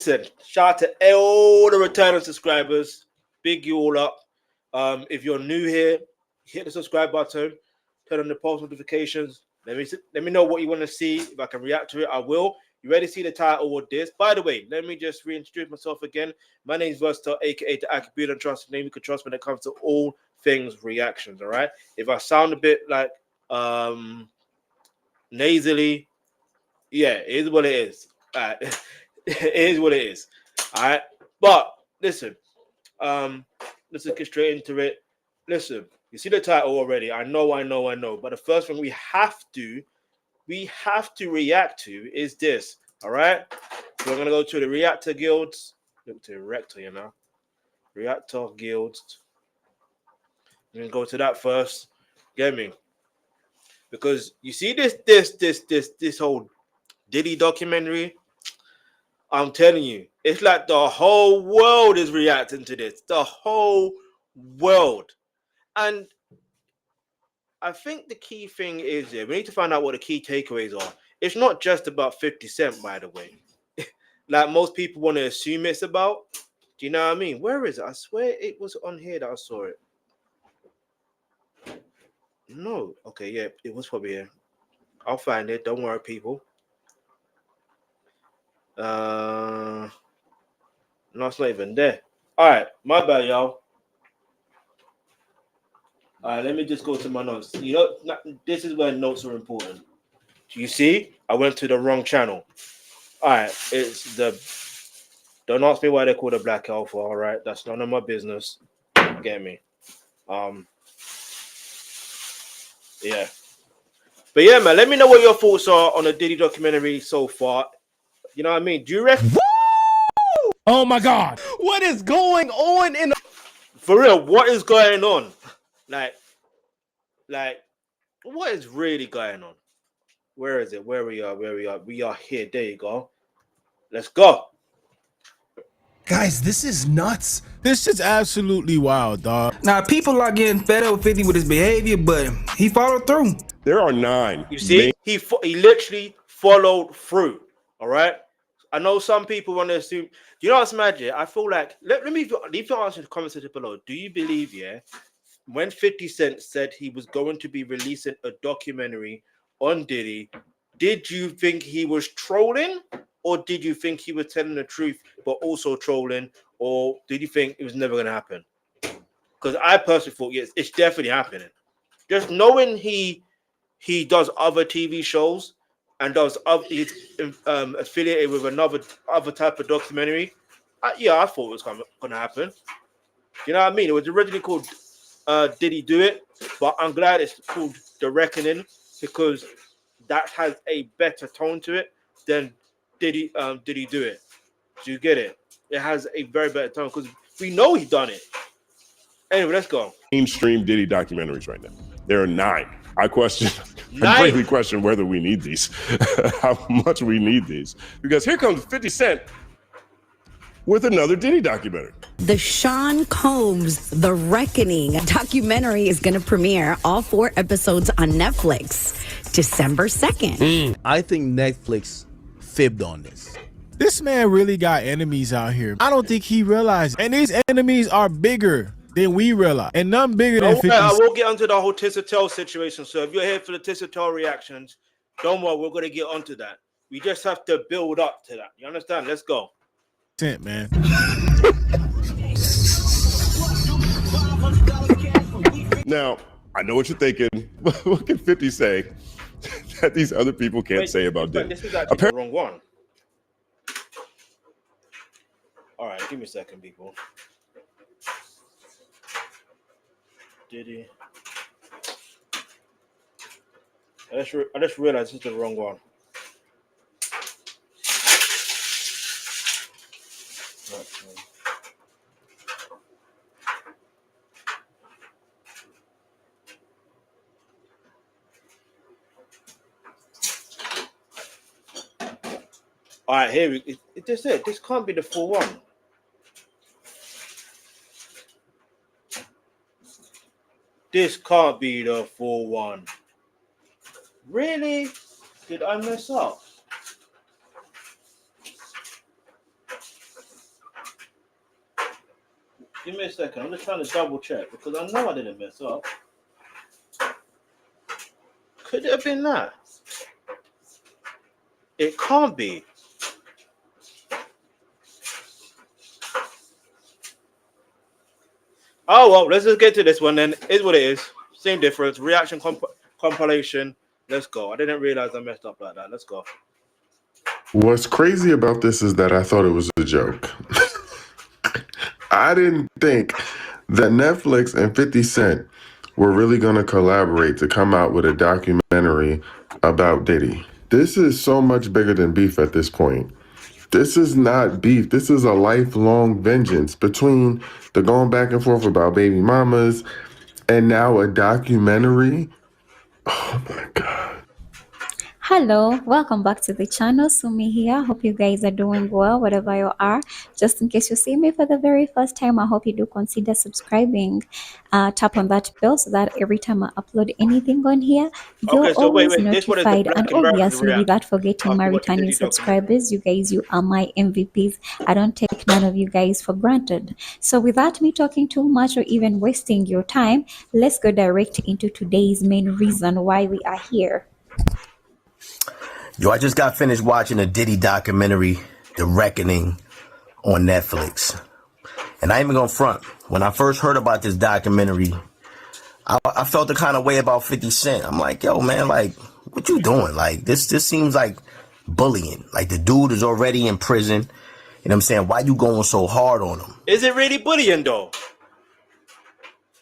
Listen, shout out to all the returning subscribers. Big you all up. If you're new here, hit the subscribe button, turn on the post notifications. Let me know what you want to see. If I can react to it, I will. You ready to see the title of this? By the way, let me just reintroduce myself again. My name is Versatile, aka the Akabula and Trust name you can trust when it comes to all things reactions. All right. If I sound a bit like nasally, yeah, it is what it is. All right. It is what it is. All right. But listen, let's get straight into it. Listen, you see the title already. I know. But the first thing we have to react to is this. All right. We're gonna go to the reactor guilds. Look to the rector, you know. Reactor guilds. We're gonna go to that first. Get me? Because you see this whole Diddy documentary. I'm telling you, it's like the whole world is reacting to this. The whole world. And I think the key thing is we need to find out what the key takeaways are. It's not just about 50 Cent, by the way. Like most people want to assume it's about. Do you know what I mean? Where is it? I swear it was on here that I saw it. No. Okay, yeah, it was probably here. I'll find it. Don't worry, people. No, it's not even there. All right, my bad, y'all. All right, let me just go to my notes. You know, this is where notes are important. You see, I went to the wrong channel. All right, it's the. Don't ask me why they call the Black Alpha. All right, that's none of my business. Get me? Yeah. But yeah, man, let me know what your thoughts are on the Diddy documentary so far. You know what I mean? Do you reckon? Oh my God! What is going on in? For real, what is going on? Like, what is really going on? Where is it? Where we are? We are here. There you go. Let's go. Guys, this is nuts. This is absolutely wild, dog. Now, people are getting fed up with 50 with his behavior, but he followed through. There are 9. You see, he literally followed through. All right. I know some people want to assume. You know what's magic? I feel like let me leave your answer in the comment section below. Do you believe, when 50 Cent said he was going to be releasing a documentary on Diddy, did you think he was trolling, or did you think he was telling the truth but also trolling, or did you think it was never going to happen? Because I personally thought, yes, it's definitely happening. Just knowing he does other TV shows and he's affiliated with other type of documentary. I thought it was going to happen. You know what I mean? It was originally called Diddy Do It, but I'm glad it's called The Reckoning because that has a better tone to it than Diddy Do It. Do you get it? It has a very better tone because we know he done it. Anyway, let's go. Mainstream Diddy documentaries right now. There are 9. I greatly question whether we need these, how much we need these. Because here comes 50 Cent with another Diddy documentary. The Sean Combs The Reckoning documentary is going to premiere all 4 episodes on Netflix December 2nd. I think Netflix fibbed on this. This man really got enemies out here. I don't think he realized. And these enemies are bigger than we realize. And none bigger than 50. I will get onto the whole Tisa Tells situation. So if you're here for the Tisa Tells reactions, don't worry, we're going to get onto that. We just have to build up to that. You understand? Let's go. Man. Now, I know what you're thinking. What can 50 say that these other people can't say about Diddy? This is actually the wrong one. All right, give me a second, people. Diddy. I just realized it's the wrong one. All right, here it just said this can't be the full one. This can't be the full one. Really? Did I mess up? Give me a second. I'm just trying to double check because I know I didn't mess up. Could it have been that? It can't be. Oh, well, let's just get to this one then. Is what it is. Same difference. Reaction compilation. Let's go. I didn't realize I messed up like that. Let's go. What's crazy about this is that I thought it was a joke. I didn't think that Netflix and 50 Cent were really going to collaborate to come out with a documentary about Diddy. This is so much bigger than beef at this point. This is not beef. This is a lifelong vengeance between the going back and forth about baby mamas and now a documentary. Oh my God. Hello, welcome back to the channel. Sumi here. Hope you guys are doing well wherever you are. Just in case you see me for the very first time, I hope you do consider subscribing. Tap on that bell so that every time I upload anything on here, you're Okay, so always wait. This one is the notified. Black And American obviously, reaction. without forgetting my After watching returning Diddy documentary. subscribers, you guys, you are my MVPs. I don't take none of you guys for granted. So without me talking too much or even wasting your time, let's go direct into today's main reason why we are here. Yo, I just got finished watching a Diddy documentary, The Reckoning, on Netflix. And I ain't even gonna front. When I first heard about this documentary, I felt the kind of way about 50 Cent. I'm like, yo, man, like, what you doing? Like, this seems like bullying. Like, the dude is already in prison. You know what I'm saying? Why you going so hard on him? Is it really bullying though?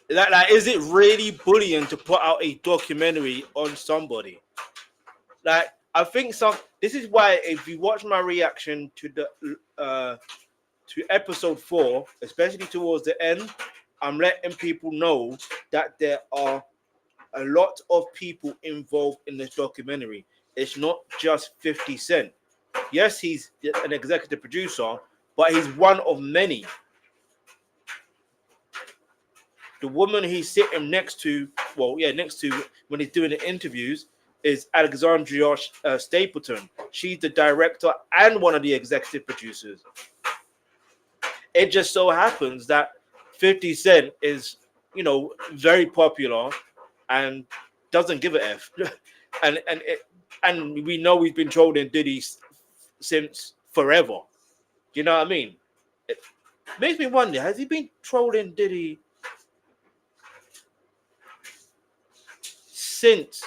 Like, is it really bullying to put out a documentary on somebody? Like, I think this is why if you watch my reaction to the to episode 4, especially towards the end, I'm letting people know that there are a lot of people involved in this documentary. It's not just 50 Cent. Yes, he's an executive producer, but he's one of many. The woman he's sitting next to when he's doing the interviews is Alexandria Stapleton. She's the director and one of the executive producers. It just so happens that 50 Cent is, very popular and doesn't give a F. and we know he's been trolling Diddy since forever. You know what I mean? It makes me wonder, has he been trolling Diddy since,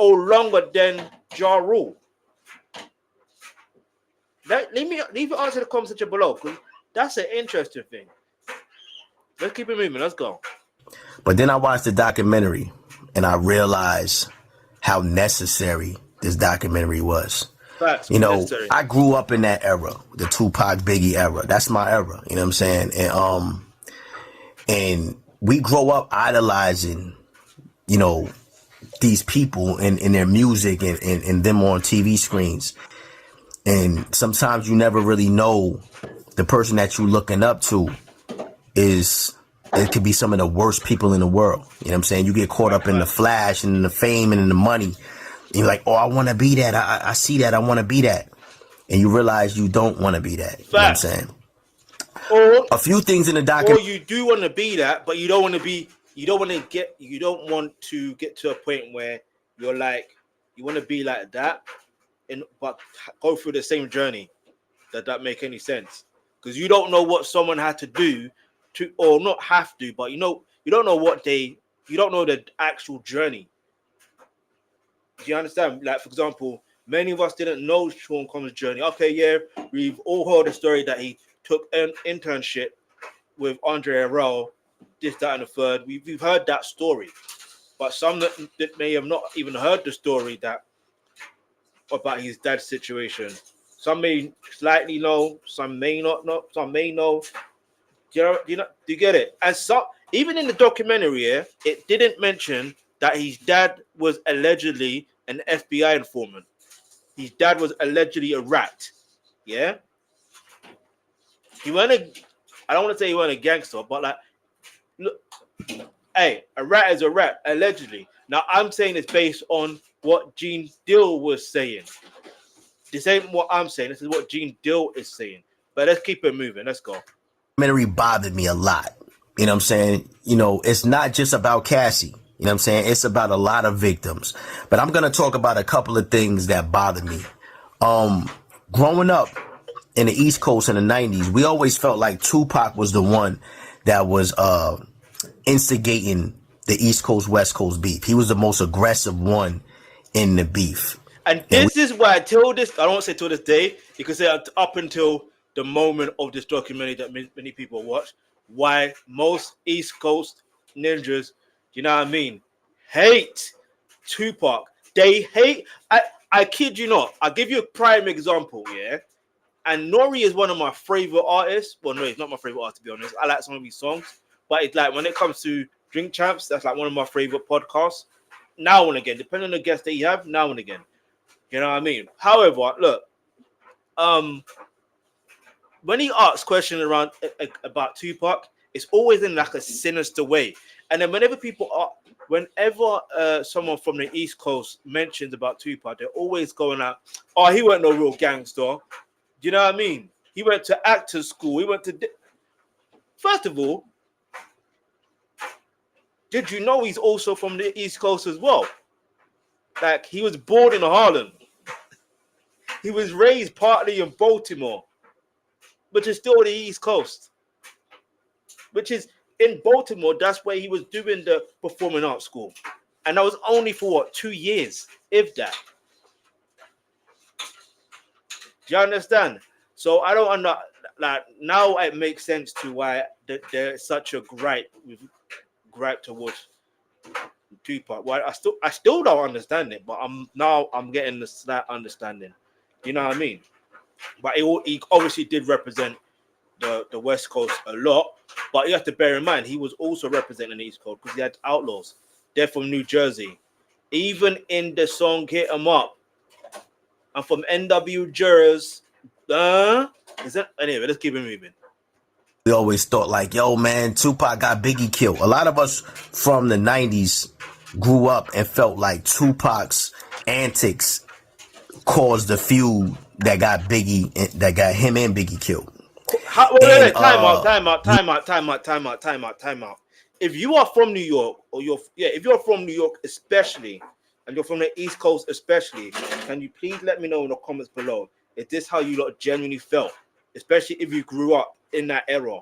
or longer than Ja Rule? Leave your answer in the comment section below, because that's an interesting thing. Let's keep it moving. Let's go. But then I watched the documentary and I realized how necessary this documentary was. Facts, necessary. I grew up in that era, the Tupac Biggie era. That's my era. You know what I'm saying? And we grow up idolizing, these people and their music and them on TV screens. And sometimes you never really know the person that you're looking up to it could be some of the worst people in the world. You know what I'm saying? You get caught up in the flash and in the fame and in the money. And you're like, oh, I want to be that. I see that. I want to be that. And you realize you don't want to be that. You know what I'm saying? Or a few things in the documentary. Or you do want to be that, but you don't want to get to a point where you're like, you want to be like that, but go through the same journey. Does that make any sense? Because you don't know what someone had to do to, or not have to, but you don't know you don't know the actual journey. Do you understand? Like, for example, many of us didn't know Sean Combs' journey. Okay, yeah, we've all heard the story that he took an internship with Andre Harrell, this, that, and the third. We've heard that story, but some that may have not even heard the story about his dad's situation. Some may slightly know, some may not know, some may know. Do you get it? And so, even in the documentary, it didn't mention that his dad was allegedly an FBI informant. His dad was allegedly a rat. Yeah. I don't want to say he wasn't a gangster, but like, look, hey, a rat is a rat, allegedly. Now, I'm saying it's based on what Gene Dill was saying. This ain't what I'm saying. This is what Gene Dill is saying. But let's keep it moving. Let's go. Documentary bothered me a lot. You know what I'm saying? You know, it's not just about Cassie. You know what I'm saying? It's about a lot of victims. But I'm going to talk about a couple of things that bother me. Growing up in the East Coast in the 90s, we always felt like Tupac was the one that was instigating the East Coast West Coast beef. He was the most aggressive one in the beef. And this is why till this, I don't want to say till this day, you can say up until the moment of this documentary that many people watch, why most East Coast ninjas, you know what I mean, hate Tupac. They hate, I kid you not, I'll give you a prime example, yeah? And Nori is one of my favorite artists. Well, no, he's not my favorite artist, to be honest. I like some of his songs. But it's like when it comes to Drink Champs, that's like one of my favorite podcasts. Now and again, depending on the guests that you have, now and again. You know what I mean? However, look, when he asks questions around about Tupac, it's always in like a sinister way. And then whenever someone from the East Coast mentions about Tupac, they're always going out, oh, he wasn't no real gangster. You know what I mean? He went to actors school. He went to... First of all, did you know he's also from the East Coast as well? Like, he was born in Harlem. He was raised partly in Baltimore, which is still the East Coast. Which is in Baltimore, that's where he was doing the performing arts school. And that was only for what, 2 years, if that. Do you understand? So I don't understand. Like, now it makes sense to why there's such a gripe towards Tupac. Why I still don't understand it, but I'm getting the slight understanding. You know what I mean? But he obviously did represent the West Coast a lot. But you have to bear in mind he was also representing the East Coast because he had Outlaws. They're from New Jersey. Even in the song "Hit 'Em Up," I'm from NW Jersey. Anyway, let's keep it moving. We always thought like, yo, man, Tupac got Biggie killed. A lot of us from the 90s grew up and felt like Tupac's antics caused the feud that got him and Biggie killed. Time out. If you are from New York, if you're from New York especially, and you're from the East Coast especially, can you please let me know in the comments below? Is this how you lot genuinely felt? Especially if you grew up in that era.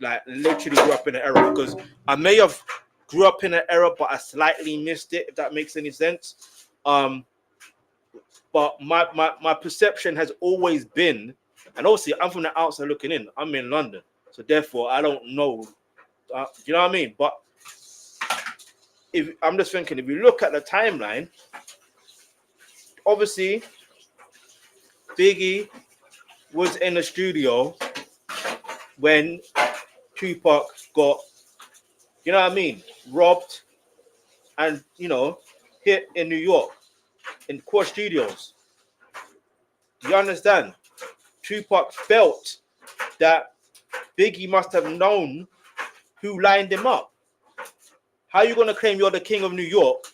Like, literally grew up in the era. Because I may have grew up in an era, but I slightly missed it, if that makes any sense. But my perception has always been, and obviously I'm from the outside looking in. I'm in London. So therefore, I don't know. You know what I mean? But I'm just thinking, if you look at the timeline, obviously, Biggie was in the studio when Tupac got, you know what I mean, robbed and, you know, hit in New York in Core Studios. Do you understand? Tupac felt that Biggie must have known who lined him up. How are you going to claim you're the king of New York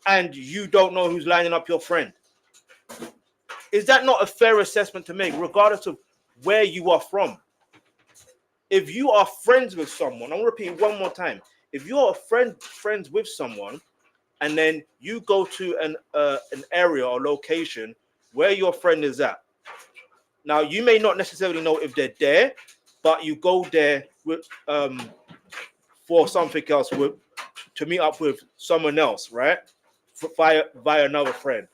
and you don't know who's lining up your friend? Is that not a fair assessment to make, regardless of where you are from? If you are friends with someone, I'm going to repeat it one more time. If you are friends with someone, and then you go to an area or location where your friend is at. Now, you may not necessarily know if they're there, but you go there with for something else, to meet up with someone else, right? Via another friend.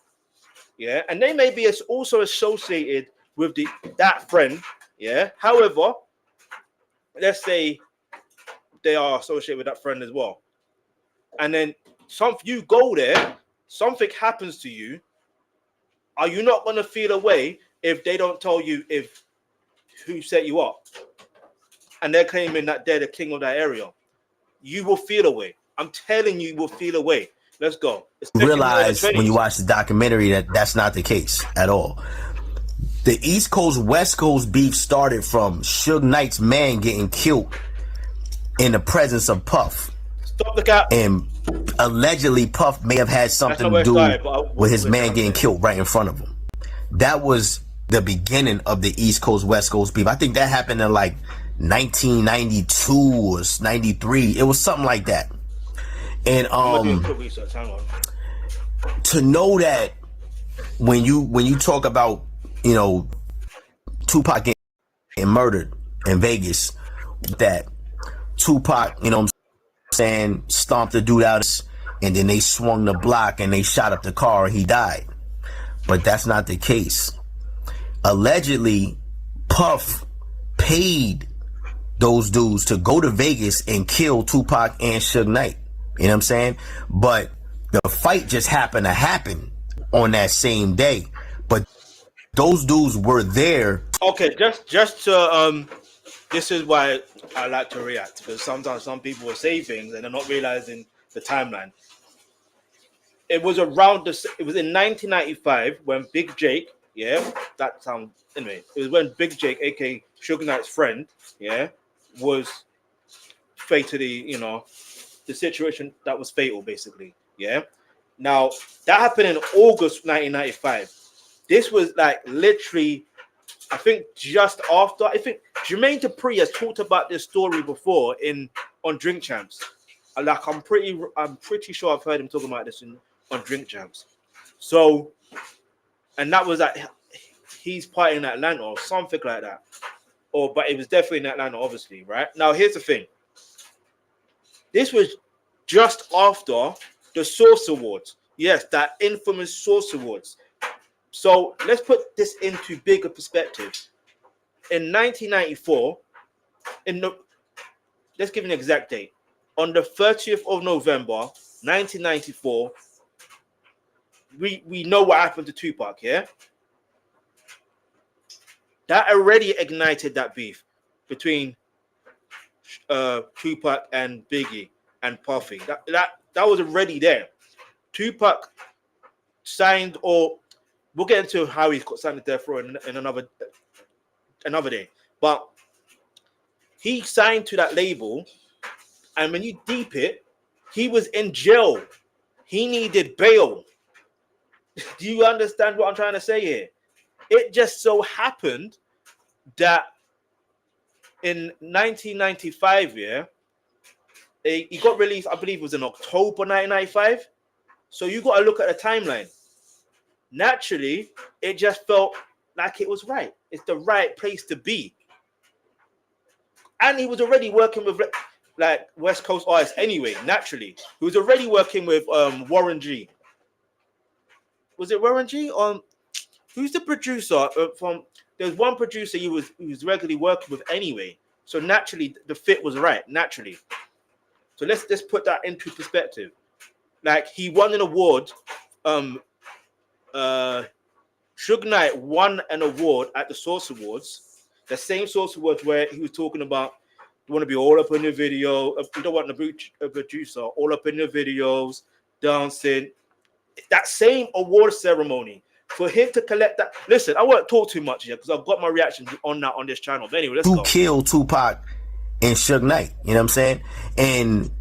Yeah, and they may be also associated with that friend. Yeah. However, let's say they are associated with that friend as well, and then you go there, something happens to you. Are you not going to feel a way if they don't tell you who set you up, and they're claiming that they're the king of that area? You will feel a way. I'm telling you, will feel a way. Let's go. Realize when you watch the documentary that that's not the case at all. The East Coast West Coast beef started from Suge Knight's man getting killed in the presence of Puff. Stop the cap. And allegedly Puff may have had something to do with his man getting killed right in front of him. That was the beginning of the East Coast West Coast beef. I think that happened in like 1992 or 93. It was something like that. And to know that when you talk about, you know, Tupac getting murdered in Vegas, that Tupac, you know what I'm saying, stomped the dude out, and then they swung the block and they shot up the car and he died. But that's not the case. Allegedly, Puff paid those dudes to go to Vegas and kill Tupac and Suge Knight. You know what I'm saying? But the fight just happened to happen on that same day. But those dudes were there. Okay, just to this is why I like to react, because sometimes some people will say things and they're not realizing the timeline. It was in 1995 when Big Jake, that sounds, anyway, it was when Big Jake, aka Suge Knight's friend, was fatally, you know, the situation that was fatal, basically. Now that happened in August 1995. This was like literally, I think, just after. I think Jermaine Dupri has talked about this story before on Drink Champs. Like I'm pretty sure I've heard him talking about this on Drink Champs. So, and that was like he's partying in Atlanta or something like that. But it was definitely in Atlanta, obviously, right? Now here's the thing. This was just after the Source Awards. Yes, that infamous Source Awards. So let's put this into bigger perspective. In 1994, let's give an exact date. On the 30th of November, 1994, we know what happened to Tupac, That already ignited that beef between Tupac and Biggie and Puffy. That was already there. Tupac signed, or we'll get into how he got signed to death row in another day. But he signed to that label, and when you deep it, he was in jail. He needed bail. Do you understand what I'm trying to say here? It just so happened that in 1995, he got released, I believe it was in October 1995. So you got to look at the timeline. Naturally, it just felt like it was right. It's the right place to be. And he was already working with like West Coast artists anyway, naturally. He was already working with Warren G. Was it Warren G? Who's the producer there's one producer he was regularly working with anyway. So naturally the fit was right, naturally. So let's put that into perspective. Like he won an award. Suge Knight won an award at the Source Awards, the same Source Awards where he was talking about you want to be all up in the video. You don't want a producer all up in the videos, dancing. That same award ceremony, for him to collect that. Listen, I won't talk too much here because I've got my reaction on that on this channel. But anyway, let's go. Who killed Tupac and Suge Knight? You know what I'm saying? And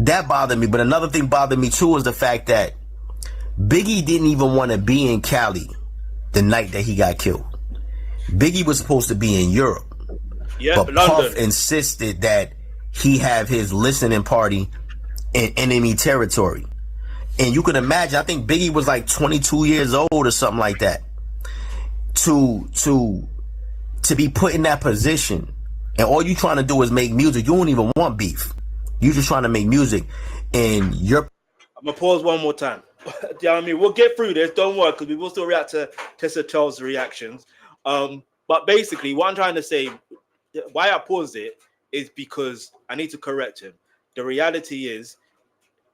that bothered me. But another thing bothered me too is the fact that Biggie didn't even want to be in Cali the night that he got killed. Biggie was supposed to be in Europe. But Puff insisted that he have his listening party in enemy territory. And you can imagine, I think Biggie was like 22 years old or something like that. To be put in that position, and all you trying to do is make music. You don't even want beef. You just trying to make music, and you're. I'm gonna pause one more time. You know what I mean? We'll get through this. Don't worry, because we will still react to Tisa Tells' reactions. But basically, what I'm trying to say, why I paused it, is because I need to correct him. The reality is,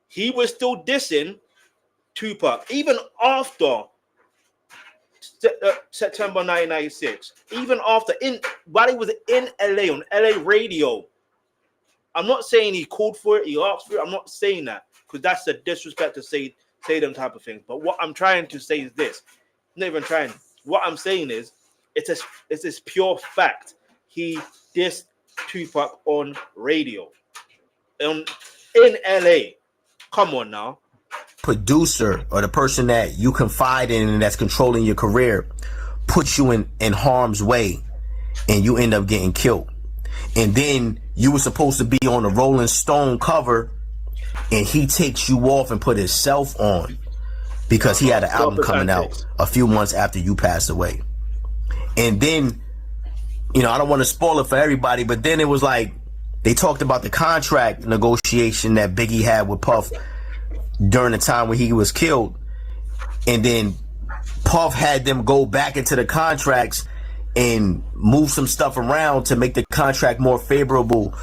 he was still dissing Tupac even after September 1996. Even after, while he was in LA on LA radio. I'm not saying he called for it, he asked for it. I'm not saying that because that's a disrespect to say them type of things. But what I'm trying to say is this. I'm not even trying. What I'm saying is it's this pure fact. He dissed Tupac on radio in LA. Come on now. Producer or the person that you confide in and that's controlling your career puts you in harm's way and you end up getting killed. And then you were supposed to be on the Rolling Stone cover and he takes you off and put himself on because he had an album coming out a few months after you passed away. And then, you know, I don't want to spoil it for everybody, but then it was like they talked about the contract negotiation that Biggie had with Puff during the time when he was killed. And then Puff had them go back into the contracts and move some stuff around to make the contract more favorable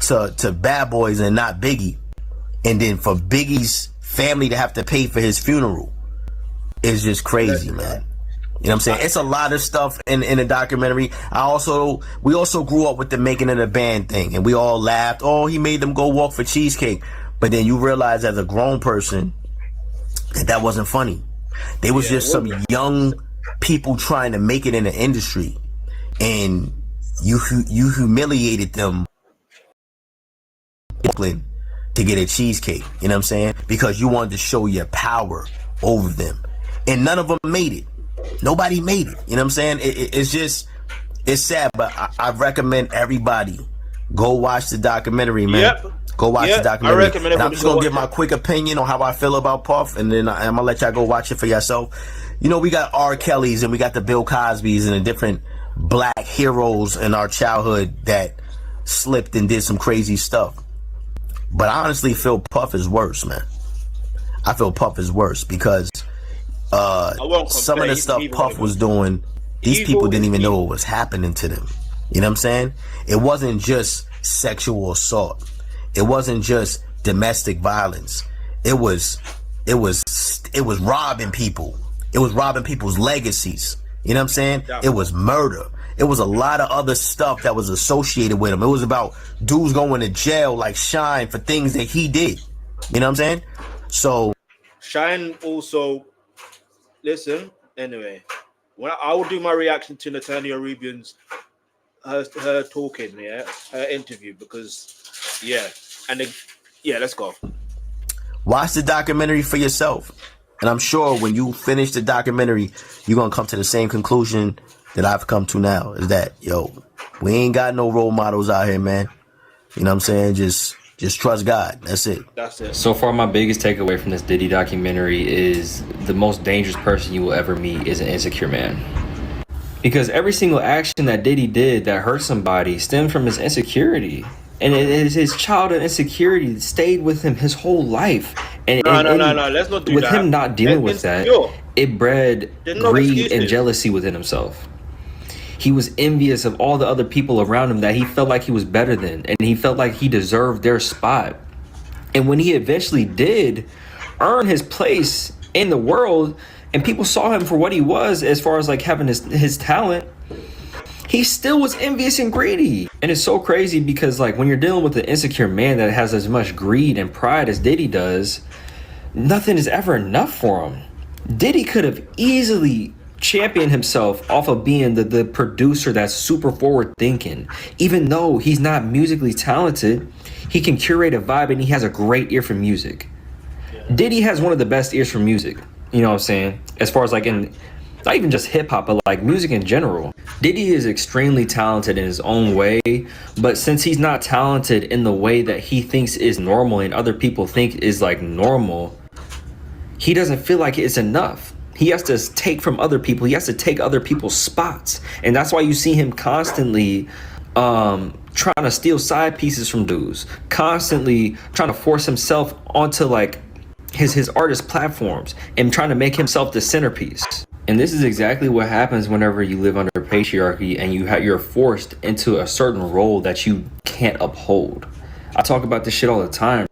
to Bad Boys and not Biggie. And then for Biggie's family to have to pay for his funeral is just crazy, man. You know what I'm saying? It's a lot of stuff in the documentary. We also grew up with the making of the band thing, and we all laughed. Oh, he made them go walk for cheesecake. But then you realize as a grown person that wasn't funny. They was just some young people trying to make it in the industry, and you humiliated them to get a cheesecake. You know what I'm saying? Because you wanted to show your power over them, and none of them made it. Nobody made it. You know what I'm saying? It's sad, but I recommend everybody go watch the documentary, man. Yep. Go watch the documentary. I recommend it. I'm just gonna give my quick opinion on how I feel about Puff, and then I'm gonna let y'all go watch it for yourself. You know, we got R. Kelly's and we got the Bill Cosby's and the different black heroes in our childhood that slipped and did some crazy stuff. But I honestly feel Puff is worse, man. I feel Puff is worse because some of the stuff Puff was doing, these people didn't even know what was happening to them. You know what I'm saying? It wasn't just sexual assault. It wasn't just domestic violence. It was robbing people. It was robbing people's legacies. You know what I'm saying? It was murder. It was a lot of other stuff that was associated with him. It was about dudes going to jail like Shine for things that he did. You know what I'm saying? So Shine also, listen, anyway, when I will do my reaction to Nathaniel Rubin's her talking, her interview, because let's go. Watch the documentary for yourself. And I'm sure when you finish the documentary, you're going to come to the same conclusion that I've come to now, is that, we ain't got no role models out here, man. You know what I'm saying? Just trust God. That's it. That's it. So far, my biggest takeaway from this Diddy documentary is the most dangerous person you will ever meet is an insecure man. Because every single action that Diddy did that hurt somebody stemmed from his insecurity. And it is his childhood insecurity that stayed with him his whole life. And no, let's not do with that. Him not dealing with that, it bred greed and jealousy within himself. He was envious of all the other people around him that he felt like he was better than, and he felt like he deserved their spot. And when he eventually did earn his place in the world, and people saw him for what he was as far as like having his talent, he still was envious and greedy. And it's so crazy because like when you're dealing with an insecure man that has as much greed and pride as Diddy does, nothing is ever enough for him. Diddy could have easily championed himself off of being the producer that's super forward thinking. Even though he's not musically talented, he can curate a vibe and he has a great ear for music. Diddy has one of the best ears for music. You know what I'm saying? As far as like in, not even just hip hop, but like music in general. Diddy is extremely talented in his own way, but since he's not talented in the way that he thinks is normal and other people think is like normal, he doesn't feel like it's enough. He has to take from other people. He has to take other people's spots. And that's why you see him constantly trying to steal side pieces from dudes, constantly trying to force himself onto like his artist platforms and trying to make himself the centerpiece. And this is exactly what happens whenever you live under patriarchy and you're forced into a certain role that you can't uphold. I talk about this shit all the time.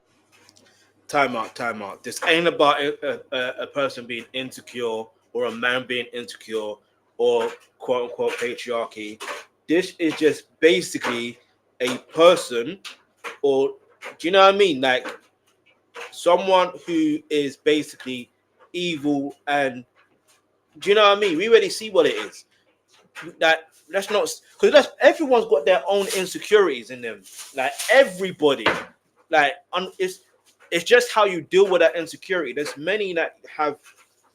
Time out. This ain't about a person being insecure or a man being insecure or quote unquote patriarchy. This is just basically a person, or do you know what I mean? Like someone who is basically evil, and do you know what I mean? We already see what it is. That's not, because everyone's got their own insecurities in them. Like everybody, it's just how you deal with that insecurity. There's many that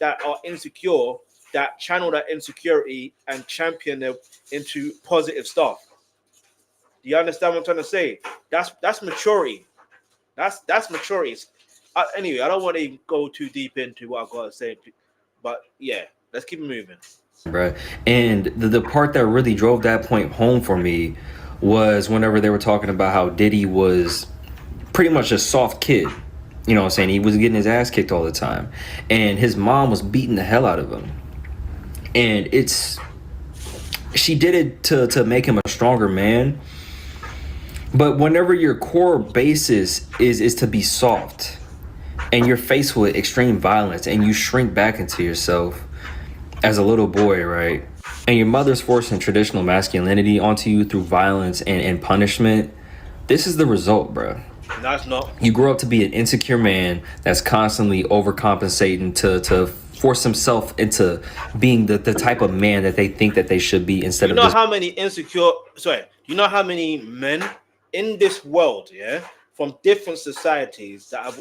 are insecure that channel that insecurity and champion them into positive stuff. Do you understand what I'm trying to say? That's maturity. That's maturity. Anyway, I don't want to go too deep into what I've got to say, but yeah, let's keep it moving. Bruh. And the part that really drove that point home for me was whenever they were talking about how Diddy was pretty much a soft kid. You know what I'm saying? He was getting his ass kicked all the time. And his mom was beating the hell out of him. And she did it to make him a stronger man. But whenever your core basis is to be soft and you're faced with extreme violence and you shrink back into yourself as a little boy, right? And your mother's forcing traditional masculinity onto you through violence and punishment, this is the result, bro. No, it's not. You grow up to be an insecure man that's constantly overcompensating to force himself into being the type of man that they think that they should be instead of You know how many you know how many men in this world, yeah, from different societies that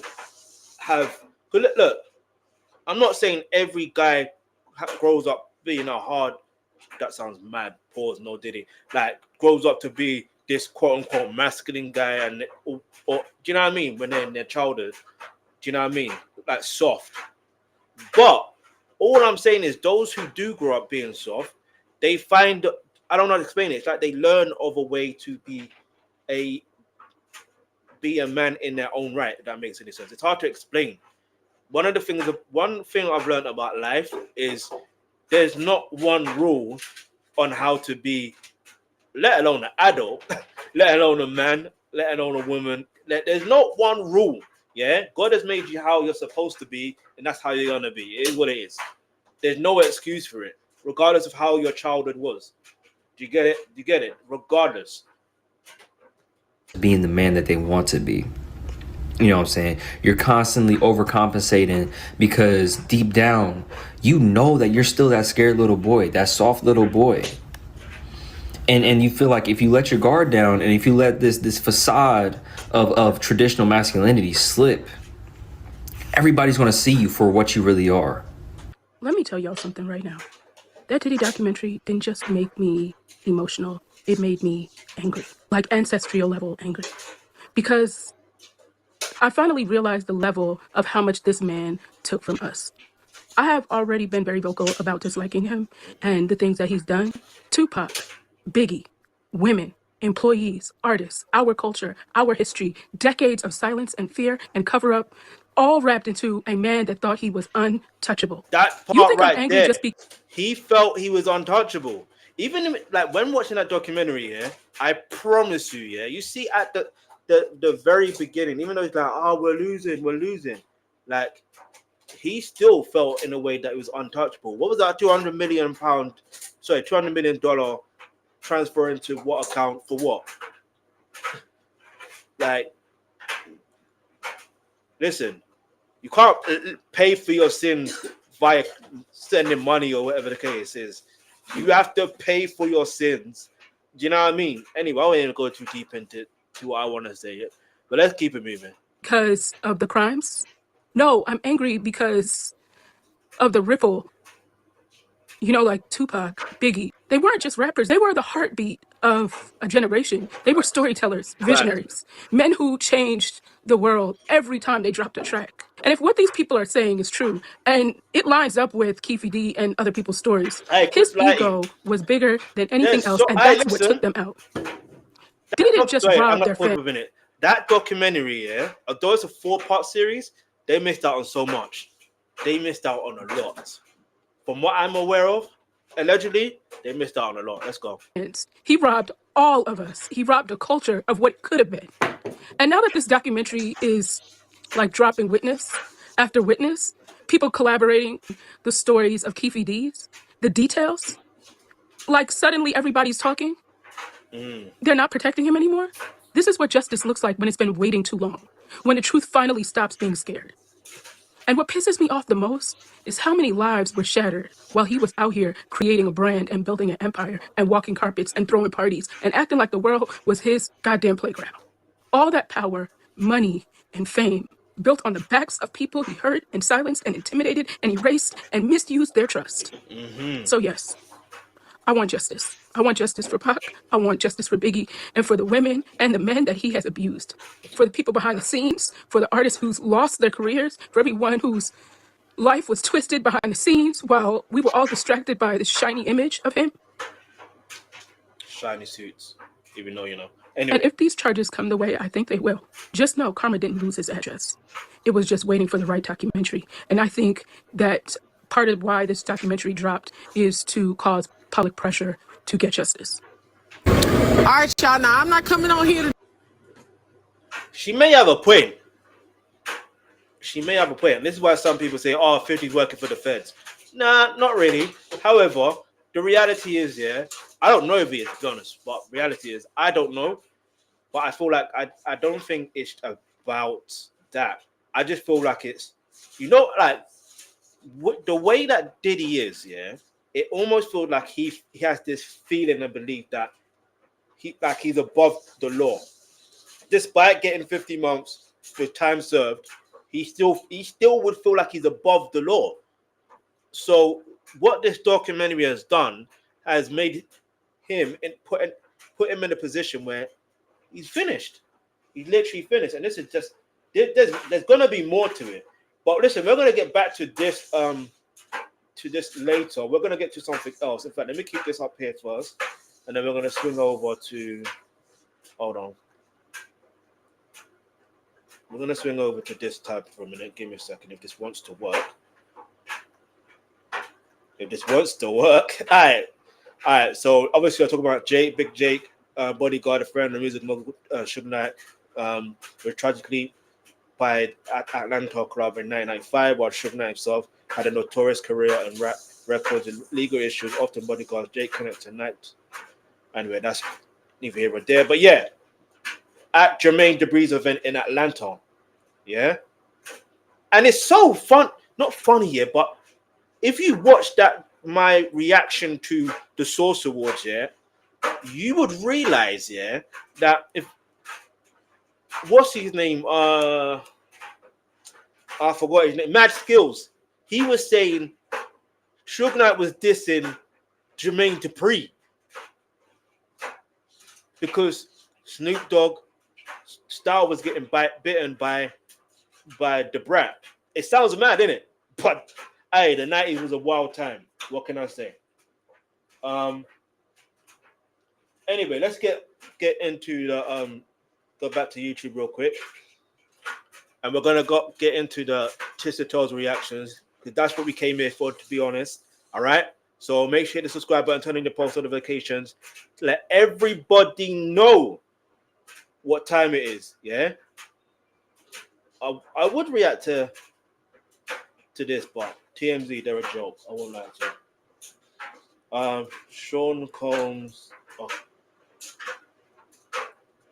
have look, I'm not saying every guy grows up being a hard, that sounds mad, pause, no Diddy, like grows up to be this quote unquote masculine guy, and or do you know what I mean, when they're in their childhood, do you know what I mean, like soft. But all I'm saying is those who do grow up being soft, they find, I don't know how to explain it, it's like they learn of a way to be a man in their own right, if that makes any sense. It's hard to explain. One thing I've learned about life is there's not one rule on how to be, let alone an adult, let alone a man, let alone a woman. There's not one rule. Yeah, God has made you how you're supposed to be, and that's how you're gonna be. It is what it is. There's no excuse for it, regardless of how your childhood was. Do you get it? You get it? Regardless. being the man that they want to be. You know what I'm saying? You're constantly overcompensating because deep down, you know that you're still that scared little boy, that soft little boy. And you feel like if you let your guard down and if you let this facade of traditional masculinity slip, everybody's going to see you for what you really are. Let me tell y'all something right now. That Diddy documentary didn't just make me emotional. It made me angry, like ancestral level angry. Because I finally realized the level of how much this man took from us. I have already been very vocal about disliking him and the things that he's done. Tupac, Biggie, women, employees, artists, our culture, our history, decades of silence and fear and cover up, all wrapped into a man that thought he was untouchable. That part, you think right I'm angry there, just he felt he was untouchable. Even like when watching that documentary, yeah, I promise you, yeah, you see at the very beginning, even though it's like, oh, we're losing, like he still felt in a way that it was untouchable. What was that $200 million transfer into what account for what? Like, listen, you can't pay for your sins via sending money or whatever the case is. You have to pay for your sins. Do you know what I mean? Anyway, I won't even go too deep into what I want to say yet, but let's keep it moving. Because of the crimes? No, I'm angry because of the ripple. You know, like Tupac, Biggie. They weren't just rappers. They were the heartbeat of a generation. They were storytellers, visionaries, men who changed the world every time they dropped a track. And if what these people are saying is true, and it lines up with Keefe D and other people's stories, his ego was bigger than anything else, and that's what took them out. They didn't just rob their family. That documentary, yeah, although it's a 4-part series, they missed out on so much. They missed out on a lot. From what I'm aware of, allegedly, they missed out on a lot. Let's go. He robbed all of us. He robbed a culture of what could have been. And now that this documentary is like dropping witness after witness, people collaborating, the stories of Keefe D's, the details, like suddenly everybody's talking. They're not protecting him anymore. This is what justice looks like when it's been waiting too long, when the truth finally stops being scared. And what pisses me off the most is how many lives were shattered while he was out here creating a brand and building an empire and walking carpets and throwing parties and acting like the world was his goddamn playground. All that power, money, and fame built on the backs of people he hurt and silenced and intimidated and erased and misused their trust. So yes, I want justice. I want justice for Pac. I want justice for Biggie and for the women and the men that he has abused. For the people behind the scenes, for the artists who's lost their careers, for everyone whose life was twisted behind the scenes while we were all distracted by the shiny image of him. Shiny suits, even though, Anyway. And if these charges come the way I think they will, just know Karma didn't lose his address. It was just waiting for the right documentary. And I think that part of why this documentary dropped is to cause public pressure to get justice. All right, y'all. Now, I'm not coming on here to... She may have a point. She may have a point. This is why some people say, oh, 50's working for the feds. Nah, not really. However, the reality is, I don't know if he is, to be honest, but reality is, I don't know. But I feel like I don't think it's about that. I just feel like it's, like the way that Diddy is, it almost feels like he has this feeling and belief that he's above the law. Despite getting 50 months with time served, he still would feel like he's above the law. So what this documentary has done has made him and put him in a position where he's finished. He's literally finished. And this is just there's gonna be more to it. But listen, we're gonna get back to this later. We're gonna get to something else. In fact, let me keep this up here first, and then we're gonna swing over to. Hold on. We're gonna swing over to this tab for a minute. Give me a second if this wants to work. If this wants to work, all right. So obviously, I'm talking about Big Jake, bodyguard, a friend, the music mogul, Suge Knight, was tragically by Atlanta club in 1995, while Suge Knight himself had a notorious career and rap records and legal issues. Often bodyguards Jake connected to Knight. Anyway, that's neither here or there. But yeah, at Jermaine Dupri's event in Atlanta, and it's so fun, not funny here, but if you watch my reaction to the Source Awards, you would realize, that if what's his name? I forgot his name. Mad Skills. He was saying Suge Knight was dissing Jermaine Dupri because Snoop Dogg style was getting bitten by the Brat. It sounds mad, innit? But hey, the 90s was a wild time. What can I say? Anyway, let's get into the go back to YouTube real quick. And we're gonna get into the Tisa Tells reactions, because that's what we came here for, to be honest. All right. So make sure to subscribe button, turn on your post notifications to let everybody know what time it is. Yeah. I would react to this, but TMZ, they're a joke. I won't lie to you. Sean Combs. Oh.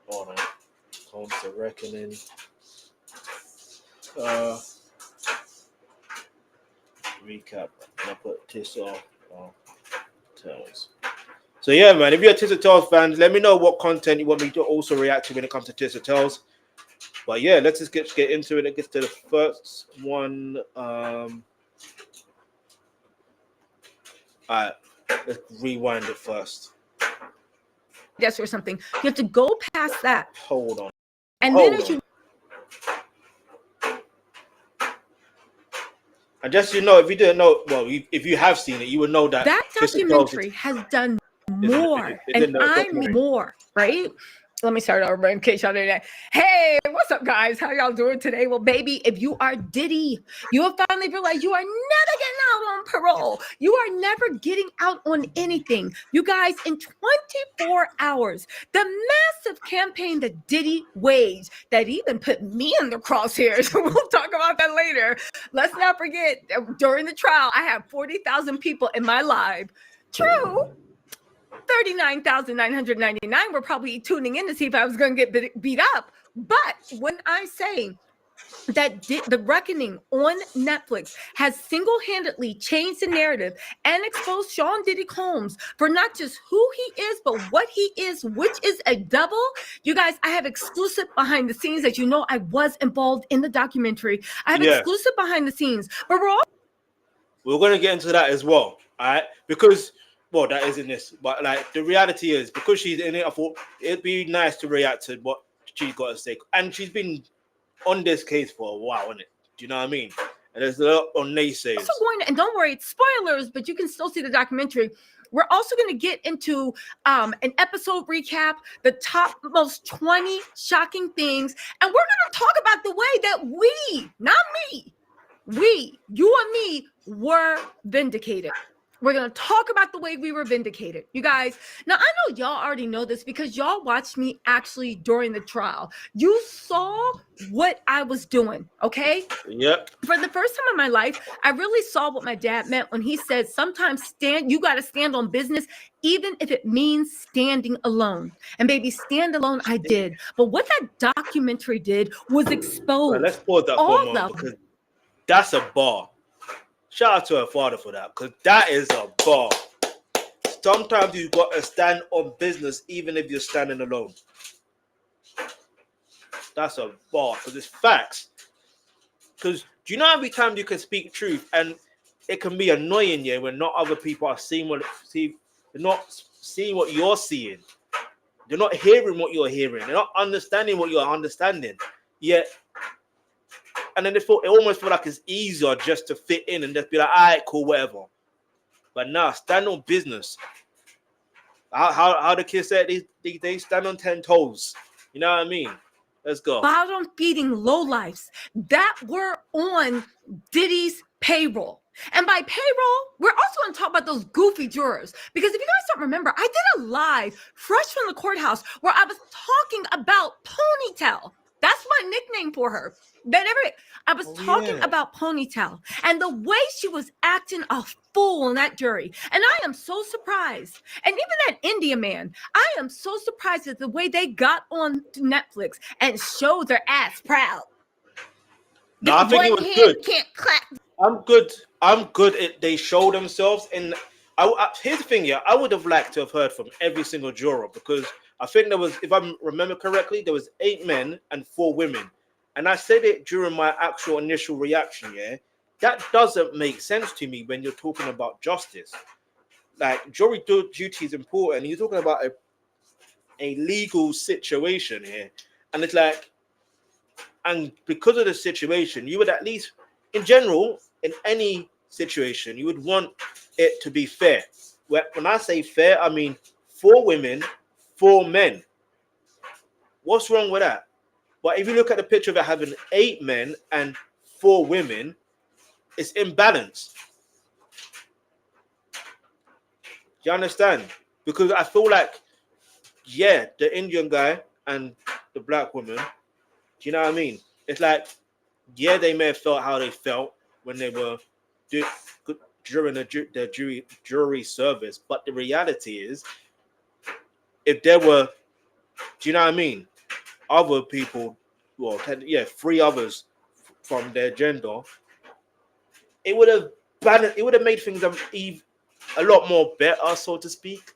Hold on. Combs the Reckoning. Recap. I put Tisa Tells. So yeah, man, if you're a Tisa Tells fan, let me know what content you want me to also react to when it comes to Tisa Tells. But yeah, let's just get into it. Let's get to the first one. All right, let's rewind it first. Yes, or something. You have to go past that. Hold on. And then as you... And just so you know, if you didn't know, well, if you have seen it, you would know that that documentary has done more, and I mean more, right? Let me start over in case y'all didn't. Hey, what's up, guys? How y'all doing today? Well, baby, if you are Diddy, you have finally realized you are never getting out on parole. You are never getting out on anything. You guys, in 24 hours, the massive campaign that Diddy waged, that even put me in the crosshairs. We'll talk about that later. Let's not forget, during the trial, I had 40,000 people in my live. True. 39,999 were probably tuning in to see if I was going to get beat up. But when I say that The Reckoning on Netflix has single-handedly changed the narrative and exposed Sean Diddy Combs for not just who he is, but what he is, which is a double. You guys, I have exclusive behind the scenes. As you know, I was involved in the documentary. I have exclusive behind the scenes, but we're going to get into that as well, all right? Because, well, that isn't this, but like the reality is, because she's in it, I thought it'd be nice to react to what she's got to say. And she's been on this case for a while, isn't it? Do you know what I mean? And there's a lot on naysayers. Also going to, and don't worry, it's spoilers, but you can still see the documentary. We're also going to get into an episode recap, the top most 20 shocking things, and we're going to talk about the way that we, not me, you and me, were vindicated. We're going to talk about the way we were vindicated. You guys, now I know y'all already know this because y'all watched me actually during the trial. You saw what I was doing, okay? Yep. For the first time in my life, I really saw what my dad meant when he said, sometimes you got to stand on business, even if it means standing alone. And baby, stand alone, I did. But what that documentary did was expose well, let's pause that for a moment because that's a bar. Shout out to her father for that, because that is a bar. Sometimes you've got to stand on business, even if you're standing alone. That's a bar, because it's facts. Because do you know every time you can speak truth, and it can be annoying, yeah, when not other people are seeing they're not seeing what you're seeing. They're not hearing what you're hearing. They're not understanding what you're understanding. Yet. And then it almost feel like it's easier just to fit in and just be like, all right, cool, whatever. But now, stand on business. How the kids say they stand on 10 toes. You know what I mean? Let's go. Bottom feeding lowlifes that were on Diddy's payroll. And by payroll, we're also going to talk about those goofy jurors. Because if you guys don't remember, I did a live fresh from the courthouse where I was talking about Ponytail. That's my nickname for her. I was talking about Ponytail and the way she was acting a fool in that jury. And I am so surprised. And even that India man, I am so surprised at the way they got on Netflix and showed their ass proud. No, I think it was good. Can't clap. I'm good at they show themselves. And here's the thing, yeah, I would have liked to have heard from every single juror because I think there was, if I remember correctly, there was 8 men and 4 women. And I said it during my actual initial reaction, yeah? That doesn't make sense to me when you're talking about justice. Like, jury duty is important. You're talking about a legal situation here. And it's like, and because of the situation, you would at least, in general, in any situation, you would want it to be fair. When I say fair, I mean 4 women, 4 men. What's wrong with that? But if you look at the picture of it having 8 men and 4 women, it's imbalanced. Do you understand? Because I feel like, yeah, the Indian guy and the black woman, do you know what I mean? It's like, yeah, they may have felt how they felt when they were during the jury service, but the reality is, if there were, do you know what I mean? Other people, well, 3 others from their gender, it would have made things a lot more better, so to speak.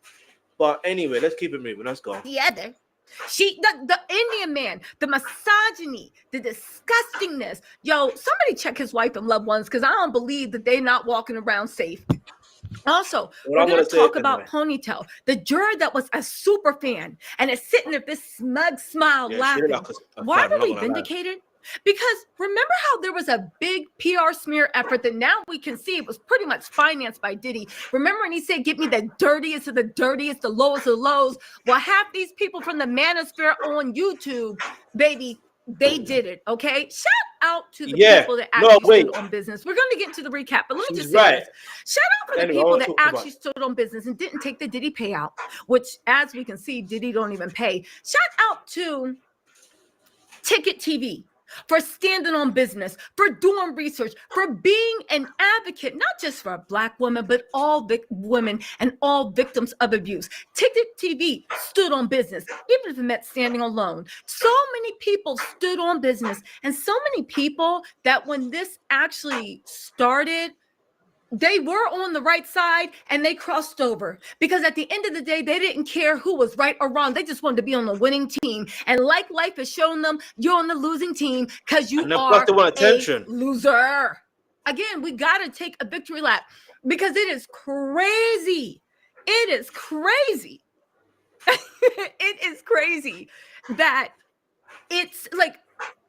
But anyway, let's keep it moving. Let's go. The other, the Indian man, the misogyny, the disgustingness. Yo, somebody check his wife and loved ones because I don't believe that they're not walking around safe. Also, we're going to talk about Ponytail, the juror that was a super fan and is sitting there with this smug smile laughing. Why were we vindicated? Because remember how there was a big PR smear effort that now we can see it was pretty much financed by Diddy. Remember when he said, give me the dirtiest of the dirtiest, the lowest of the lows? Well, half these people from the manosphere on YouTube, baby, they did it, okay? Shout out to the people that actually stood on business. We're going to get into the recap, but let me just say this. Shout out for the people that actually stood on business and didn't take the Diddy payout, which, as we can see, Diddy don't even pay. Shout out to Ticket TV, for standing on business, for doing research, for being an advocate, not just for a Black woman, but all women and all victims of abuse. Ticket TV stood on business, even if it meant standing alone. So many people stood on business, and so many people that when this actually started, they were on the right side and they crossed over, because at the end of the day, they didn't care who was right or wrong. They just wanted to be on the winning team. And like life has shown them, you're on the losing team because you are a loser. Again, we got to take a victory lap, because it is crazy. It is crazy. It is crazy that it's like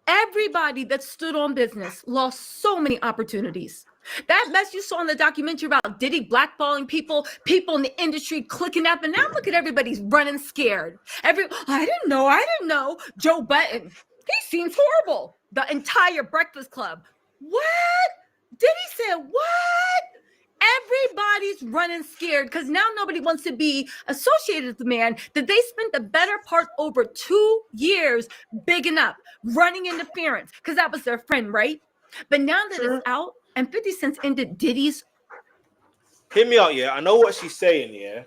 everybody that stood on business lost so many opportunities. That mess you saw in the documentary about Diddy blackballing people in the industry clicking up, and now look at everybody's running scared. I didn't know. Joe Button, he seems horrible. The entire Breakfast Club. What? Diddy said what? Everybody's running scared because now nobody wants to be associated with the man that they spent the better part over 2 years bigging up, running interference, because that was their friend, right? But now that it's out, and 50 Cent ended Diddy's. Hear me out, yeah. I know what she's saying, yeah.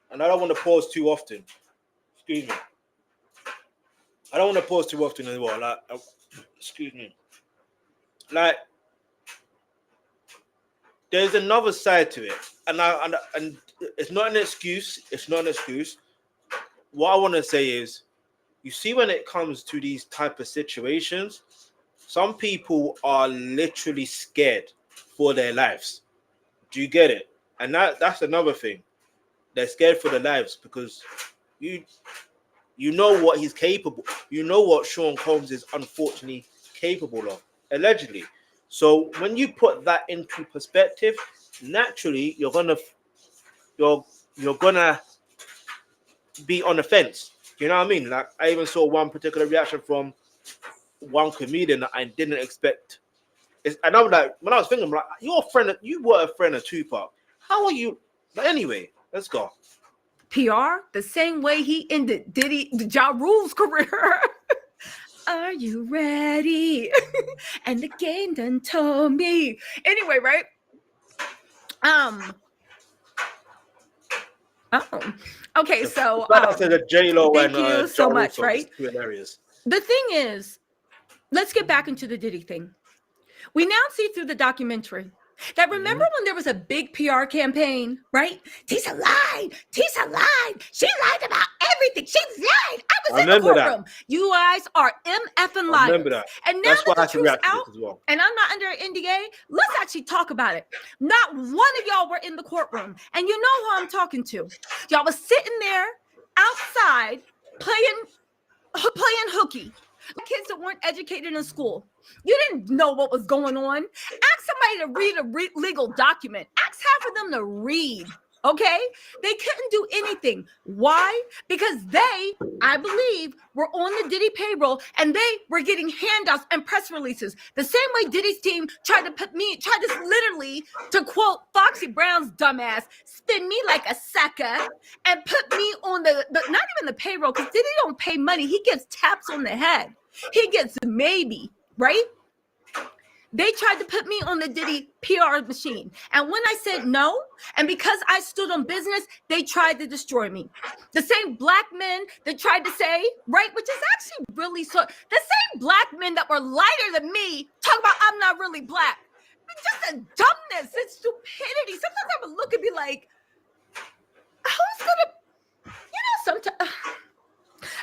And I don't want to pause too often. Excuse me. I don't want to pause too often as well. Like, excuse me. Like, there's another side to it, and it's not an excuse. It's not an excuse. What I want to say is, you see, when it comes to these type of situations, some people are literally scared for their lives. Do you get it? And that's another thing. They're scared for their lives because you know what he's capable. You know what Sean Combs is unfortunately capable of, allegedly. So when you put that into perspective, naturally you're gonna be on the fence. You know what I mean? Like, I even saw one particular reaction from one comedian that I didn't expect. And I was like, when I was thinking, I'm like, you were a friend of Tupac. How are you? But anyway, let's go. PR, the same way he ended Diddy, Ja Rule's career. Are you ready? And the game done told me. Anyway, right? Okay, so the J-Lo thank and you so much, Rule right? Hilarious. The thing is, let's get back into the Diddy thing. We now see through the documentary that remember when there was a big PR campaign, right? Tisa lied. Tisa lied. She lied about everything. She lied. I was in the courtroom. You guys are MFing liars. Remember that. And now that the truth's out, and I'm not under an NDA, let's actually talk about it. Not one of y'all were in the courtroom. And you know who I'm talking to. Y'all was sitting there outside playing hooky. Kids that weren't educated in school. You didn't know what was going on. Ask somebody to read a legal document. Ask half of them to read. Okay? They couldn't do anything. Why? Because they, I believe, were on the Diddy payroll and they were getting handouts and press releases. The same way Diddy's team tried to literally, to quote Foxy Brown's dumbass, spin me like a sucker and put me on the not even the payroll, because Diddy don't pay money. He gets taps on the head. He gets maybe, right? They tried to put me on the Diddy PR machine. And when I said no, and because I stood on business, they tried to destroy me. The same black men that tried to say, right, which is actually really so, the same black men that were lighter than me talk about I'm not really black. It's just a dumbness. It's stupidity. Sometimes I would look and be like, who's gonna, sometimes.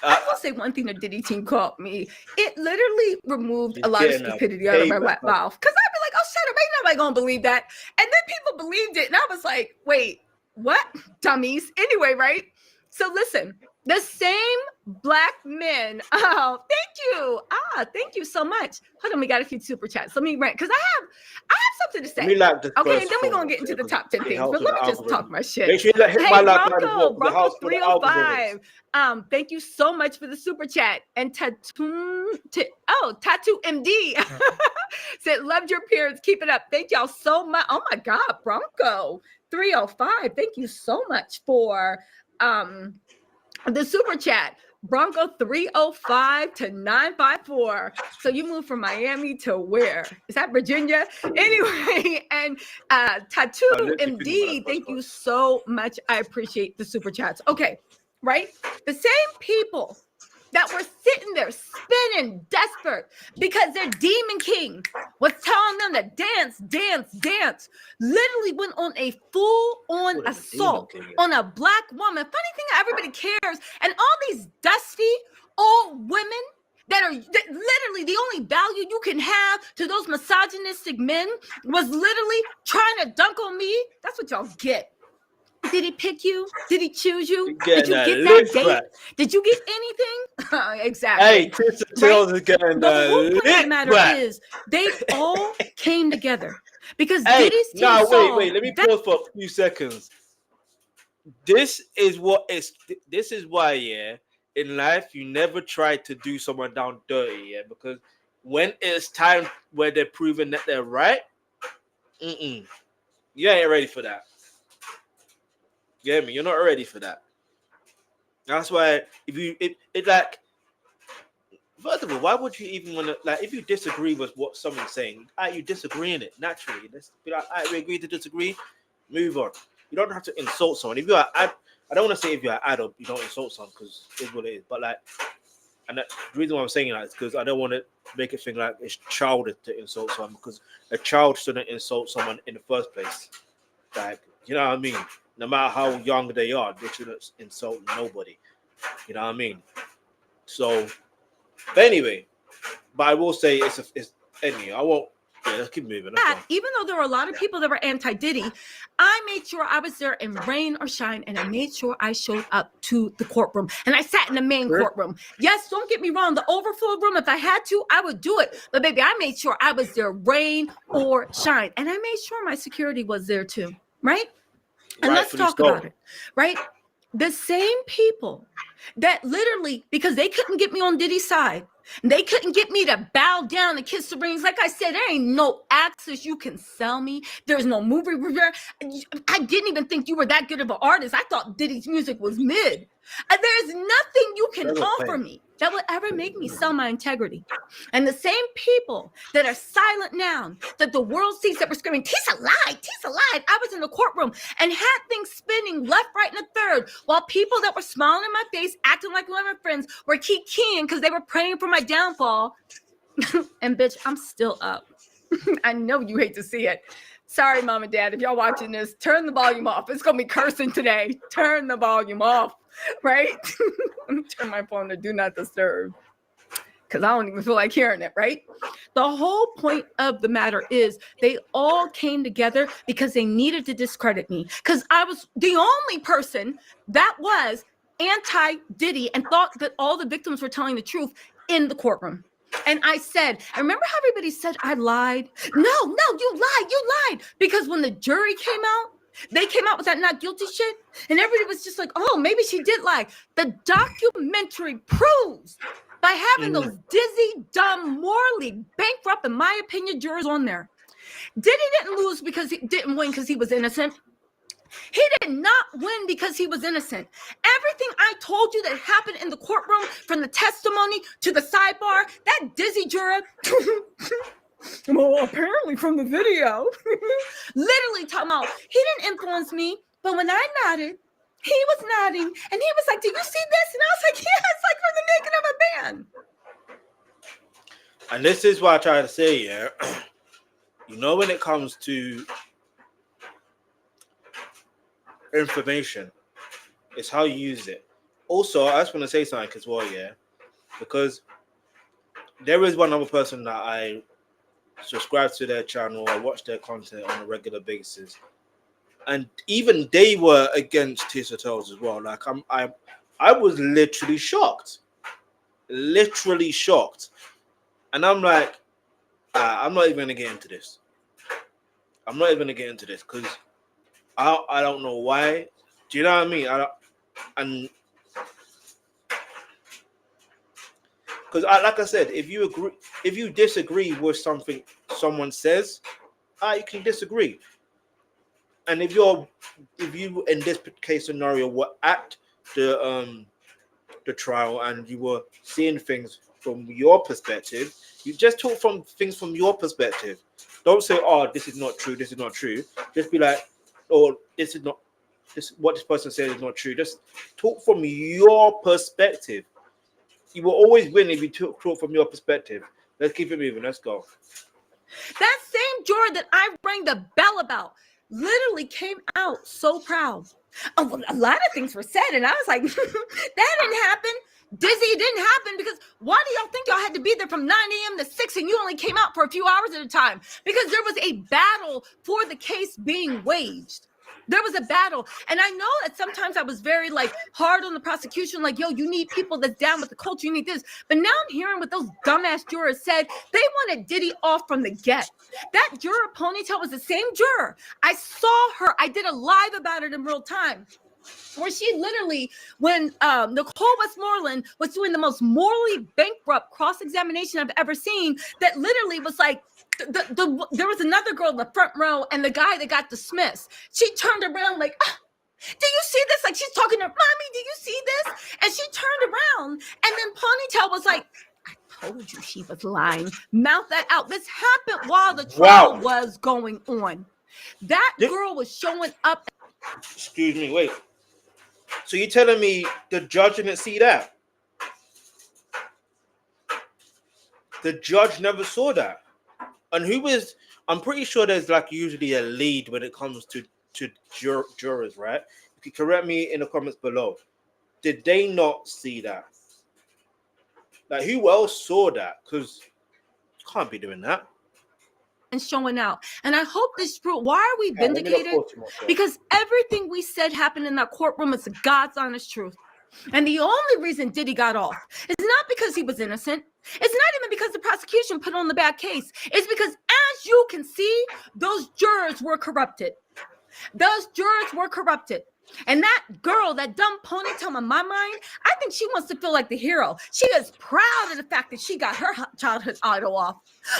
I will say one thing the Diddy team called me. It literally removed a lot of stupidity out of my mouth. Because I'd be like, oh, shut up. Ain't nobody going to believe that. And then people believed it. And I was like, wait, what? Dummies. Anyway, right? So listen, the same black men. Oh, thank you. Thank you so much. Hold on, we got a few super chats. Let me rant because I have something to say. Okay, and then we're gonna get into the top 10 things. But let me just talk my shit. Make sure you hit my like Bronco 305. Thank you so much for the super chat. And Tattoo MD said, loved your appearance. Keep it up. Thank y'all so much. Oh my God, Bronco 305. Thank you so much for the super chat. Bronco 305 to 954. So you moved from Miami to where? Is that Virginia? Anyway, and Tattoo MD, thank you so much. I appreciate the super chats. Okay, right? The same people that were sitting there spinning desperate because their demon king was telling them to dance, dance, dance, literally went on a full-on assault on a black woman. Funny thing, everybody cares. And all these dusty old women that literally the only value you can have to those misogynistic men was literally trying to dunk on me. That's what y'all get. Did he pick you? Did he choose you? Did you get that date? Did you get anything? Exactly. Hey, Tisa Tells is getting the whole point of the matter is they all came together because Diddy's team wait. Let me pause for a few seconds. This is why, yeah, in life you never try to do someone down dirty, yeah, because when it's time where they're proving that they're right, you ain't ready for that. You get me? You're not ready for that. That's why it's like, first of all, why would you even want to, like, if you disagree with what someone's saying, you disagree in it naturally. Let's be like, we agree to disagree, move on. You don't have to insult someone. If you are, I don't want to say if you're an adult, you don't insult someone because it's what it is. But like, and the reason why I'm saying that is because I don't want to make it think like it's childish to insult someone, because a child shouldn't insult someone in the first place. Like, you know what I mean? No matter how young they are, they shouldn't insult nobody. You know what I mean? So, but anyway, but I will say it's anyway, I won't. Yeah, let's keep moving. Even though there were a lot of people that were anti-Diddy, I made sure I was there in rain or shine, and I made sure I showed up to the courtroom, and I sat in the main courtroom. Yes, don't get me wrong, the overflow room, if I had to, I would do it. But baby, I made sure I was there rain or shine, and I made sure my security was there too, right? And let's talk about it, right? The same people that literally, because they couldn't get me on Diddy's side, they couldn't get me to bow down and kiss the rings. Like I said, there ain't no access you can sell me. There's no movie review. I didn't even think you were that good of an artist. I thought Diddy's music was mid. There's nothing you can offer me that would ever make me sell my integrity. And the same people that are silent now, that the world sees, that were screaming, Tisa lied, Tisa lied. I was in the courtroom and had things spinning left, right, and a third, while people that were smiling in my face, acting like one of my friends, were keying because they were praying for my downfall. And bitch, I'm still up. I know you hate to see it. Sorry, mom and dad, if y'all watching this, turn the volume off. It's gonna be cursing today. Turn the volume off, right? Let me turn my phone to do not disturb, because I don't even feel like hearing it, right? The whole point of the matter is they all came together because they needed to discredit me, because I was the only person that was anti-Diddy and thought that all the victims were telling the truth in the courtroom. And I said, I remember how everybody said I lied. No, you lied. Because when the jury came out, they came out with that not guilty shit. And everybody was just like, oh, maybe she did lie. The documentary proves by having those dizzy, dumb, morally bankrupt, in my opinion, jurors on there. Diddy didn't lose because he didn't win because he was innocent. He did not win because he was innocent. Everything I told you that happened in the courtroom, from the testimony to the sidebar, that dizzy juror, well, apparently from the video, literally talking about, he didn't influence me, but when I nodded, he was nodding, and he was like, do you see this? And I was like, yeah, it's like from the making of a band. And this is what I try to say, yeah. You know, when it comes to information, it's how you use it. Also, I just want to say something as well, yeah, because there is one other person that I subscribe to their channel, I watch their content on a regular basis, and even they were against Tisa Tells as well. Like I was literally shocked, and I'm like, I'm not even gonna get into this. Because I don't know why. Do you know what I mean? Because like I said, if you disagree with something someone says, you can disagree. And if you in this case scenario were at the the trial and you were seeing things from your perspective, you just talk from things from your perspective. Don't say, "Oh, this is not true. This is not true." Just be like, "Oh, this is not. This what this person said is not true." Just talk from your perspective. You will always win if you talk from your perspective. Let's keep it moving. Let's go. That same juror that I rang the bell about literally came out so proud. Oh, well, a lot of things were said, and I was like, that didn't happen. Dizzy, it didn't happen because why do y'all think y'all had to be there from 9 a.m. to 6 and you only came out for a few hours at a time? Because there was a battle for the case being waged. There was a battle. And I know that sometimes I was very like hard on the prosecution, like, yo, you need people that's down with the culture, you need this. But now I'm hearing what those dumbass jurors said. They wanted Diddy off from the get. That juror Ponytail was the same juror. I saw her. I did a live about it in real time. Where she literally, when Nicole Westmoreland was doing the most morally bankrupt cross-examination I've ever seen, that literally was like, there was another girl in the front row and the guy that got dismissed. She turned around like, do you see this? Like she's talking to her, Mommy, do you see this? And she turned around and then Ponytail was like, I told you she was lying. Mouth that out. This happened while the trial was going on. That girl was showing up. Excuse me, wait. So you're telling me the judge didn't see that? The judge never saw that. And who was? I'm pretty sure there's like usually a lead when it comes to jurors, right? You can correct me in the comments below. Did they not see that? Like who else saw that? Because you can't be doing that. And showing out. And I hope this proof. Why are we vindicated? Because everything we said happened in that courtroom is God's honest truth. And the only reason Diddy got off is not because he was innocent. It's not even because the prosecution put on the bad case. It's because, as you can see, those jurors were corrupted. Those jurors were corrupted. And that girl, that dumb Ponytail in my mind, I think she wants to feel like the hero. She is proud of the fact that she got her childhood idol off.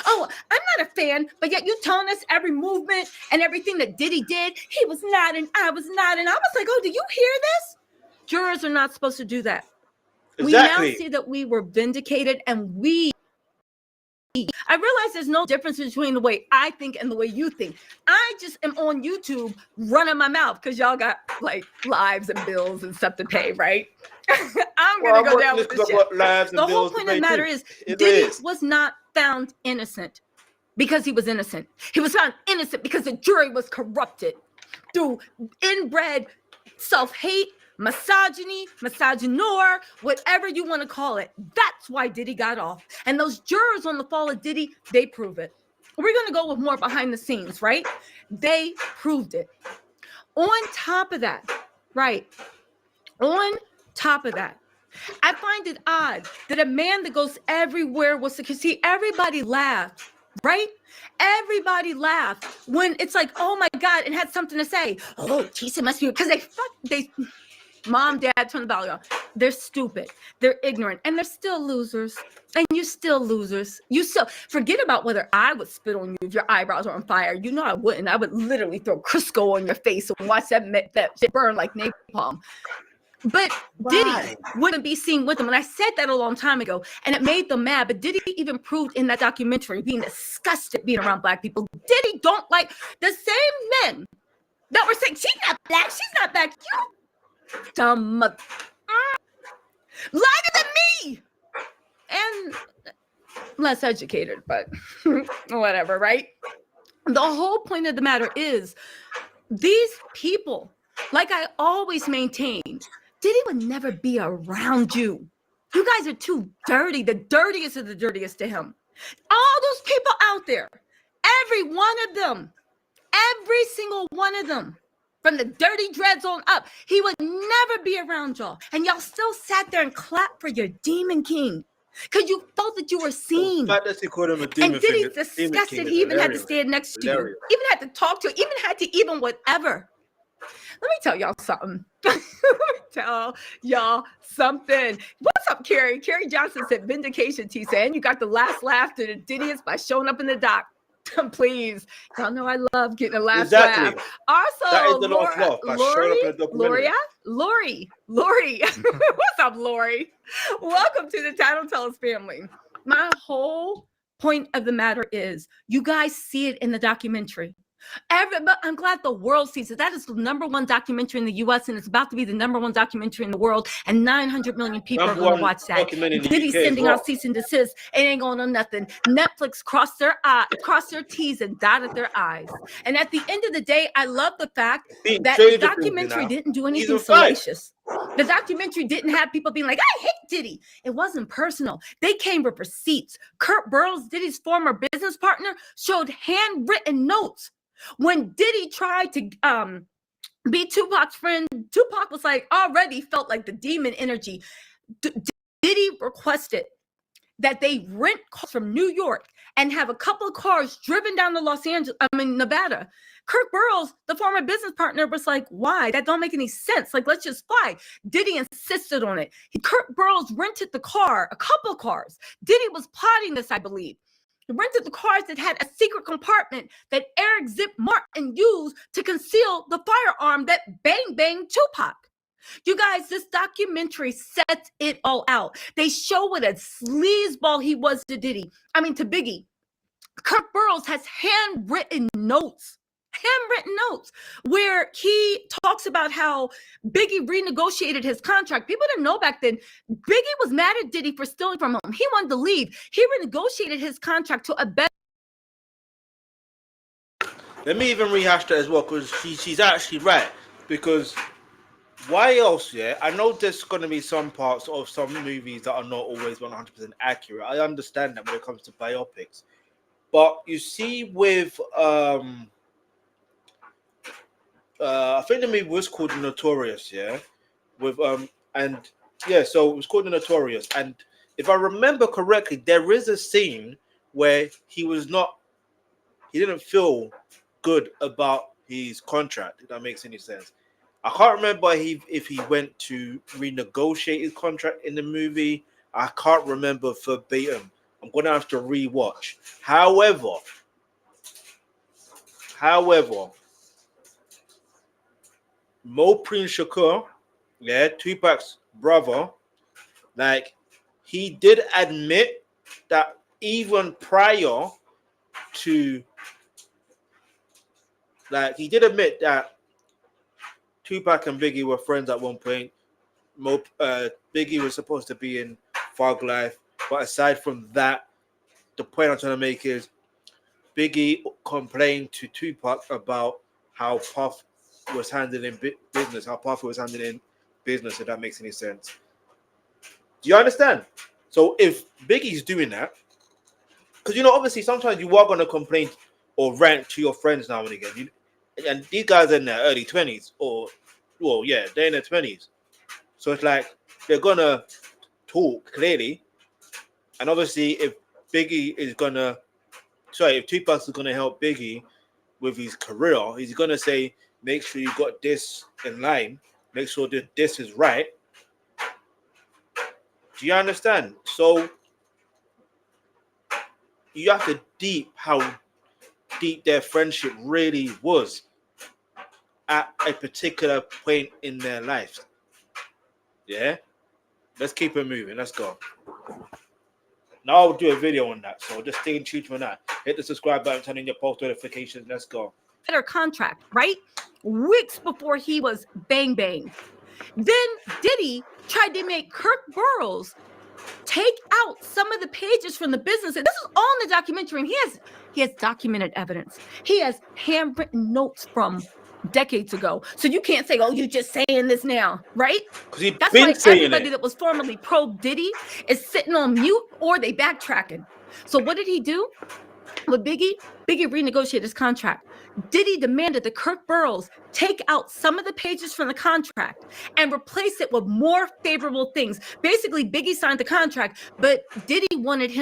Oh, I'm not a fan, but yet you telling us every movement and everything that Diddy did, he was not and I was not. And I was like, oh, do you hear this? Jurors are not supposed to do that. Exactly. We now see that we were vindicated and I realize there's no difference between the way I think and the way you think. I just am on YouTube running my mouth because y'all got like lives and bills and stuff to pay, right? I'm going to go down with this shit. The whole point of the matter is Diddy was not found innocent because he was innocent. He was found innocent because the jury was corrupted through inbred self-hate, misogyny, misogynoir, whatever you want to call it. That's why Diddy got off. And those jurors on the fall of Diddy, they prove it. We're going to go with more behind the scenes, right? They proved it. On top of that, right? On top of that, I find it odd that a man that goes everywhere was because see, everybody laughed, right? Everybody laughed when it's like, oh my God, and had something to say. Oh, Tisa must be because they Mom, dad, turn the volume on. They're stupid. They're ignorant. And they're still losers. And you're still losers. You still forget about whether I would spit on you if your eyebrows are on fire. You know I wouldn't. I would literally throw Crisco on your face and watch that shit burn like napalm. But Diddy wouldn't be seen with them. And I said that a long time ago. And it made them mad. But Diddy even proved in that documentary being disgusted being around black people. Diddy don't like the same men that were saying, she's not black. She's not black. You dumb lighter than me and less educated, but whatever, right? The whole point of the matter is these people, like I always maintain, Diddy would never be around you. You guys are too dirty. The dirtiest of the dirtiest to him. All those people out there, every one of them, every single one of them, from the dirty dreads on up, he would never be around y'all. And y'all still sat there and clapped for your demon king because you felt that you were seen. And Diddy's disgusted. He even had to stand next to you, even had to talk to you, even had to even whatever. Let me tell y'all something. What's up, Carrie? Carrie Johnson said, vindication, Tisa. And you got the last laugh to the Diddyist by showing up in the dock. Please, y'all know I love getting a last Exactly. laugh. Also, That is the last laugh by showing up in a documentary. Lori. What's up, Lori? Welcome to the Title Tells family. My whole point of the matter is you guys see it in the documentary. But I'm glad the world sees it. That is the #1 documentary in the U.S. and it's about to be the #1 documentary in the world. And 900 million people are going to watch that. Diddy sending out cease and desist. It ain't going on nothing. Netflix crossed their T's and dotted their I's. And at the end of the day, I love the fact that the documentary didn't do anything salacious. The documentary didn't have people being like, I hate Diddy. It wasn't personal. They came with receipts. Kurt Burrows, Diddy's former business partner, showed handwritten notes. When Diddy tried to be Tupac's friend, Tupac was like already felt like the demon energy. Diddy requested that they rent cars from New York and have a couple of cars driven down to Nevada. Kurt Burrows, the former business partner, was like, why? That don't make any sense. Like, let's just fly. Diddy insisted on it. Kurt Burrows rented the car, a couple of cars. Diddy was plotting this, I believe. He rented the cars that had a secret compartment that Eric Zip Martin used to conceal the firearm that banged Tupac. You guys, this documentary sets it all out. They show what a sleazeball he was to Biggie. Kurt Burrows has handwritten notes where he talks about how Biggie renegotiated his contract. People didn't know back then, Biggie was mad at Diddy for stealing from him. He wanted to leave. He renegotiated his contract to a better. Let me even rehash that as well, because she's actually right. Because why else, yeah? I know there's going to be some parts of some movies that are not always 100% accurate. I understand that when it comes to biopics. But you see with... I think the movie was called The Notorious, yeah. With so it was called The Notorious, and if I remember correctly, there is a scene where he didn't feel good about his contract. If that makes any sense, I can't remember if he went to renegotiate his contract in the movie. I can't remember verbatim. I'm gonna have to rewatch. However. Moprin Shakur, yeah, Tupac's brother, like he did admit that even prior to, like he did admit that Tupac and Biggie were friends at one point. Biggie was supposed to be in Fog Life, but aside from that, the point I'm trying to make is Biggie complained to Tupac about how Puff was handling business, how Puffy was handling business, if that makes any sense. Do you understand? So if Biggie's doing that, because obviously sometimes you are going to complain or rant to your friends now and again. And these guys are in their early 20s, they're in their 20s. So it's like they're going to talk clearly. And obviously if Tupac is going to help Biggie with his career, he's going to say, make sure you got this in line. Make sure that this is right. Do you understand? So you have to deep how deep their friendship really was at a particular point in their lives. Yeah? Let's keep it moving. Let's go. Now I'll do a video on that. So just stay tuned for that. Hit the subscribe button, turn on your post notifications. Let's go. Better contract, right? Weeks before he was bang. Then Diddy tried to make Kurt Burrows take out some of the pages from the business. And this is all in the documentary. And he has documented evidence. He has handwritten notes from decades ago. So you can't say, oh, you're just saying this now, right? That's why everybody that was formerly pro Diddy is sitting on mute or they backtracking. So what did he do? With Biggie renegotiated his contract. Diddy demanded that Kurt Burrows take out some of the pages from the contract and replace it with more favorable things. Basically, Biggie signed the contract, but Diddy wanted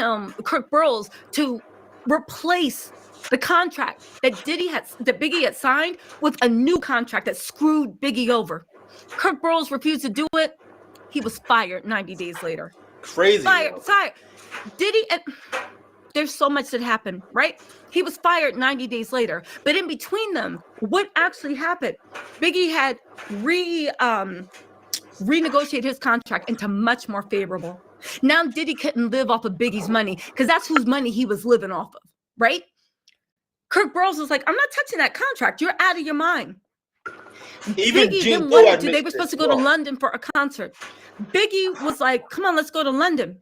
Kurt Burrows, to replace the contract that Biggie had signed with a new contract that screwed Biggie over. Kurt Burrows refused to do it. He was fired 90 days later. Crazy. Fired. Diddy and there's so much that happened, right? He was fired 90 days later. But in between them, what actually happened? Biggie had renegotiated his contract into much more favorable. Now Diddy couldn't live off of Biggie's money because that's whose money he was living off of, right? Kirk Burroughs was like, I'm not touching that contract. You're out of your mind. Even Biggie Jim then wanted to. Dore They were supposed to go to London for a concert. Biggie was like, come on, let's go to London.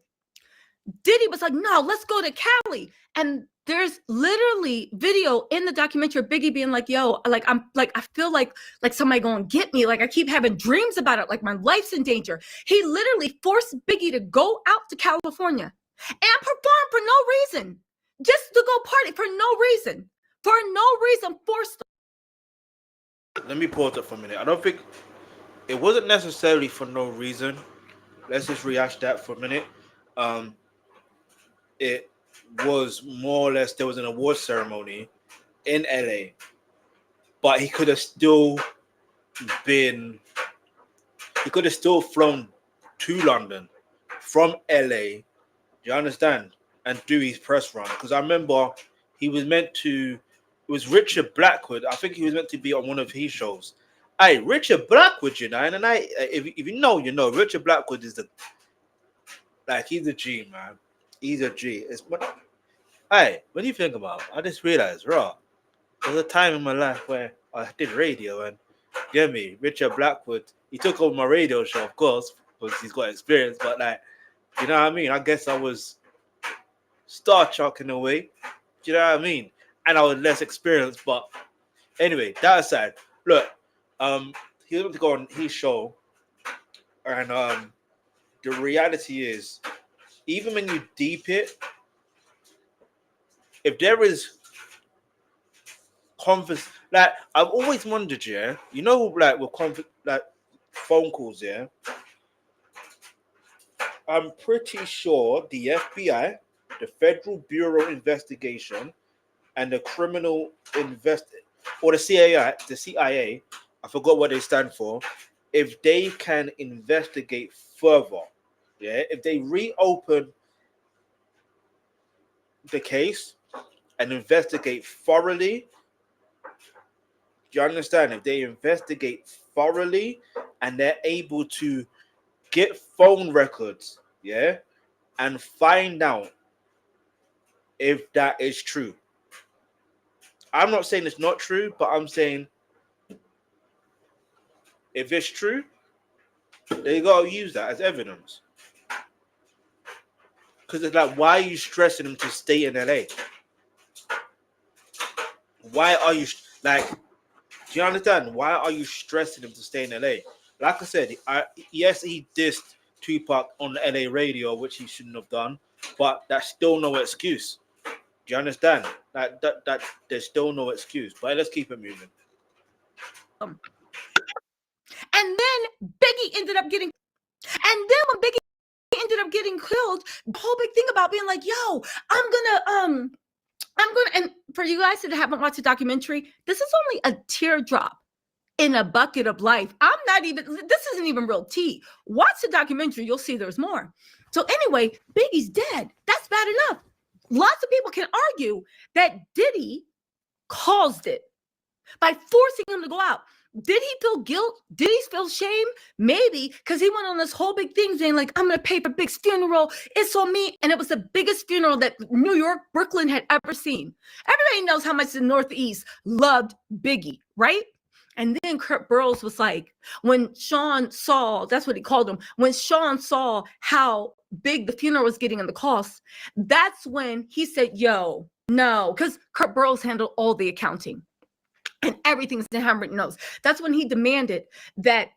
Diddy was like, no, let's go to Cali. And there's literally video in the documentary of Biggie being like, yo, like, I feel like somebody gonna get me. Like, I keep having dreams about it. Like, my life's in danger. He literally forced Biggie to go out to California and perform for no reason. Just to go party for no reason. For no reason, forced them. Let me pause it for a minute. I don't think it wasn't necessarily for no reason. Let's just rehash that for a minute. It was more or less, there was an award ceremony in LA, but he could have still flown to London from LA, do you understand, and do his press run. Because I remember he was meant to, it was Richard Blackwood, I think he was meant to be on one of his shows. Hey, Richard Blackwood, you know, and if you know, you know, Richard Blackwood is he's a G, man. He's a G. Hey, what do you think about it? I just realized, there was a time in my life where I did radio, and get me, Richard Blackwood, he took over my radio show, of course, because he's got experience, but like, you know what I mean? I guess I was Star Trek in a way. Do you know what I mean? And I was less experienced, but anyway, that aside, look, he was going to go on his show, and the reality is, even when you deep it, if there is conference, like I've always wondered, yeah, you know, like with like phone calls, yeah, I'm pretty sure the FBI, the Federal Bureau of Investigation, and the Criminal or the CIA, I forgot what they stand for, if they can investigate further, yeah, if they reopen the case and investigate thoroughly, do you understand? If they investigate thoroughly and they're able to get phone records, yeah, and find out if that is true. I'm not saying it's not true, but I'm saying if it's true, they gotta use that as evidence. Because it's like, why are you stressing him to stay in LA? Why are you like? Do you understand? Why are you stressing him to stay in LA? Like I said, yes, he dissed Tupac on the LA radio, which he shouldn't have done, but that's still no excuse. Do you understand? That there's still no excuse. But let's keep it moving. And then Biggie ended up getting, and then when Biggie ended up getting killed, the whole big thing about being like, yo, I'm gonna, and for you guys that haven't watched the documentary, this is only a teardrop in a bucket of life. This isn't even real tea. Watch the documentary, you'll see there's more. So anyway, Biggie's dead. That's bad enough. Lots of people can argue that Diddy caused it by forcing him to go out. Did he feel guilt? Did he feel shame? Maybe, because he went on this whole big thing saying, like, I'm going to pay for Big's funeral. It's on me. And it was the biggest funeral that New York, Brooklyn had ever seen. Everybody knows how much the Northeast loved Biggie, right? And then Kurt Burroughs was like, when Sean saw, that's what he called him, when Sean saw how big the funeral was getting and the cost, that's when he said, yo, no, because Kurt Burroughs handled all the accounting. And everything's in handwritten notes. That's when he demanded that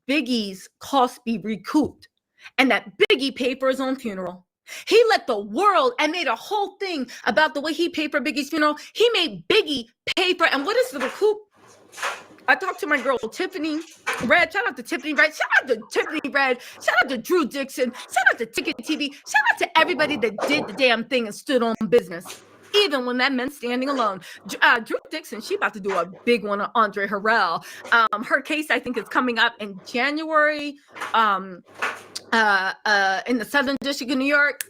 Biggie's costs be recouped and that Biggie pay for his own funeral. He let the world and made a whole thing about the way he paid for Biggie's funeral. He made Biggie pay for, and what is the recoup? I talked to my girl, Tiffany Red. Shout out to Tiffany Red. Shout out to Tiffany Red. Shout out to Drew Dixon. Shout out to Ticket TV. Shout out to everybody that did the damn thing and stood on business. Even when that meant standing alone. Drew Dixon, she about to do a big one on Andre Harrell. Her case, I think, is coming up in January in the Southern District of New York.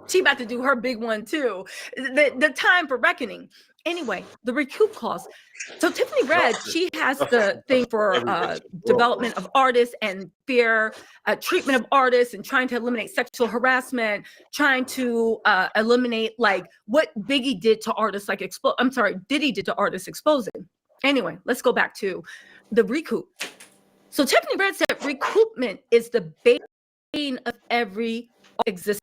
She about to do her big one too. The time for reckoning. Anyway, the recoup clause. So Tiffany Red, she has the thing for development of artists and fair treatment of artists and trying to eliminate sexual harassment, trying to eliminate like what Biggie did to artists, like Diddy did to artists exposing. Anyway, let's go back to the recoup. So Tiffany Red said recoupment is the bane of every existence.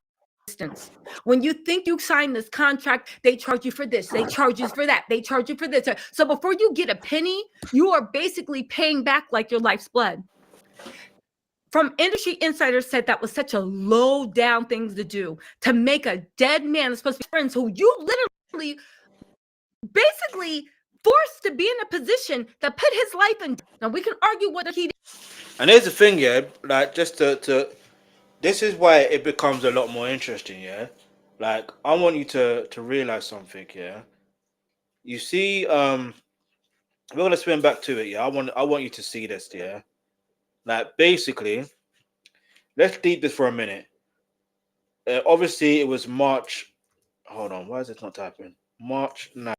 When you think you sign this contract, they charge you for this, they charge you for that, they charge you for this. So before you get a penny, you are basically paying back like your life's blood. From industry insiders said that was such a low down thing to do, to make a dead man supposed to be friends who you literally basically forced to be in a position that put his life in. Now we can argue whether he did. And here's the thing, yeah, like just to this is why it becomes a lot more interesting, yeah. Like I want you to realize something, yeah. You see, we're gonna swim back to it, yeah. I want you to see this, yeah. Like basically, let's deep this for a minute. Obviously, it was March. Hold on, why is it not typing? March 9th,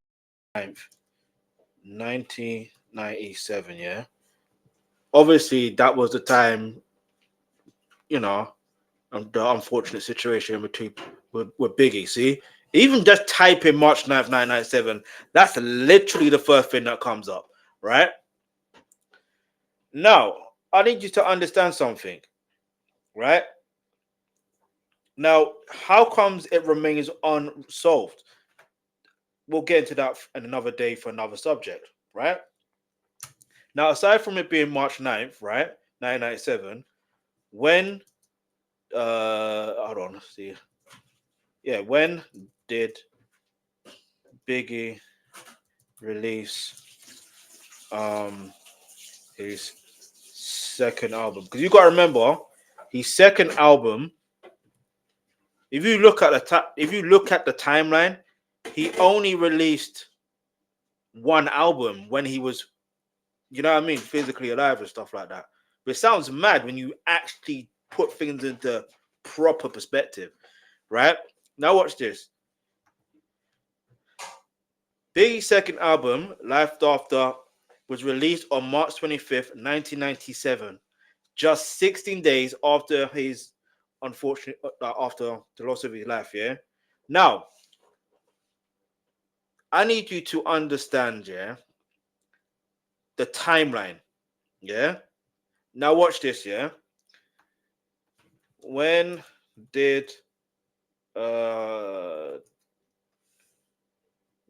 1997, yeah. Obviously, that was the time, you know, the unfortunate situation with Biggie. See, even just type in March 9th, 1997, that's literally the first thing that comes up, right? Now, I need you to understand something, right? Now, how comes it remains unsolved? We'll get into that in another day for another subject, right? Now, aside from it being March 9th, right, 1997, when hold on, let's see. Yeah, when did Biggie release his second album? Because you got to remember, his second album. If you look at the timeline, he only released one album when he was, you know what I mean, physically alive and stuff like that. But it sounds mad when you actually put things into proper perspective, right? Now watch this. Biggie's second album, Life After, was released on March 25th, 1997, just 16 days after his unfortunate, after the loss of his life, yeah? Now, I need you to understand, yeah, the timeline, yeah? Now watch this, yeah? When did well,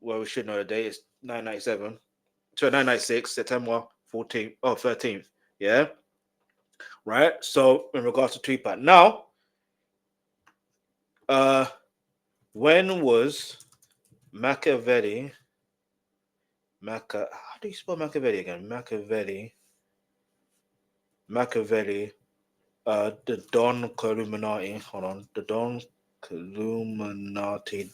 we should know the date. It's 997 to 996, September 14th, 13th, yeah? Right? So in regards to Tupac. Now, when was Machiavelli, how do you spell Machiavelli again? Machiavelli, the Don Illuminati. Hold on, the Don Illuminati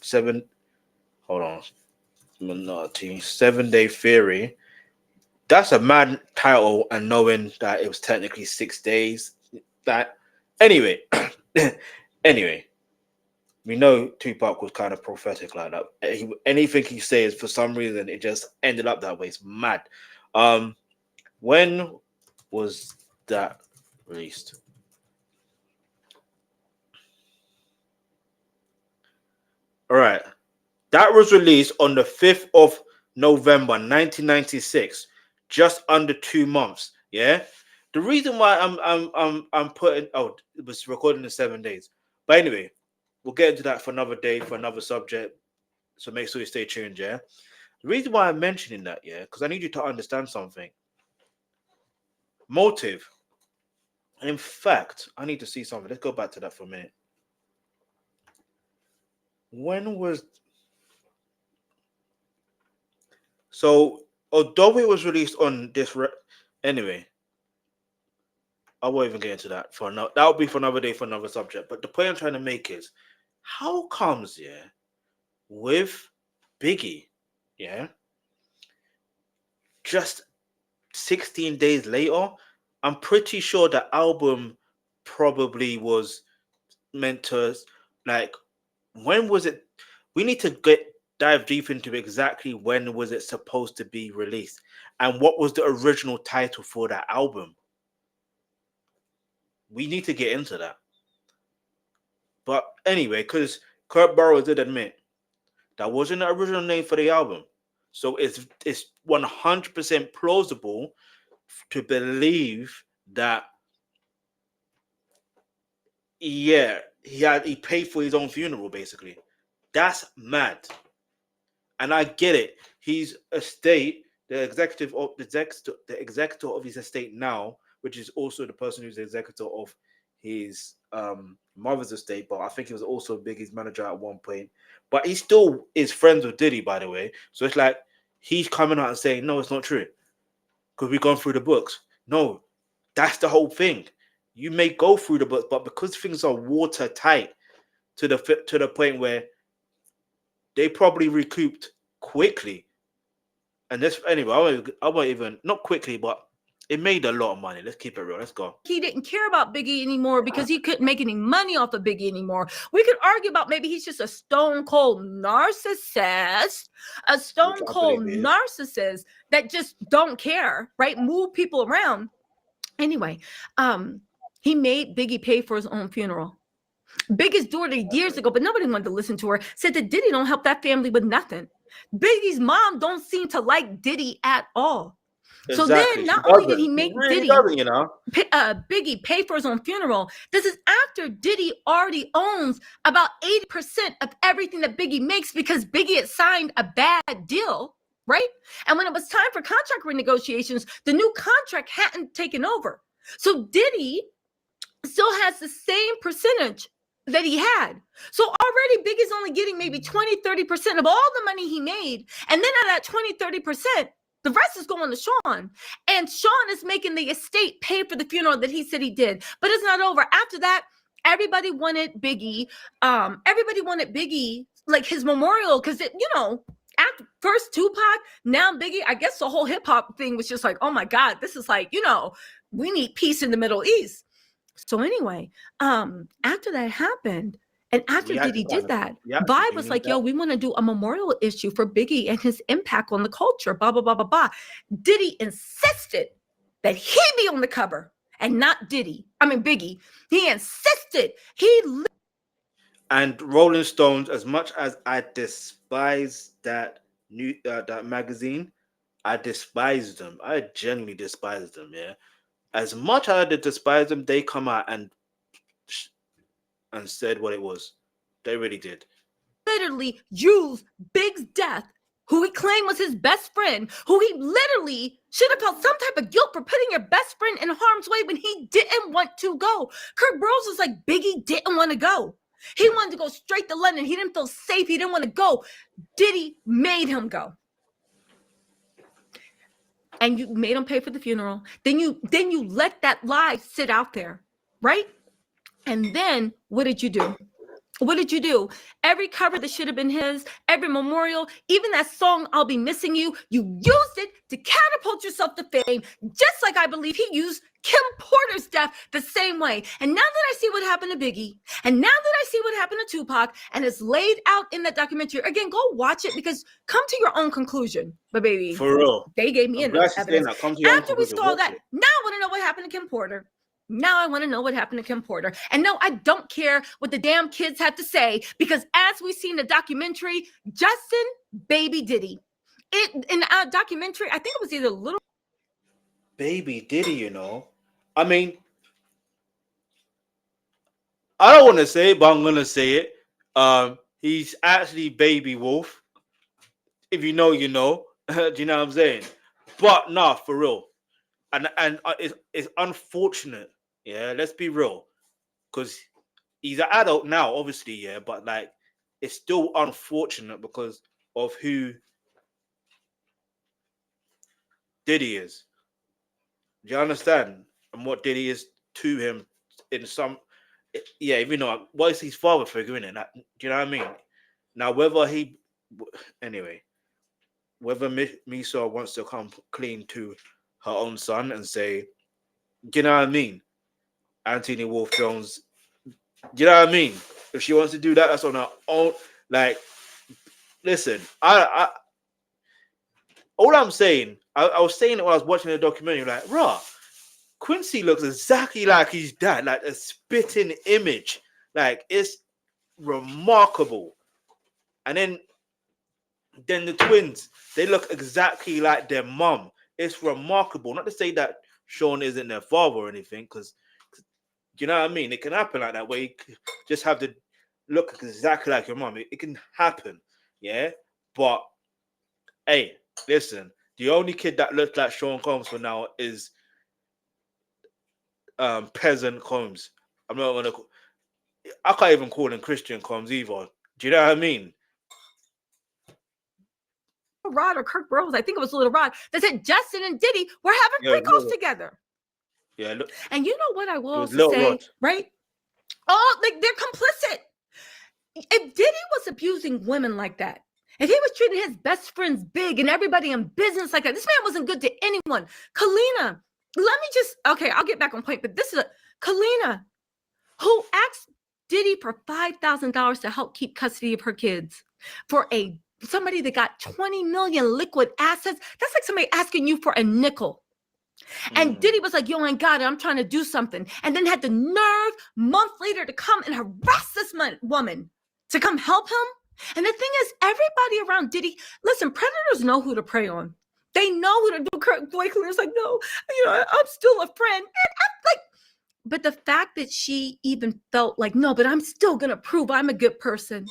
7-Day Theory. That's a mad title, and knowing that it was technically 6 days. That anyway, we know Tupac was kind of prophetic like that. Anything he says, for some reason, it just ended up that way. It's mad. When was that released? All right, that was released on the 5th of November, 1996, just under 2 months. Yeah, the reason why I'm putting it was recorded in 7 days. But anyway, we'll get into that for another day, for another subject. So make sure you stay tuned, yeah? The reason why I'm mentioning that, yeah, because I need you to understand something. Motive. In fact, I need to see something. Let's go back to that for a minute. When was... So, although it was released on this... Anyway, I won't even get into that. That will be for another day, for another subject. But the point I'm trying to make is, how comes, yeah, with Biggie, yeah, just 16 days later, I'm pretty sure the album probably was meant to, like, when was it? We need to dive deep into exactly when was it supposed to be released, and what was the original title for that album. We need to get into that. But anyway, because Kurt Burrows did admit that wasn't the original name for the album, so it's 100% plausible to believe that. Yeah, he paid for his own funeral, basically. That's mad. And I get it. He's estate, the executor of his estate now, which is also the person who's the executor of his mother's estate, but I think he was also Biggie's manager at one point. But he still is friends with Diddy, by the way. So it's like he's coming out and saying, no, it's not true. Because we've gone through the books. No, that's the whole thing. You may go through the books, but because things are watertight to the point where they probably recouped quickly. And this, anyway, I won't even, not quickly, but it made a lot of money. Let's keep it real. Let's go. He didn't care about Biggie anymore because he couldn't make any money off of Biggie anymore. We could argue about maybe he's just a stone cold narcissist, that just don't care, right? Move people around. Anyway, he made Biggie pay for his own funeral. Biggie's daughter years ago, but nobody wanted to listen to her, said that Diddy don't help that family with nothing. Biggie's mom don't seem to like Diddy at all. Exactly. So then not only did he make Biggie pay for his own funeral, this is after Diddy already owns about 80% of everything that Biggie makes because Biggie had signed a bad deal, right? And when it was time for contract renegotiations, the new contract hadn't taken over. So Diddy still has the same percentage that he had. So already Biggie's only getting maybe 20-30% of all the money he made. And then out of that 20-30%, the rest is going to Sean. And Sean is making the estate pay for the funeral that he said he did. But it's not over. After that, everybody wanted Biggie. Like his memorial, because after first Tupac, now Biggie. I guess the whole hip hop thing was just like, oh my God, this is like, we need peace in the Middle East. So anyway, after that happened, and after Diddy did that, Vibe was like, yo, we want to do a memorial issue for Biggie and his impact on the culture, blah, blah, blah, blah, blah. Diddy insisted that he be on the cover and not Biggie. He insisted. And Rolling Stones, as much as I despise that that magazine, I despise them. I genuinely despise them, yeah. As much as I despise them, they come out and said what it was. They really did. Literally used Big's death, who he claimed was his best friend, who he literally should have felt some type of guilt for putting your best friend in harm's way when he didn't want to go. Kurt Burrows was like, Biggie didn't want to go. He wanted to go straight to London. He didn't feel safe. He didn't want to go. Diddy made him go. And you made him pay for the funeral. Then you let that lie sit out there, right? And then what did you do? What did you do? Every cover that should have been his, every memorial, even that song, I'll Be Missing You, you used it to catapult yourself to fame, just like I believe he used Kim Porter's death the same way. And now that I see what happened to Biggie, and now that I see what happened to Tupac, and it's laid out in that documentary, again, go watch it because come to your own conclusion. But baby, for real, they gave me enough evidence. After we saw that, now I want to know what happened to Kim Porter. Now I want to know what happened to Kim Porter. And no, I don't care what the damn kids have to say because as we see in the documentary, Justin Baby Diddy. In our documentary, I think it was either Little Baby Diddy, I mean, I don't want to say it, but I'm going to say it. He's actually Baby Wolf. If you know, you know. Do you know what I'm saying? But nah, for real. And it's unfortunate. Yeah, let's be real. Because he's an adult now, obviously, yeah. But, like, it's still unfortunate because of who Diddy is. Do you understand? And what Diddy is to him in some... Yeah, even though... What is his father figure, innit? Do you know what I mean? Now, whether he... Anyway. Whether Misa wants to come clean to her own son and say... Do you know what I mean? Anthony Wolf Jones... Do you know what I mean? If she wants to do that, that's on her own. Like, listen, I all I'm saying, I was saying it when I was watching the documentary, like, rah, Quincy looks exactly like his dad, like a spitting image. Like, it's remarkable. And then the twins, they look exactly like their mom. It's remarkable. Not to say that Sean isn't their father or anything, because you know what I mean? It can happen like that, where you just have to look exactly like your mom. It can happen, yeah? But, hey, listen, the only kid that looks like Sean Combs for now is Peasant Combs. I'm not gonna. I can't even call him Christian Combs either. Do you know what I mean? Rod or Kirk Burrows, I think it was Little Rod, that said Justin and Diddy were having free calls together. Yeah, look. And you know what I will also say, right? Oh, like they're complicit. If Diddy was abusing women like that, if he was treating his best friends big and everybody in business like that, this man wasn't good to anyone. Kalina, let me just, okay, I'll get back on point, but this is Kalina, who asked Diddy for $5,000 to help keep custody of her kids for somebody that got 20 million liquid assets. That's like somebody asking you for a nickel. And Diddy was like, yo, I ain't got it. I'm trying to do something. And then had the nerve month later to come and harass this woman to come help him. And the thing is, everybody around Diddy, listen, predators know who to prey on. They know who to do. Kurt Blakely's like, no, I'm still a friend. And I'm like, but the fact that she even felt like, no, but I'm still going to prove I'm a good person.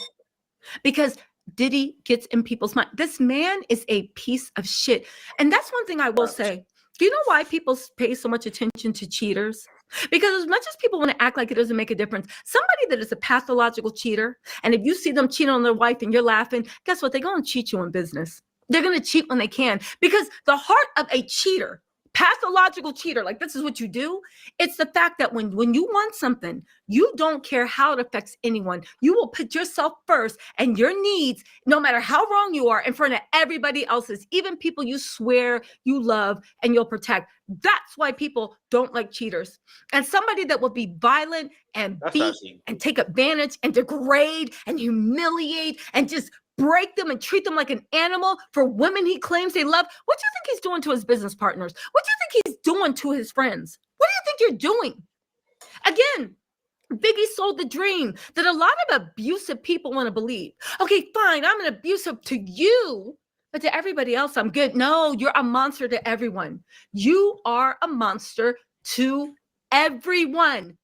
Because Diddy gets in people's mind. This man is a piece of shit. And that's one thing I will say. Do you know why people pay so much attention to cheaters? Because as much as people want to act like it doesn't make a difference, somebody that is a pathological cheater, and if you see them cheating on their wife and you're laughing, guess what? They're going to cheat you in business. They're going to cheat when they can. Because the heart of a cheater, pathological cheater, like this is what you do. It's the fact that when you want something, you don't care how it affects anyone. You will put yourself first and your needs, no matter how wrong you are, in front of everybody else's, even people you swear you love and you'll protect. That's why people don't like cheaters. And somebody that will be violent and beat and take advantage and degrade and humiliate and just break them and treat them like an animal for women he claims they love. What do you think he's doing to his business partners? What do you think he's doing to his friends? What do you think you're doing? Again, Biggie sold the dream that a lot of abusive people want to believe. Okay, fine, I'm an abusive to you, but to everybody else, I'm good. No, you're a monster to everyone. You are a monster to everyone.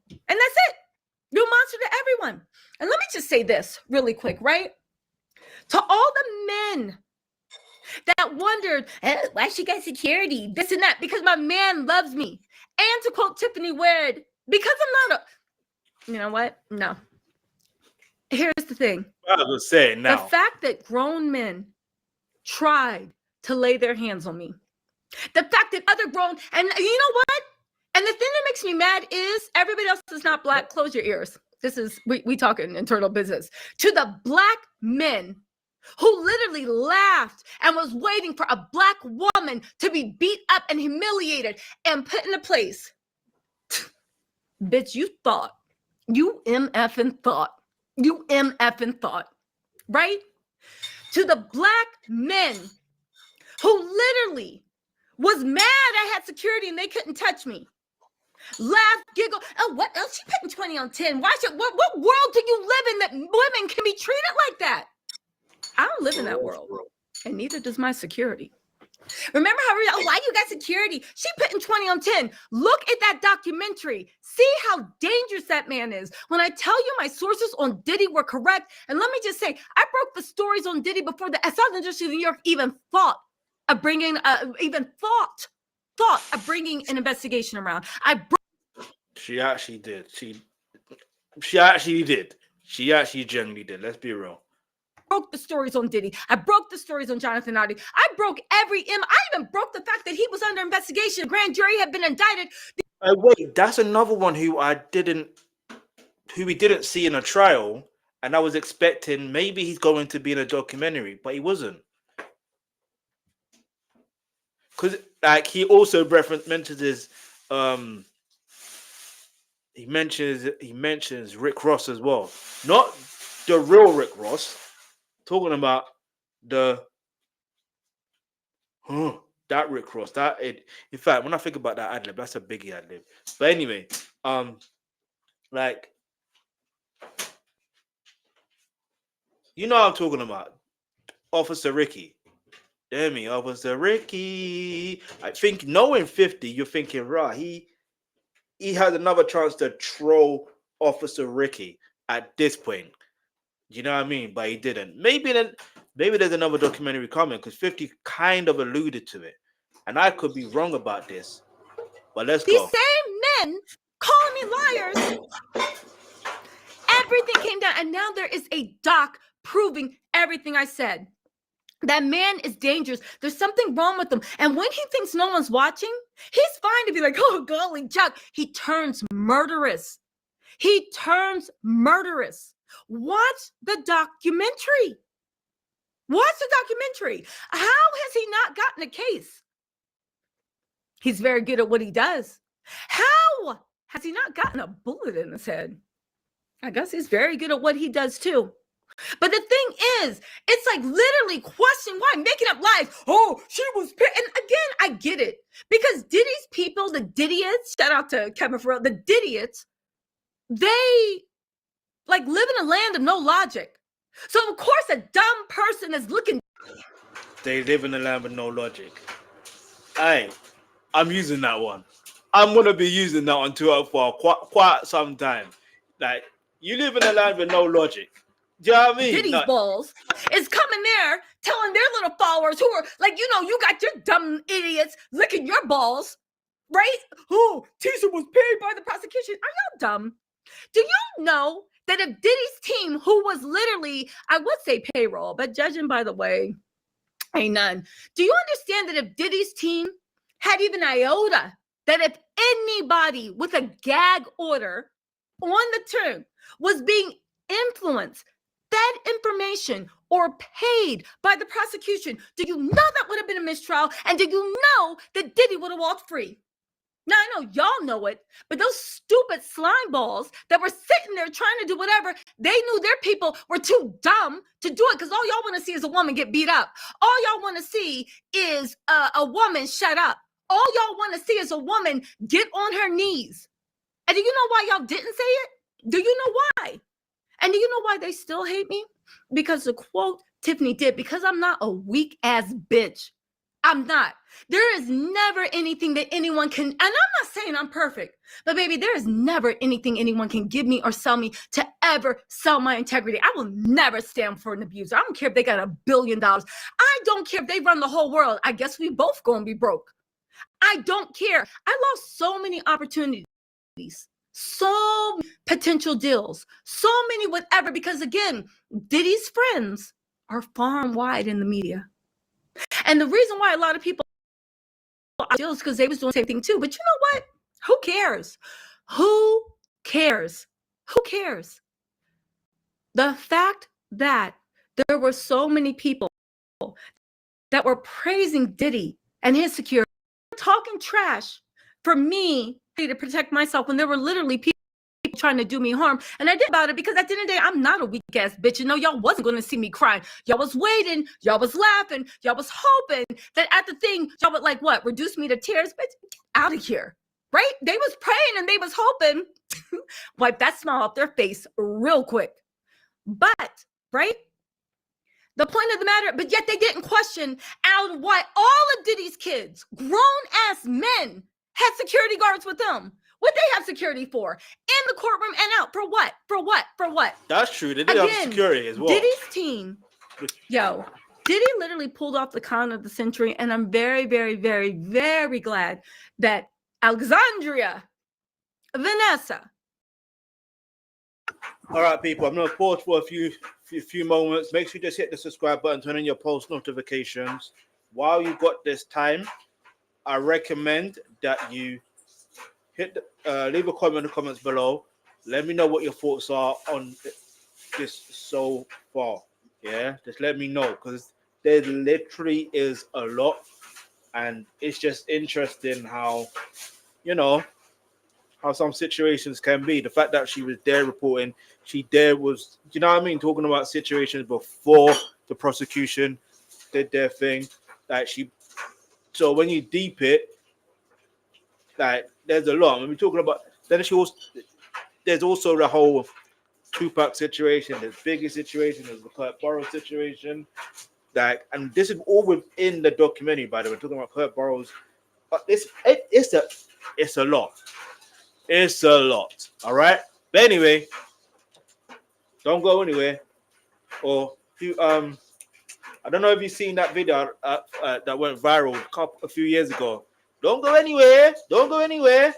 And that's it. You're a monster to everyone. And let me just say this really quick, right? To all the men that wondered, why she got security, this and that, because my man loves me. And to quote Tiffany Ward, because I'm not a, you know what? No. Here's the thing. I was saying now. The fact that grown men tried to lay their hands on me. The fact that other grown, and you know what? And the thing that makes me mad is everybody else is not black. Close your ears. This is, we talking internal business. To the black men who literally laughed and was waiting for a black woman to be beat up and humiliated and put in a place. Bitch, you thought. You MFing thought. You MFing thought. Right? To the black men who literally was mad I had security and they couldn't touch me. Laugh, giggle. Oh, what else? She putting 20 on 10. Why should, what world do you live in that women can be treated like that? I don't live in that world, and neither does my security. Remember how why you got security? She putting 20 on 10. Look at that documentary. See how dangerous that man is. When I tell you my sources on Diddy were correct, and let me just say, I broke the stories on Diddy before the Southern District of New York even thought of bringing, thought of bringing an investigation around. She actually did. She actually did. She actually genuinely did. Let's be real. Broke the stories on Diddy. I broke the stories on Jonathan Nardi. I broke I even broke the fact that he was under investigation. The grand jury had been indicted. Wait, that's another one who we didn't see in a trial, and I was expecting maybe he's going to be in a documentary, but he wasn't. Because like he also mentions he mentions Rick Ross as well. Not the real Rick Ross. Talking about the that Rick Ross. In fact, when I think about that ad lib, that's a biggie ad lib. But anyway, like, you know what I'm talking about. Officer Ricky. Damn me, Officer Ricky. I think knowing 50, you're thinking, right, he had another chance to troll Officer Ricky at this point. You know what I mean? But he didn't. Maybe there's another documentary coming because 50 kind of alluded to it. And I could be wrong about this. But let's go. These same men calling me liars. Everything came down, and now there is a doc proving everything I said. That man is dangerous. There's something wrong with him. And when he thinks no one's watching, he's fine to be like, oh, golly, Chuck. He turns murderous. He turns murderous. Watch the documentary. Watch the documentary. How has he not gotten a case? He's very good at what he does. How has he not gotten a bullet in his head? I guess he's very good at what he does too. But the thing is, it's like literally questioning why, making up lies. Oh, she was, and again, I get it. Because Diddy's people, the Diddyots, shout out to Kevin Farrell, the Diddyots, they like live in a land of no logic. So of course a dumb person is looking. They live in a land with no logic. Hey, I'm using that one. I'm gonna be using that on Twitter for quite some time. Like, you live in a land with no logic. Do you know what I mean? Diddy's balls is coming there telling their little followers who are like, you know, you got your dumb idiots licking your balls, right? Oh, Tisa was paid by the prosecution. Are y'all dumb? Do you know that if Diddy's team, who was literally, I would say payroll, but judging by the way, ain't none. Do you understand that if Diddy's team had even iota, that if anybody with a gag order on the term was being influenced, that information or paid by the prosecution, do you know that would have been a mistrial? And do you know that Diddy would have walked free? Now, I know y'all know it, but those stupid slime balls that were sitting there trying to do whatever, they knew their people were too dumb to do it because all y'all want to see is a woman get beat up. All y'all want to see is a woman shut up. All y'all want to see is a woman get on her knees. And do you know why y'all didn't say it? Do you know why? And do you know why they still hate me? Because the quote Tiffany did, because I'm not a weak ass bitch. I'm not. There is never anything that anyone can, and I'm not saying I'm perfect, but baby, there is never anything anyone can give me or sell me to ever sell my integrity. I will never stand for an abuser. I don't care if they got $1 billion. I don't care if they run the whole world. I guess we both gonna be broke. I don't care. I lost so many opportunities. So many potential deals, so many whatever, because again, Diddy's friends are far and wide in the media. And the reason why a lot of people deals because they was doing the same thing too. But you know what? Who cares? Who cares? Who cares? The fact that there were so many people that were praising Diddy and his security, talking trash for me to protect myself when there were literally people trying to do me harm. And I did about it because at the end of the day, I'm not a weak ass bitch. You know, y'all wasn't going to see me crying. Y'all was waiting. Y'all was laughing. Y'all was hoping that at the thing, y'all would like what? Reduce me to tears? Bitch, get out of here. Right? They was praying and they was hoping. Wipe that smile off their face real quick. But, right? The point of the matter, but yet they didn't question out why all of Diddy's kids, grown ass men, had security guards with them. What they have security for? In the courtroom and out. For what? For what? For what? That's true. They did have security as well. Diddy's team, Diddy literally pulled off the con of the century. And I'm very, very, very, very glad that Alexandria, Vanessa. All right, people. I'm going to pause for a few moments. Make sure you just hit the subscribe button, turn on your post notifications. While you've got this time, I recommend that you leave a comment in the comments below. Let me know what your thoughts are on this so far. Yeah, just let me know because there literally is a lot, and it's just interesting how, you know, how some situations can be. The fact that she was there reporting, she there was, you know what I mean, talking about situations before the prosecution did their thing. Like so when you deep it, like there's a lot. When we're talking about, then there's also the whole Tupac situation, there's Biggie situation, there's the Kurt Burrows situation. Like, and this is all within the documentary, by the way. We're talking about Kurt Burrows. But it's a lot. It's a lot. All right. But anyway, don't go anywhere. Or I don't know if you've seen that video that went viral a few years ago. Don't go anywhere. Don't go anywhere.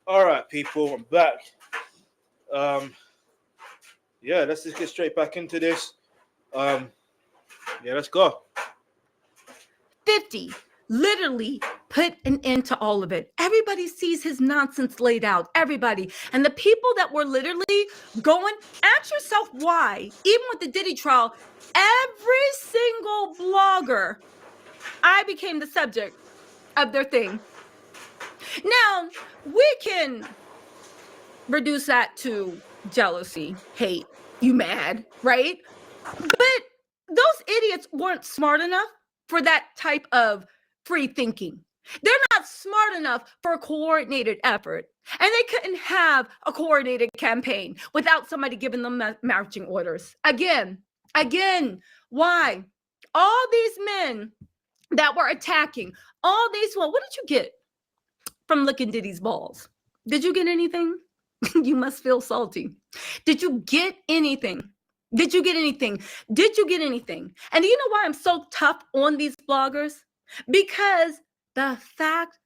All right, people, I'm back. Yeah, let's just get straight back into this. Yeah, let's go. 50 literally put an end to all of it. Everybody sees his nonsense laid out. Everybody. And the people that were literally going, ask yourself why, even with the Diddy trial, every single blogger, I became the subject of their thing. Now, we can reduce that to jealousy, hate, you mad, right? But those idiots weren't smart enough for that type of free thinking. They're not smart enough for a coordinated effort. And they couldn't have a coordinated campaign without somebody giving them marching orders. Again, why? All these men that were attacking, all these, well, what did you get from licking Diddy's balls? Did you get anything? You must feel salty. Did you get anything? Did you get anything? Did you get anything? And do you know why I'm so tough on these bloggers? Because the fact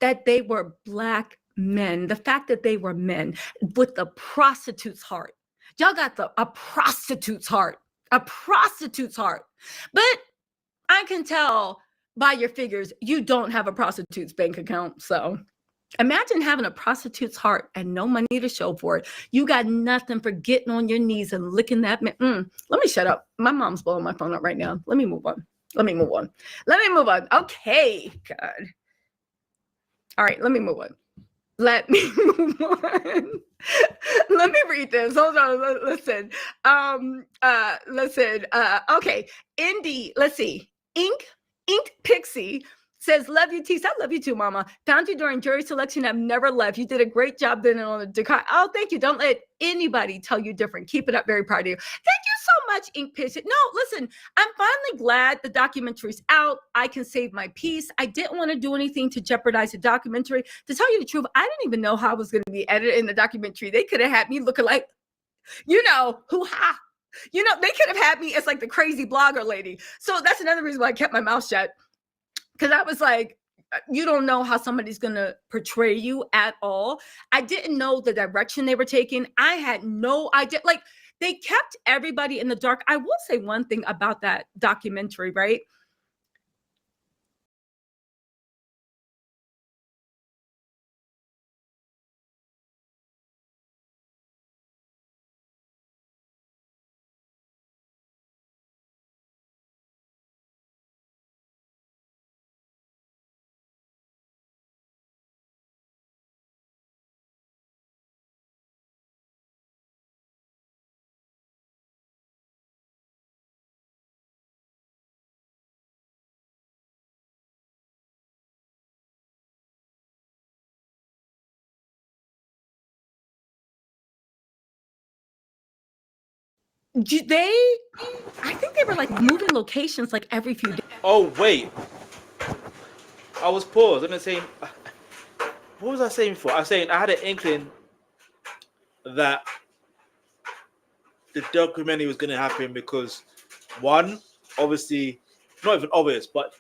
that they were Black men, the fact that they were men with the prostitute's heart. Y'all got a prostitute's heart, a prostitute's heart. But I can tell by your figures, you don't have a prostitute's bank account. So imagine having a prostitute's heart and no money to show for it. You got nothing for getting on your knees and licking that man. Let me shut up. My mom's blowing my phone up right now. Let me move on. Okay, God. All right, let me move on. Let me read this. Hold on. Listen. Okay. Indy, let's see. Ink Pixie says, love you, Tisa. I love you too, Mama. Found you during jury selection. I've never left. You did a great job then on the Dakar. Oh, thank you. Don't let anybody tell you different. Keep it up. Very proud of you. Thank you so much, Ink Pixie. No, listen, I'm finally glad the documentary's out. I can save my peace. I didn't want to do anything to jeopardize the documentary. To tell you the truth, I didn't even know how I was going to be edited in the documentary. They could have had me looking like, hoo-ha. They could have had me as like the crazy blogger lady. So that's another reason why I kept my mouth shut. Because I was like, you don't know how somebody's going to portray you at all. I didn't know the direction they were taking. I had no idea. Like, they kept everybody in the dark. I will say one thing about that documentary, right? I think they were like moving locations like every few days. Oh, wait. I was paused. I'm saying, what was I saying before? I was saying I had an inkling that the documentary was going to happen because, one, obviously, not even obvious, but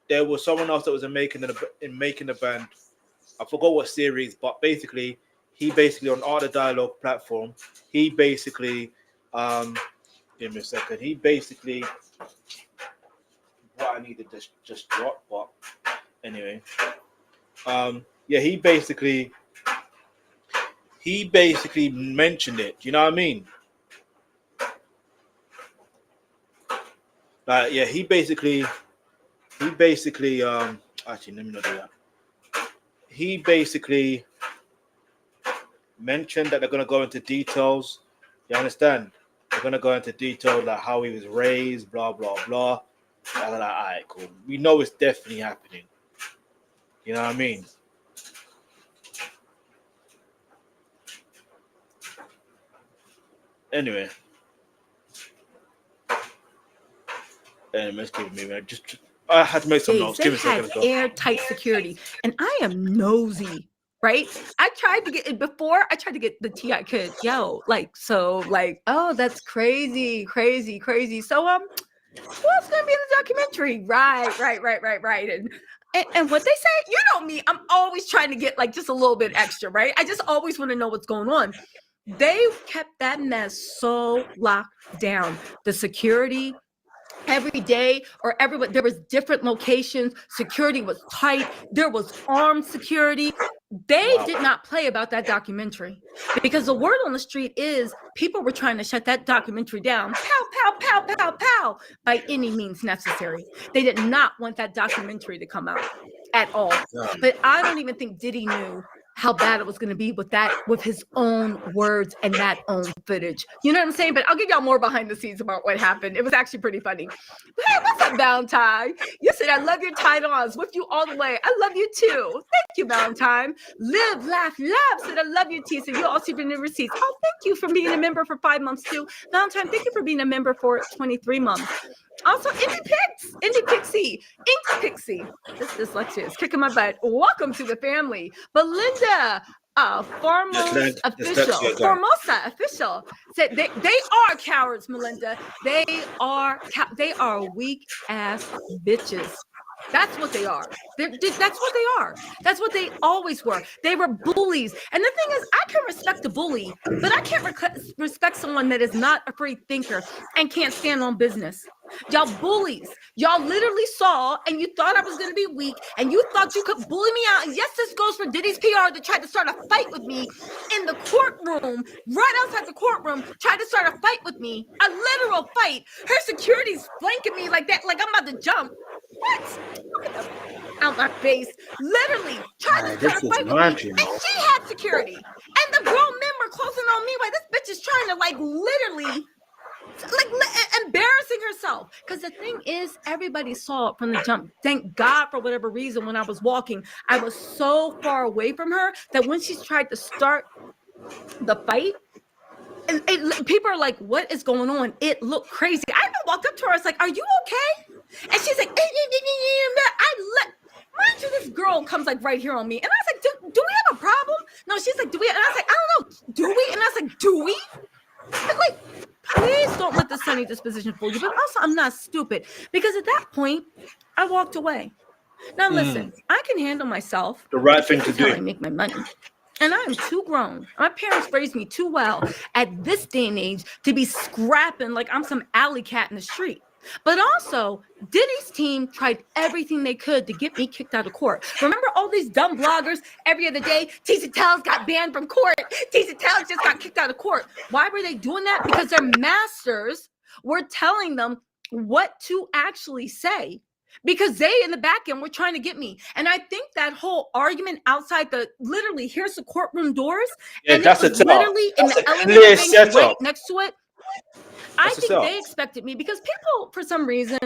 there was someone else that was in making the band. I forgot what series, but basically, he on Art of Dialogue platform, he basically, give me a second. He basically, what I needed just drop, but anyway, he basically mentioned it. Do you know what I mean? Like, yeah, he basically, actually, let me not do that. He basically mentioned that they're going to go into details. You understand? They're going to go into detail, like how he was raised, blah, blah, blah. I was like, all right, cool. We know it's definitely happening. You know what I mean? Anyway. Let's give me, man. I had to make some notes. Give me a second. Airtight security. And I am nosy, right? I tried to get it before. I tried to get the TI kid. Oh, that's crazy. So, what's gonna be in the documentary? Right. And And what they say, you know me, I'm always trying to get like just a little bit extra, right? I just always want to know what's going on. They kept that mess so locked down. The security every day or everyone, there was different locations. Security was tight. There was armed security. They did not play about that documentary because the word on the street is people were trying to shut that documentary down. Pow, pow, pow, pow, pow, by any means necessary. They did not want that documentary to come out at all. But I don't even think Diddy knew how bad it was going to be with his own words and that own footage. You know what I'm saying? But I'll give y'all more behind the scenes about what happened. It was actually pretty funny. Hey, what's up, Valentine? You said, I love your title. I was with you all the way. I love you too. Thank you, Valentine. Live, laugh, love. Said, I love you, Tisa. You also been in receipts. Oh, thank you for being a member for 5 months too. Valentine, thank you for being a member for 23 months. Also, Indie Pixie. This dyslexia is kicking my butt. Welcome to the family. Belinda, Formosa official said they are cowards, Melinda. They are weak ass bitches. That's what they are. That's what they are. That's what they always were. They were bullies. And the thing is, I can respect a bully, but I can't respect someone that is not a free thinker and can't stand on business. Y'all bullies. Y'all literally saw and you thought I was going to be weak and you thought you could bully me out. And yes, this goes for Diddy's PR that tried to start a fight with me in the courtroom, right outside the courtroom, tried to start a fight with me, a literal fight. Her security's flanking me like that, like I'm about to jump. What? Look at that out my face. Literally tried to start a fight with me. And she had security. And the grown men were closing on me while this bitch is trying to like literally embarrassing herself. Because the thing is, everybody saw it from the jump. Thank God, for whatever reason, when I was walking, I was so far away from her that when she tried to start the fight, people are like, what is going on? It looked crazy. I even walked up to her. I was like, are you okay? And she's like, mind you, this girl comes like right here on me. And I was like, do we have a problem? No, she's like, do we? And I was like, I don't know. Do we? And I was like, do we? But like, please don't let the sunny disposition fool you. But also, I'm not stupid. Because at that point, I walked away. Now, listen, I can handle myself. The right thing to do. I make my money. And I'm too grown. My parents raised me too well at this day and age to be scrapping like I'm some alley cat in the street. But also, Diddy's team tried everything they could to get me kicked out of court. Remember all these dumb bloggers every other day? Tisa Tells got banned from court. Tisa Tells just got kicked out of court. Why were they doing that? Because their masters were telling them what to actually say. Because they in the back end were trying to get me. And I think that whole argument outside literally, here's the courtroom doors. Yeah, and that's it was literally that's in the elevator elevator right next to it. I think they expected me because people, for some reason,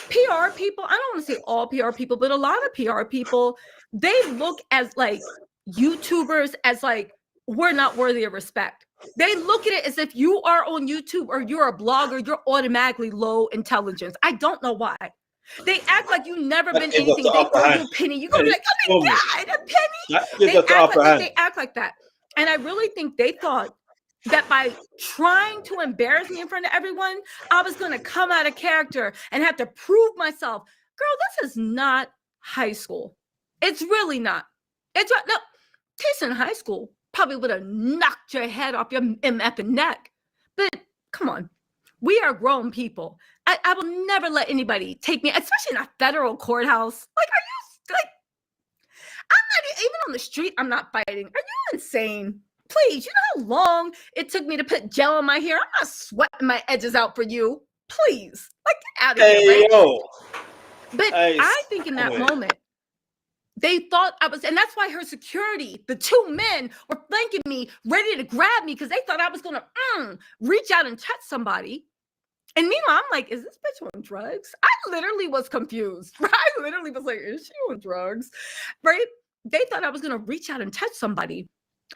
PR people, I don't want to say all PR people, but a lot of PR people, they look as like YouTubers as like, we're not worthy of respect. They look at it as if you are on YouTube or you're a blogger, you're automatically low intelligence. I don't know why. They act like you've never been anything. They throw you a penny. You're going to be like, oh my God, a penny. They act like that. And I really think they thought that by trying to embarrass me in front of everyone, I was going to come out of character and have to prove myself. Girl, this is not high school. It's really not. It's no. Tisa in high school probably would have knocked your head off your effing neck. But come on. We are grown people. I will never let anybody take me, especially in a federal courthouse. Like, are you like? I'm not even on the street. I'm not fighting. Are you insane? Please, you know how long it took me to put gel in my hair? I'm not sweating my edges out for you. Please, like, get out of here. Right? Yo. But I think in that moment, they thought I was, and that's why her security, the two men were flanking me, ready to grab me because they thought I was going to reach out and touch somebody. And meanwhile, I'm like, is this bitch on drugs? I literally was confused. I literally was like, is she on drugs? Right? They thought I was going to reach out and touch somebody.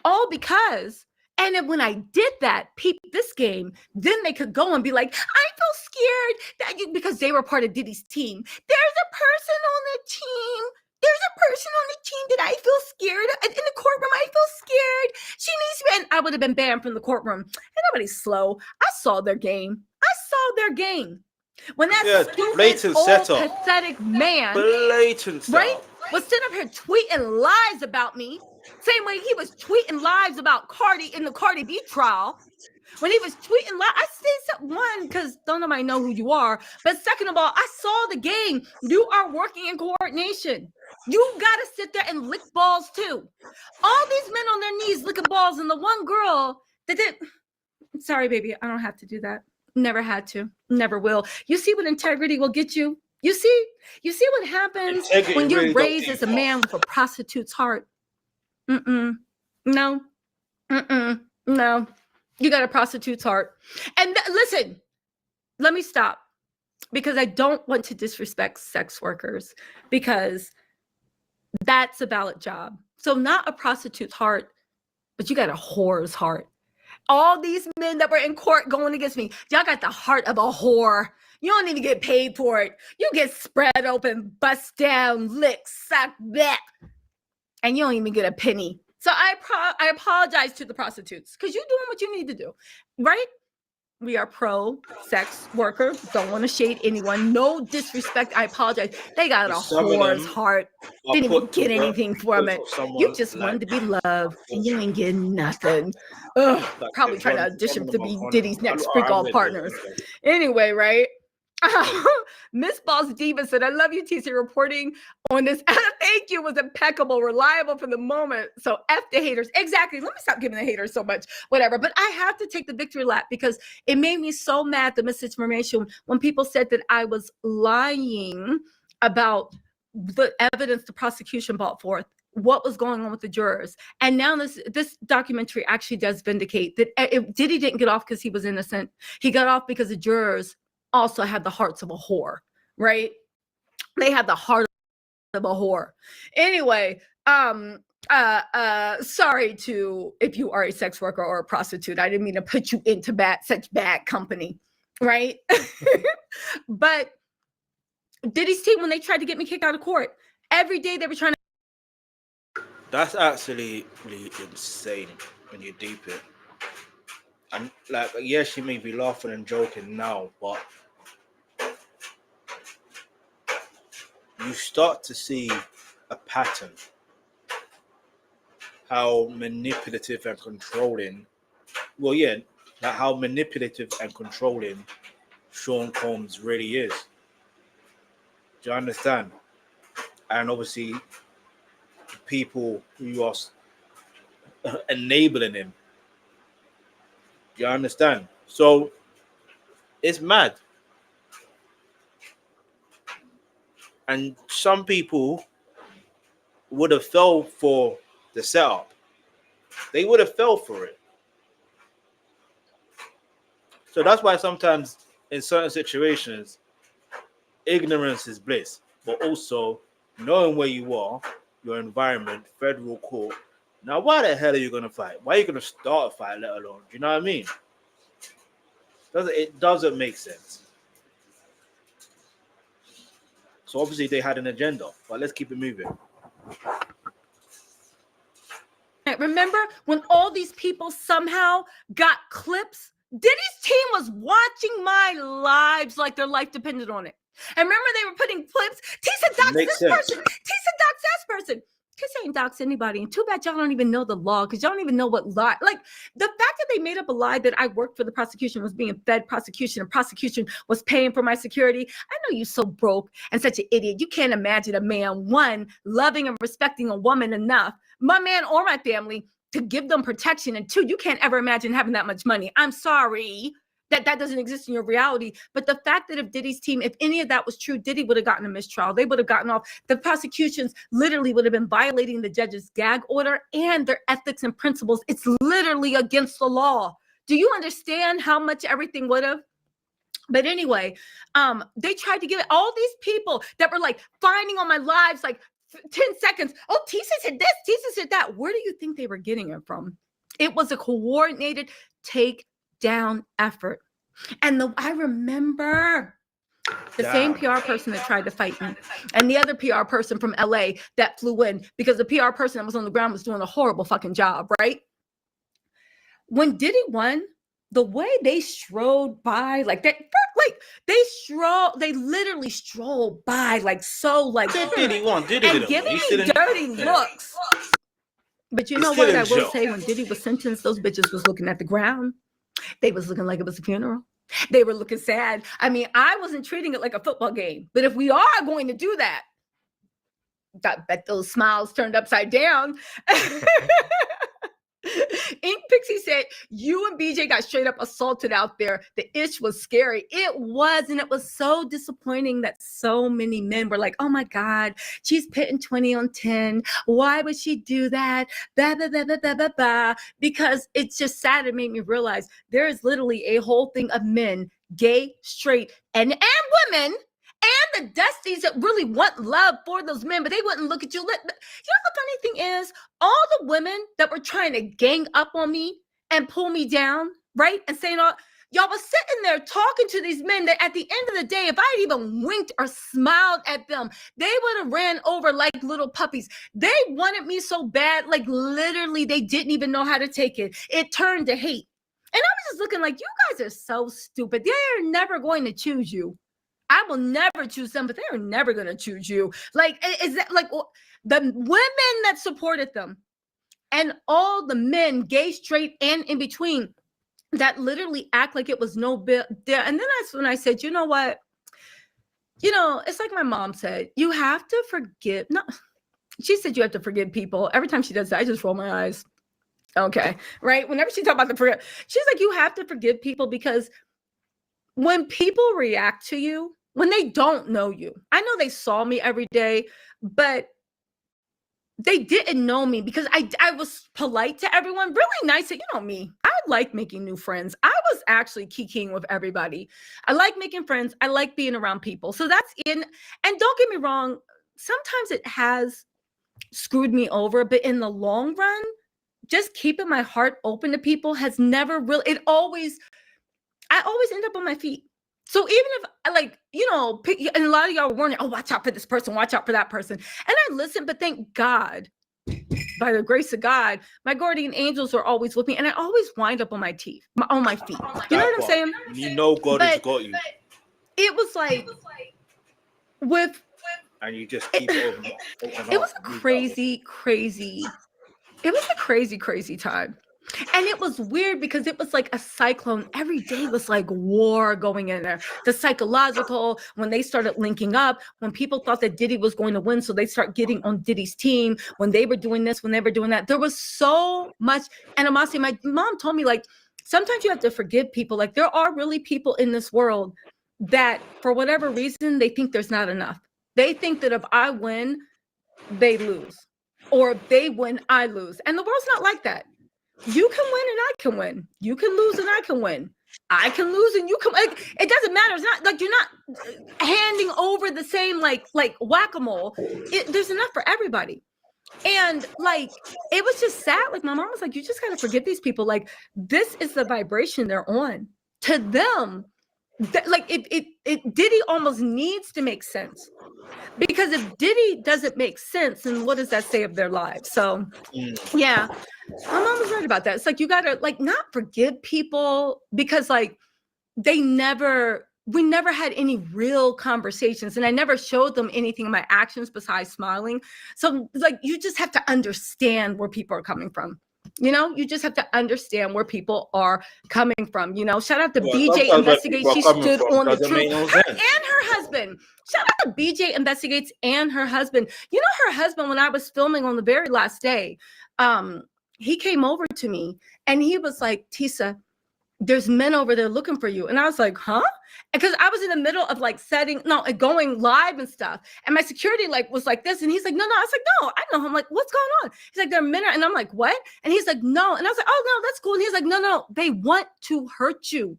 All because, and then when I did that, this game, then they could go and be like, I feel scared that you, because they were part of Diddy's team. There's a person on the team. There's a person on the team that I feel scared of. In the courtroom, I feel scared. She needs to be, and I would have been banned from the courtroom. And nobody's slow. I saw their game. When that stupid, old, pathetic man, right, was sitting up here tweeting lies about me, same way he was tweeting lies about Cardi in the Cardi B trial. When he was tweeting lies, I said one, because don't nobody know who you are. But second of all, I saw the game. You are working in coordination. You got to sit there and lick balls too. All these men on their knees licking balls, and the one girl that did. Sorry, baby, I don't have to do that. Never had to. Never will. You see what integrity will get you? You see what happens when you're raised as a man with a prostitute's heart? No. No. You got a prostitute's heart. And listen, let me stop, because I don't want to disrespect sex workers, because that's a valid job. So not a prostitute's heart, but you got a whore's heart. All these men that were in court going against me, y'all got the heart of a whore. You don't even get paid for it. You get spread open, bust down, lick, suck, bleh, and you don't even get a penny. So I apologize to the prostitutes, because you're doing what you need to do, right? We are pro-sex worker. Don't want to shade anyone. No disrespect. I apologize. They got a whore's heart. Didn't even get anything from it. You just wanted to be loved, and you ain't getting nothing. Ugh, probably trying to audition to be Diddy's next freak-off partners. Anyway, right? Miss Boss Diva said, I love you, Tisa, reporting on this. Thank you, was impeccable, reliable for the moment. So F the haters. Exactly. Let me stop giving the haters so much, whatever. But I have to take the victory lap, because it made me so mad, the misinformation, when people said that I was lying about the evidence the prosecution brought forth, what was going on with the jurors. And now this documentary actually does vindicate that Diddy didn't get off because he was innocent. He got off because the jurors also had the hearts of a whore, right? They had the heart of a whore. Anyway, sorry to, if you are a sex worker or a prostitute, I didn't mean to put you into such bad company, right? But Diddy's team, when they tried to get me kicked out of court, every day they were trying to. That's absolutely insane when you deep it. And like, yes, you may be laughing and joking now, but you start to see a pattern, how manipulative and controlling, how manipulative and controlling Sean Combs really is. Do you understand? And obviously, people who are enabling him. Do you understand? So it's mad. And some people would have fell for the setup. They would have fell for it. So that's why sometimes in certain situations, ignorance is bliss. But also knowing where you are, your environment, federal court. Now, why the hell are you going to fight? Why are you going to start a fight, let alone? Do you know what I mean? It doesn't make sense. So obviously they had an agenda, but let's keep it moving. Remember when all these people somehow got clips? Diddy's team was watching my lives like their life depended on it. And remember they were putting clips. Tisa docs this person. Tisa docs that person. Tisa ain't docs anybody. And too bad y'all don't even know the law, because y'all don't even know what lie. Like the fact that they made up a lie that I worked for the prosecution, was being fed prosecution, and prosecution was paying for my security. I know you so broke and such an idiot. You can't imagine a man, one, loving and respecting a woman enough, my man or my family, to give them protection. And two, you can't ever imagine having that much money. I'm sorry that doesn't exist in your reality. But the fact that if Diddy's team, if any of that was true, Diddy would have gotten a mistrial. They would have gotten off. The prosecutions literally would have been violating the judge's gag order and their ethics and principles. It's literally against the law. Do you understand how much everything would have? But anyway, they tried to give it, all these people that were like finding on my lives, like 10 seconds. Oh, Tisa said this, Tisa said that. Where do you think they were getting it from? It was a coordinated take-down effort. And I remember the same PR person that tried to fight me, and the other PR person from LA that flew in, because the PR person that was on the ground was doing a horrible fucking job, right? When Diddy won, the way they strode by like that, like they literally stroll by like so like Diddy and giving me dirty looks. But you know what I will say, when Diddy was sentenced, those bitches was looking at the ground. They was looking like it was a funeral. They were looking sad. I mean, I wasn't treating it like a football game. But if we are going to do that, I bet those smiles turned upside down. Ink Pixie said, you and BJ got straight up assaulted out there. The ish was scary. It was, and it was so disappointing that so many men were like, oh my God, she's pitting 20 on 10. Why would she do that? Blah, blah, blah, blah, blah, blah, blah. Because it's just sad. It made me realize there is literally a whole thing of men, gay, straight, and women, and the Dusties that really want love for those men, but they wouldn't look at you. You know, the funny thing is, all the women that were trying to gang up on me and pull me down, right? And saying, y'all was sitting there talking to these men that at the end of the day, if I had even winked or smiled at them, they would have ran over like little puppies. They wanted me so bad, like literally they didn't even know how to take it. It turned to hate. And I was just looking like, you guys are so stupid. They are never going to choose you. I will never choose them, but they are never going to choose you. Like, is that like the women that supported them and all the men, gay, straight, and in between, that literally act like it was no big deal. And then that's when I said, you know what? You know, it's like my mom said, you have to forgive. No, she said you have to forgive people. Every time she does that, I just roll my eyes. Okay, right? Whenever she talks about the forgive, she's like, you have to forgive people because when people react to you, when they don't know you, I know they saw me every day, but they didn't know me because I was polite to everyone, really nice. You know me, I like making new friends. I was actually kikiing with everybody. I like making friends. I like being around people. So that's in, and don't get me wrong, sometimes it has screwed me over, but in the long run, just keeping my heart open to people has never really, I always end up on my feet. So even if I like, you know, and a lot of y'all were warning, oh, watch out for this person, watch out for that person. And I listen, but thank God, by the grace of God, my guardian angels are always with me. And I always wind up on my feet. You know what I'm saying? You know God has got you. It was like, and you just keep over. It was a crazy time. And it was weird because it was like a cyclone. Every day was like war going in there. The psychological, when they started linking up, when people thought that Diddy was going to win, so they start getting on Diddy's team, when they were doing this, when they were doing that. There was so much animosity. My mom told me, like, sometimes you have to forgive people. Like, there are really people in this world that, for whatever reason, they think there's not enough. They think that if I win, they lose. Or if they win, I lose. And the world's not like that. You can win and I can win. You can lose and I can win. I can lose and you can. Like, it doesn't matter. It's not like you're not handing over the same like whack-a-mole. There's enough for everybody. And like, it was just sad. Like, my mom was like, you just got to forgive these people. Like, this is the vibration they're on. To them, like it Diddy almost needs to make sense. Because if Diddy doesn't make sense, then what does that say of their lives? So, yeah, my mom was right about that. It's like, you got to like not forgive people because like we never had any real conversations and I never showed them anything in my actions besides smiling. So like, you just have to understand where people are coming from. You know, you just have to understand where people are coming from. You know, shout out to BJ Investigates. She stood on the truth. Her and her husband. Shout out to BJ Investigates and her husband. You know, her husband, when I was filming on the very last day, he came over to me and he was like, Tisa, there's men over there looking for you. And I was like, huh? Because I was in the middle of like going live and stuff. And my security like was like this. And he's like, no. I was like, no, I know. I'm like, what's going on? He's like, there are men. And I'm like, what? And he's like, no. And I was like, oh, no, that's cool. And he's like, no, they want to hurt you.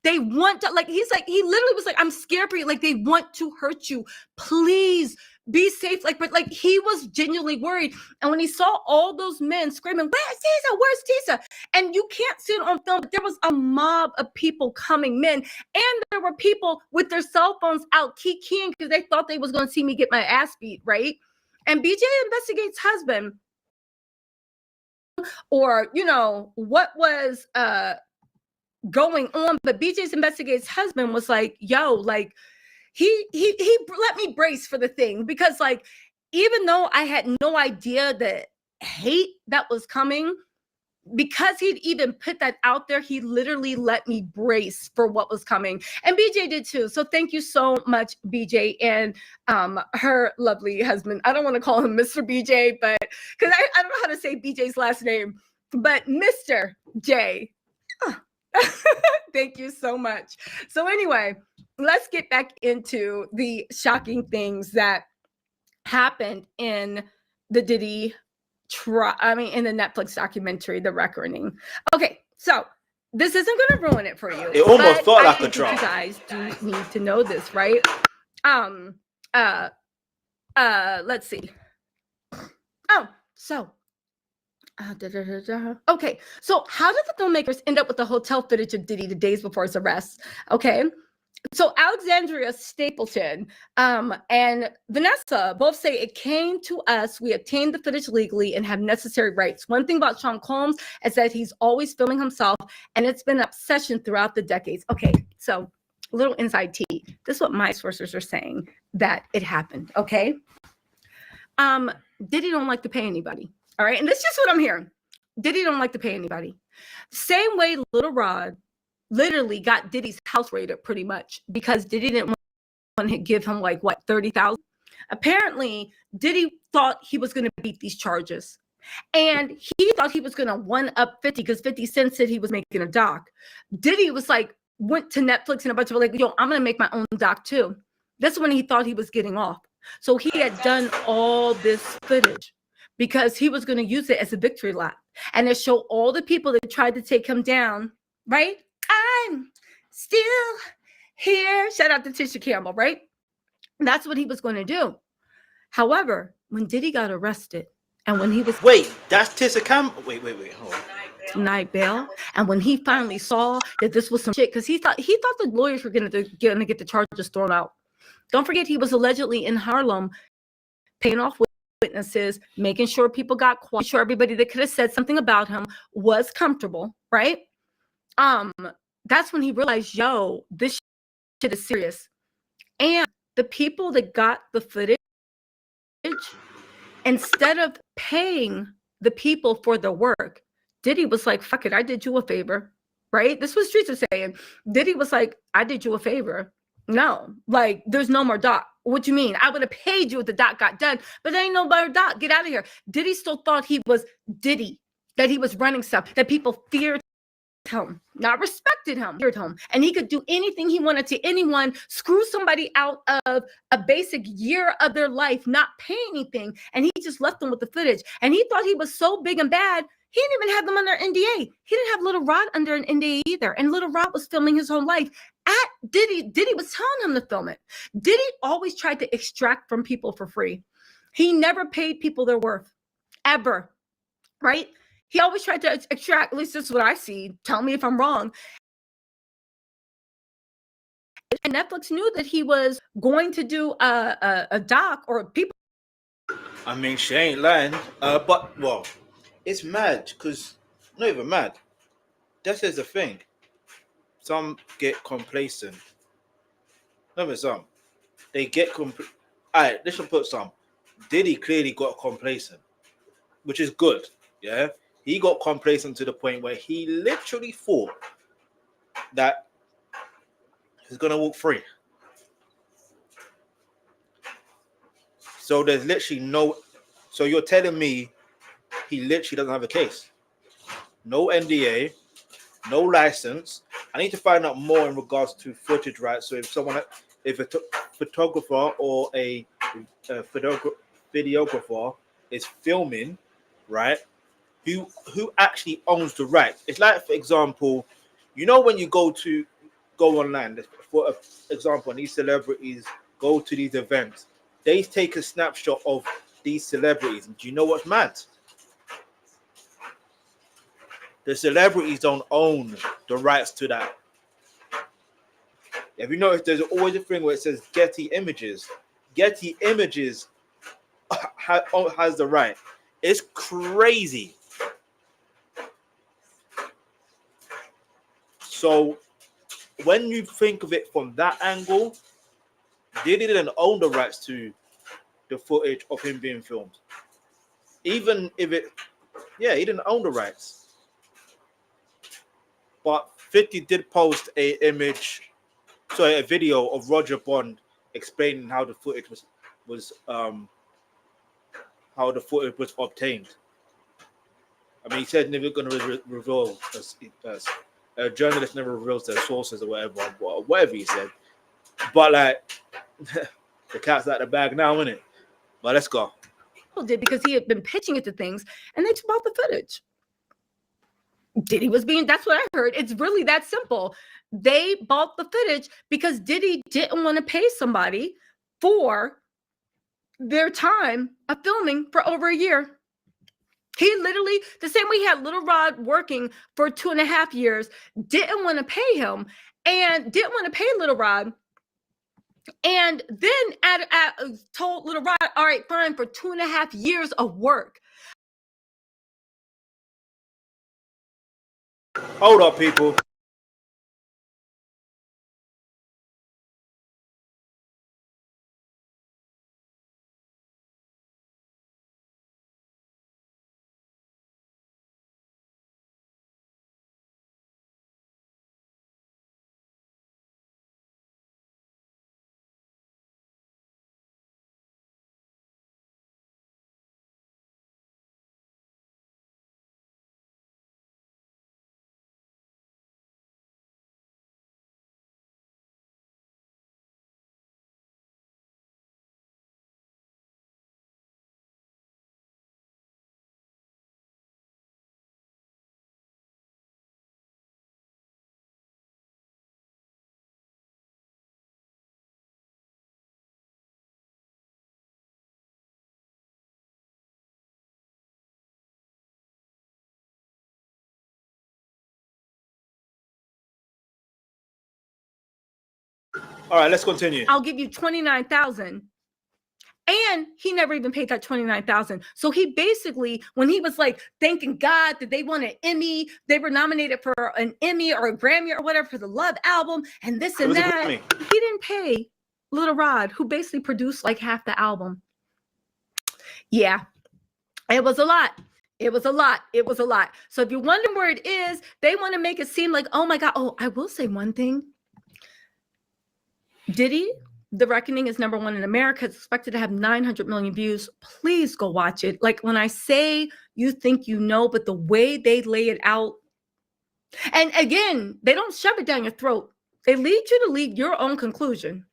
They want to, like, he's like, he literally was like, I'm scared for you. Like, they want to hurt you. Please be safe. Like, but like, he was genuinely worried. And when he saw all those men screaming, where's Tisa? Where's Tisa? And you can't see it on film, but there was a mob of people coming, men. And there were people with their cell phones out keying because they thought they was going to see me get my ass beat, right? And BJ Investigates' husband, or, you know, what was, going on. But BJ's investigator's husband was like, yo, like he let me brace for the thing, because like, even though I had no idea the hate that was coming, because he'd even put that out there, he literally let me brace for what was coming. And BJ did too. So thank you so much, BJ, and her lovely husband. I don't want to call him Mr. BJ, but because I don't know how to say BJ's last name, but Mr. J. Thank you so much. So anyway, let's get back into the shocking things that happened in the Diddy in the Netflix documentary, The Reckoning. Okay, so this isn't going to ruin it for you. It almost felt like a trial. You guys do need to know this, right? Let's see. Oh, so. Okay, so how did the filmmakers end up with the hotel footage of Diddy the days before his arrest? Okay. So Alexandria, Stapleton, and Vanessa both say it came to us. We obtained the footage legally and have necessary rights. One thing about Sean Combs is that he's always filming himself, and it's been an obsession throughout the decades. Okay, so a little inside tea. This is what my sources are saying that it happened. Okay, Diddy don't like to pay anybody. All right, and this is just what I'm hearing. Diddy don't like to pay anybody. Same way Little Rod literally got Diddy's house raided pretty much because Diddy didn't want to give him like what, 30,000. Apparently Diddy thought he was going to beat these charges, and he thought he was going to one up 50 because 50 Cent said he was making a doc. Diddy was like, went to Netflix and a bunch of like, yo, I'm going to make my own doc too. That's when he thought he was getting off. So he had done all this footage because he was going to use it as a victory lap and to show all the people that tried to take him down, right? I'm still here. Shout out to Tisha Campbell, right? That's what he was going to do. However, when Diddy got arrested and when he was... Wait, that's Tisa Campbell? Wait, hold on. Tonight bail. And when he finally saw that this was some shit, because he thought the lawyers were going to get the charges thrown out. Don't forget, he was allegedly in Harlem paying off witnesses, making sure people got quiet, sure everybody that could have said something about him was comfortable, right? That's when he realized, yo, this shit is serious. And the people that got the footage, instead of paying the people for the work, Diddy was like, fuck it, I did you a favor, right? This was Streets are saying. Diddy was like, I did you a favor. No, like, there's no more doc. What you mean? I would have paid you if the doc got done, but there ain't no more doc. Get out of here. Diddy still thought he was Diddy, that he was running stuff, that people feared him, not respected him, feared him, and he could do anything he wanted to anyone, screw somebody out of a basic year of their life, not pay anything, and he just left them with the footage. And he thought he was so big and bad, he didn't even have them under NDA. He didn't have Little Rod under an NDA either, and Little Rod was filming his whole life at Diddy. Diddy was telling him to film it. Diddy always tried to extract from people for free. He never paid people their worth, ever, right? He always tried to extract, at least this is what I see. Tell me if I'm wrong. And Netflix knew that he was going to do a doc or people. I mean, she ain't lying. But, well, it's mad because, not even mad. This is the thing. Some get complacent. Not even some. They get complacent. All right, let's put some. Diddy clearly got complacent, which is good. Yeah. He got complacent to the point where he literally thought that he's going to walk free. So there's literally no... So you're telling me he literally doesn't have a case? No NDA, no license. I need to find out more in regards to footage rights. So if a photographer or a videographer is filming, right? Who actually owns the right? It's like, for example, you know, when you go online, for example, and these celebrities go to these events, they take a snapshot of these celebrities. And do you know what's mad? The celebrities don't own the rights to that. Have you noticed there's always a thing where it says Getty Images? Getty Images has the right. It's crazy. So when you think of it from that angle, Diddy didn't own the rights to the footage of him being filmed. Even if it, yeah, he didn't own the rights. But 50 did post a video of Roger Bond explaining how the footage was obtained. I mean, he said never going to reveal as a journalist never reveals their sources or whatever he said. But like, the cat's out of the bag now, isn't it? But let's go. Did because he had been pitching it to things, and they took out the footage. Diddy was being, that's what I heard. It's really that simple. They bought the footage because Diddy didn't want to pay somebody for their time of filming for over a year. He literally, the same way he had Little Rod working for 2.5 years, didn't want to pay him and didn't want to pay Little Rod. And then told Little Rod, all right, fine, for 2.5 years of work. Hold up, people. All right, let's continue. I'll give you $29,000. And he never even paid that $29,000. So he basically, when he was like thanking God that they won an Emmy, they were nominated for an Emmy or a Grammy or whatever for the Love album and this and that, he didn't pay Little Rod, who basically produced like half the album. Yeah, it was a lot. It was a lot. It was a lot. So if you're wondering where it is, they want to make it seem like, oh my God. Oh, I will say one thing. Diddy, The Reckoning is #1 in America. It's expected to have 900 million views. Please go watch it. Like when I say you think you know, but the way they lay it out. And again, they don't shove it down your throat. They lead you to lead your own conclusion.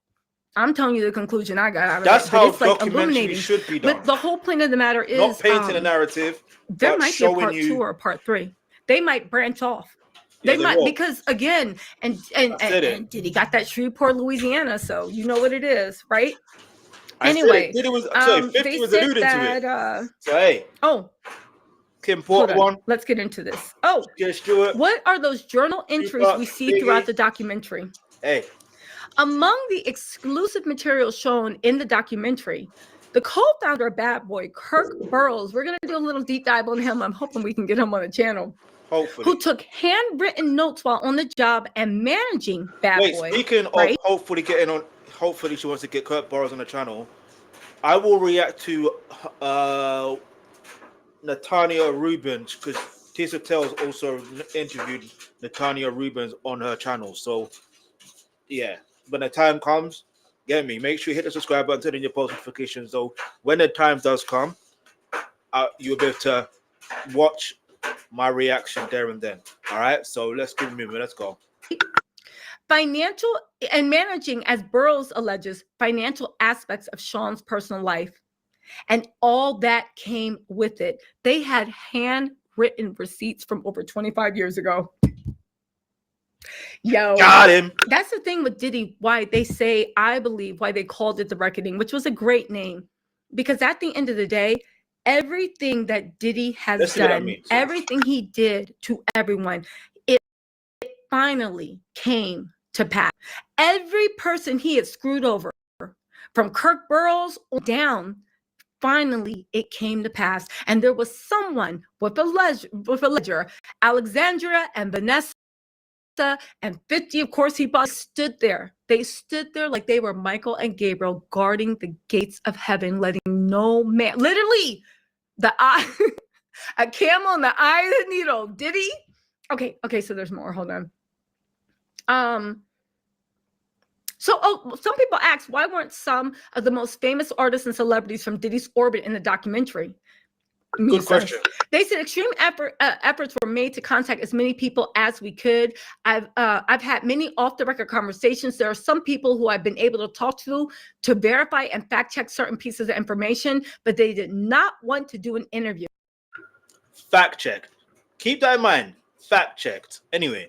I'm telling you the conclusion I got out of it. That's how documentary should be done. But the whole point of the matter is not painting a narrative. There might be a part 2 or a part 3. They might branch off. They might, because again, and Diddy got that Shreveport, Louisiana, so you know what it is, right? Anyway, Diddy was, sorry, 50 was alluding to it. So hey, important one. Let's get into this. Oh, Stuart, what are those journal entries we see throughout the documentary? Hey, among the exclusive material shown in the documentary, the co-founder of Bad Boy, Kirk Burroughs, we're gonna do a little deep dive on him. I'm hoping we can get him on the channel. Hopefully. Who took handwritten notes while on the job and managing Bad Boy. Speaking of hopefully getting on, hopefully she wants to get Kirk Burroughs on the channel. I will react to Natania Rubens because Tisa Tells also interviewed Natania Rubens on her channel. So yeah, when the time comes, get me. Make sure you hit the subscribe button, turn on your post notifications. So when the time does come, you'll be able to watch my reaction there and then. All right, so let's keep moving. Let's go. Financial and managing, as Burroughs alleges, financial aspects of Sean's personal life and all that came with it. They had handwritten receipts from over 25 years ago. Yo, got him. That's the thing with Diddy, why they say, I believe, why they called it The Reckoning, which was a great name, because at the end of the day, everything that Diddy has done, everything he did to everyone, it finally came to pass. Every person he had screwed over, from Kirk Burroughs down, finally it came to pass. And there was someone with a ledger, Alexandria and Vanessa and 50, of course, stood there. They stood there like they were Michael and Gabriel guarding the gates of heaven, letting no man, literally, the eye, a camel in the eye of the needle. Diddy? Okay, so there's more. Hold on. Some people ask, why weren't some of the most famous artists and celebrities from Diddy's orbit in the documentary? Good question. They said extreme efforts were made to contact as many people as we could. I've had many off the record conversations. There are some people who I've been able to talk to verify and fact check certain pieces of information, but they did not want to do an interview. Fact check. Keep that in mind. Fact checked. Anyway,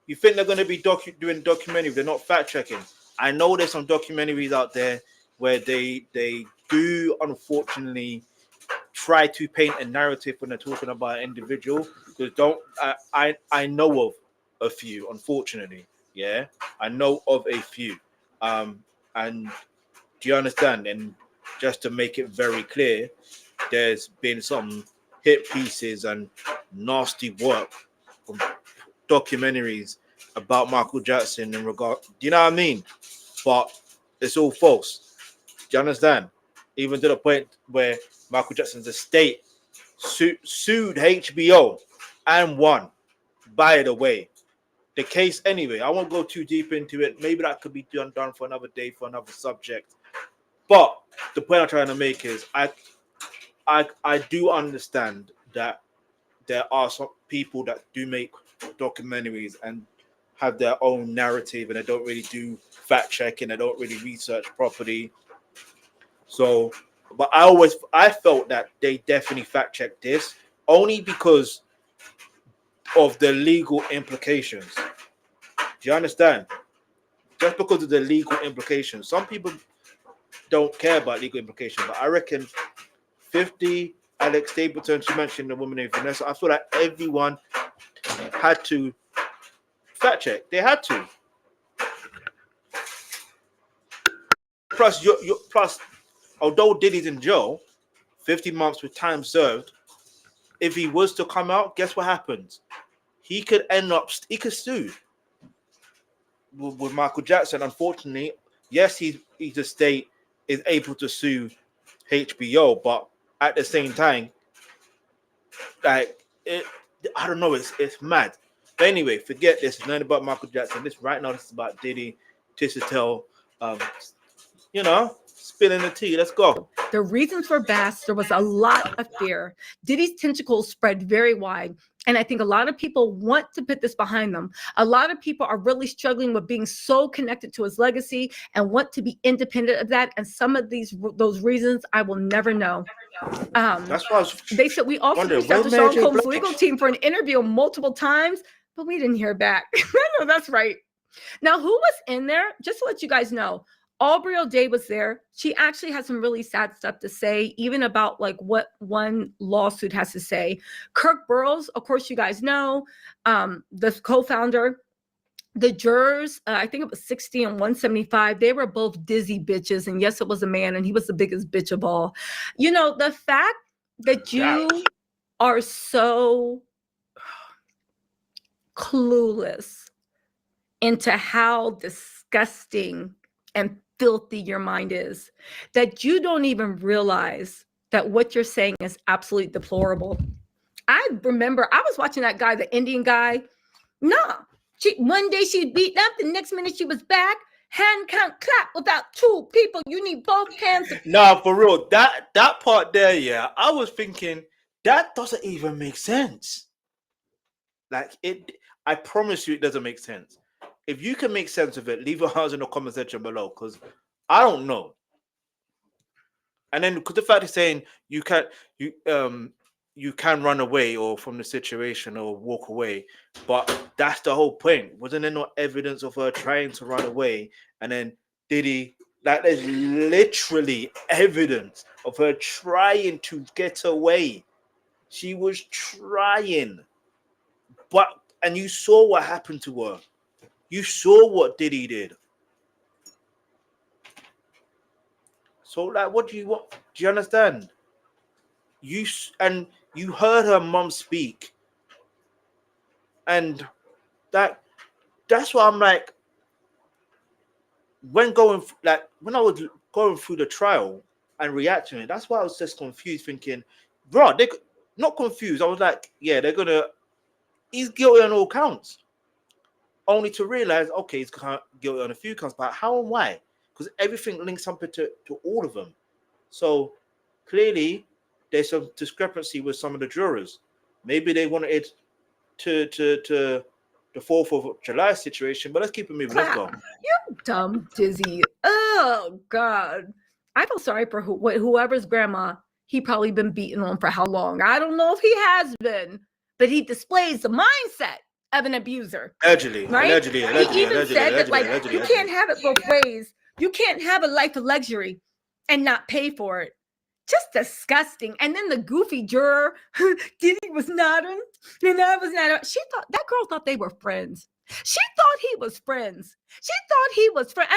you think they're going to be doing documentary? They're not fact checking. I know there's some documentaries out there where they do unfortunately try to paint a narrative when they're talking about an individual. Because I know of a few, unfortunately. Yeah, I know of a few. And do you understand? And just to make it very clear, there's been some hit pieces and nasty work from documentaries about Michael Jackson in regard. Do you know what I mean? But it's all false. Do you understand? Even to the point where Michael Jackson's estate sued HBO and won. By the way, the case anyway, I won't go too deep into it. Maybe that could be done for another day, for another subject. But the point I'm trying to make is I do understand that there are some people that do make documentaries and have their own narrative, and they don't really do fact checking, they don't really research properly. So, but I felt that they definitely fact checked this only because of the legal implications. Do you understand? Just because of the legal implications. Some people don't care about legal implications, but I reckon 50, Alex Stapleton, she mentioned the woman named Vanessa. I feel like everyone had to fact check. They had to. Plus, although Diddy's in jail, 50 months with time served, if he was to come out, guess what happens? He could sue with Michael Jackson. Unfortunately, yes, his estate is able to sue HBO, but at the same time, I don't know, it's mad. But anyway, forget this. It's not about Michael Jackson. This is about Diddy, Tisa Tells, spilling the tea. Let's go. The reasons for Bass, there was a lot of fear. Diddy's tentacles spread very wide. And I think a lot of people want to put this behind them. A lot of people are really struggling with being so connected to his legacy and want to be independent of that. And some of those reasons I will never know. That's why they said we also reached out to Sean Combs' legal team for an interview multiple times, but we didn't hear back. No, that's right. Now, who was in there? Just to let you guys know, AuberyODay was there. She actually had some really sad stuff to say, even about like what one lawsuit has to say. Kirk Burroughs, of course, you guys know, the co-founder. The jurors, I think it was 60 and 175. They were both dizzy bitches. And yes, it was a man, and he was the biggest bitch of all. You know, the fact that you are so clueless into how disgusting and filthy your mind is, that you don't even realize that what you're saying is absolutely deplorable. I remember I was watching that guy, the Indian guy. One day she beat up, the next minute she was back. Hand count clap without two people. You need both hands. Nah, for real. That part there, yeah. I was thinking that doesn't even make sense. Like I promise you, it doesn't make sense. If you can make sense of it, leave your hands in the comment section below, because I don't know. And then because the fact is saying you can run away or from the situation or walk away, but that's the whole point. Wasn't there no evidence of her trying to run away? And then Diddy, like, there's literally evidence of her trying to get away. She was trying, and you saw what happened to her. You saw what Diddy did. So, like, what do you want? Do you understand? You heard her mom speak, and that that's why I'm like, when I was going through the trial and reacting to it, that's why I was just confused, thinking, bro, they not confused. I was like, yeah, he's guilty on all counts. Only to realize, okay, he's guilty on a few counts, but how and why? Because everything links up to all of them. So clearly, there's some discrepancy with some of the jurors. Maybe they wanted to the 4th of July situation, but let's keep it moving. Let's go. You dumb Dizzy. Oh God, I feel sorry for whoever's grandma. He probably been beaten on for how long? I don't know if he has been, but he displays the mindset of an abuser. Allegedly, right? He even said that, like, you can't have it both ways. You can't have a life of luxury and not pay for it. Just disgusting. And then the goofy juror, Diddy was nodding, and I was not. That girl thought they were friends. She thought he was friends. She thought he was friends.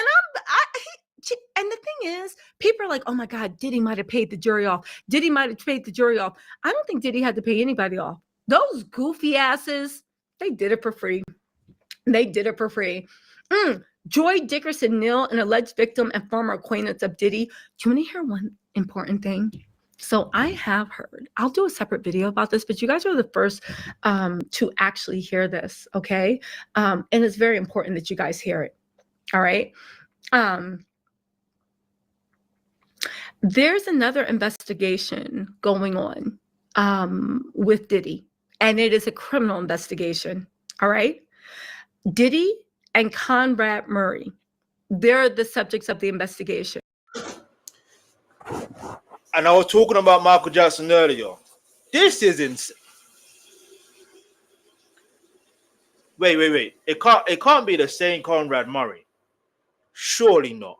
And the thing is, people are like, oh my God, Diddy might have paid the jury off. Diddy might have paid the jury off. I don't think Diddy had to pay anybody off. Those goofy asses, they did it for free. They did it for free. Joy Dickerson Neal, an alleged victim and former acquaintance of Diddy. Do you want to hear one important thing? So I have heard, I'll do a separate video about this, but you guys are the first to actually hear this, okay? And it's very important that you guys hear it, all right? There's another investigation going on with Diddy, and it is a criminal investigation, all right? Diddy and Conrad Murray, they're the subjects of the investigation. And I was talking about Michael Jackson earlier. This is insane. Wait. It can't be the same Conrad Murray. Surely not.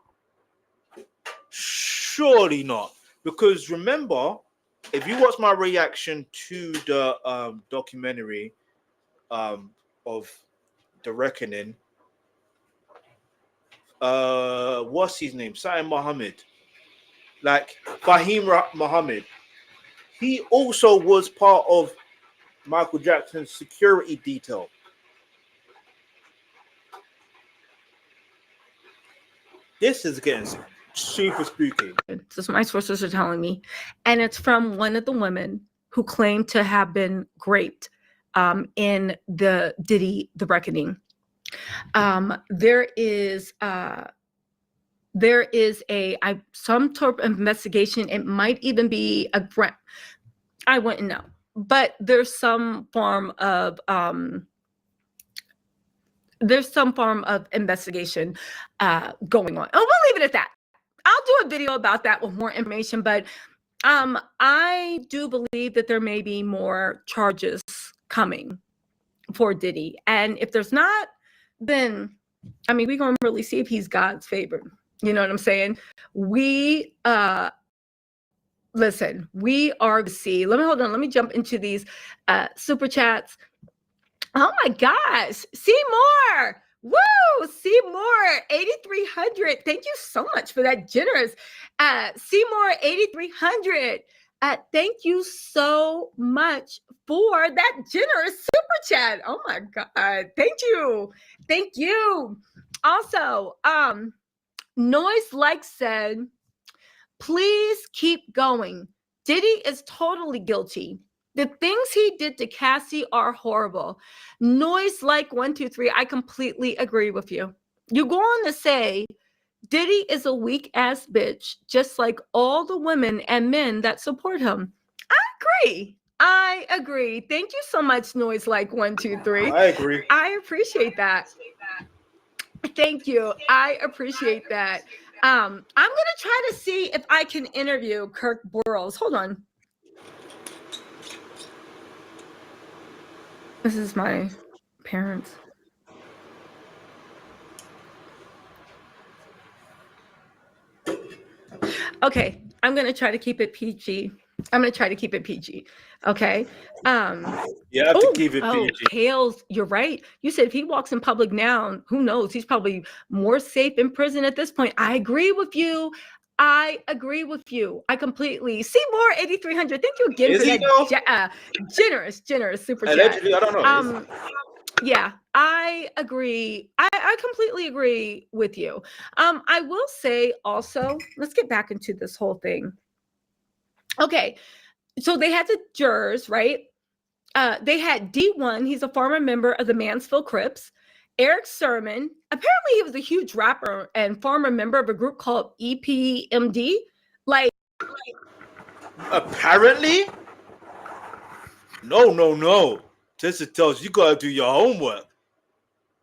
Surely not. Because remember, if you watch my reaction to the documentary of The Reckoning, what's his name? Saeed Muhammad. Like Fahim Muhammad. He also was part of Michael Jackson's security detail. This is getting super spooky. This is what my sources are telling me. And it's from one of the women who claimed to have been raped in the Diddy, The Reckoning. There is some sort of investigation. It might even be I wouldn't know, but there's some form of investigation going on. Oh, we'll leave it at that. I'll do a video about that with more information, but I do believe that there may be more charges coming for Diddy. And if there's not, then, I mean, we're going to really see if he's God's favorite. You know what I'm saying? We are to see. Let me jump into these super chats. Oh my gosh. Seymour. Woo! Seymour 8300. Thank you so much for that generous. Seymour 8300. Thank you so much for that generous super chat. Oh my God. Thank you. Thank you. Also, Noise Like said, please keep going. Diddy is totally guilty. The things he did to Cassie are horrible. Noise Like 123, I completely agree with you. You go on to say, Diddy is a weak ass bitch, just like all the women and men that support him. I agree. Thank you so much, Noise Like 123. I agree. I appreciate that. Thank you. I appreciate that. I'm gonna try to see if I can interview Kirk Burrows. Hold on. This is my parents. Okay, I'm gonna try to keep it PG. Okay. You have to keep it PG. Hales, you're right. You said if he walks in public now, who knows? He's probably more safe in prison at this point. I agree with you. I completely. Seymour 8300. Thank you again for that generous super chat. Allegedly, I don't know. Yeah, I agree. I completely agree with you. I will say also, let's get back into this whole thing. Okay, so they had the jurors, right? They had D1, he's a former member of the Mansfield Crips. Eric Sermon, apparently he was a huge rapper and former member of a group called EPMD. Like, apparently? No. Tisa Tells, you gotta do your homework.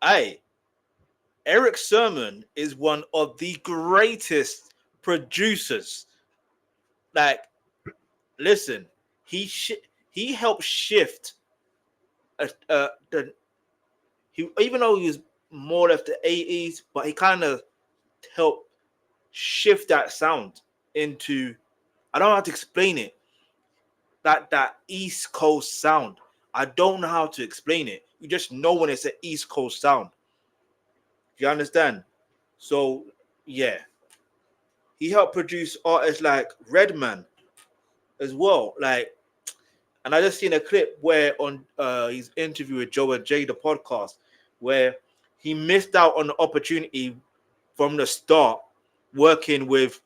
Hey, Eric Sermon is one of the greatest producers. Like, listen, he helped shift the he, even though he was more left the 80s, but he kind of helped shift that sound into, I don't know how to explain it, that East Coast sound. I don't know how to explain it. You just know when it's an East Coast sound. You understand? So yeah, he helped produce artists like Redman as well. Like, and I just seen a clip where on his interview with Joe and Jay, the podcast, where he missed out on the opportunity from the start working with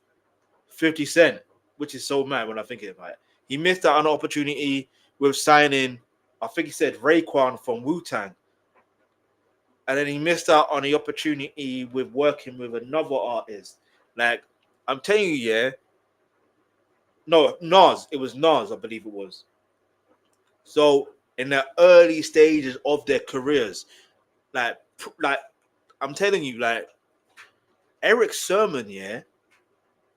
50 Cent, which is so mad when I think about it. He missed out on an opportunity with signing, I think he said Raekwon from Wu-Tang. And then he missed out on the opportunity with working with another artist. Like, I'm telling you, yeah. No, Nas. It was Nas, I believe it was. So in the early stages of their careers, like I'm telling you, like Eric Sermon, yeah,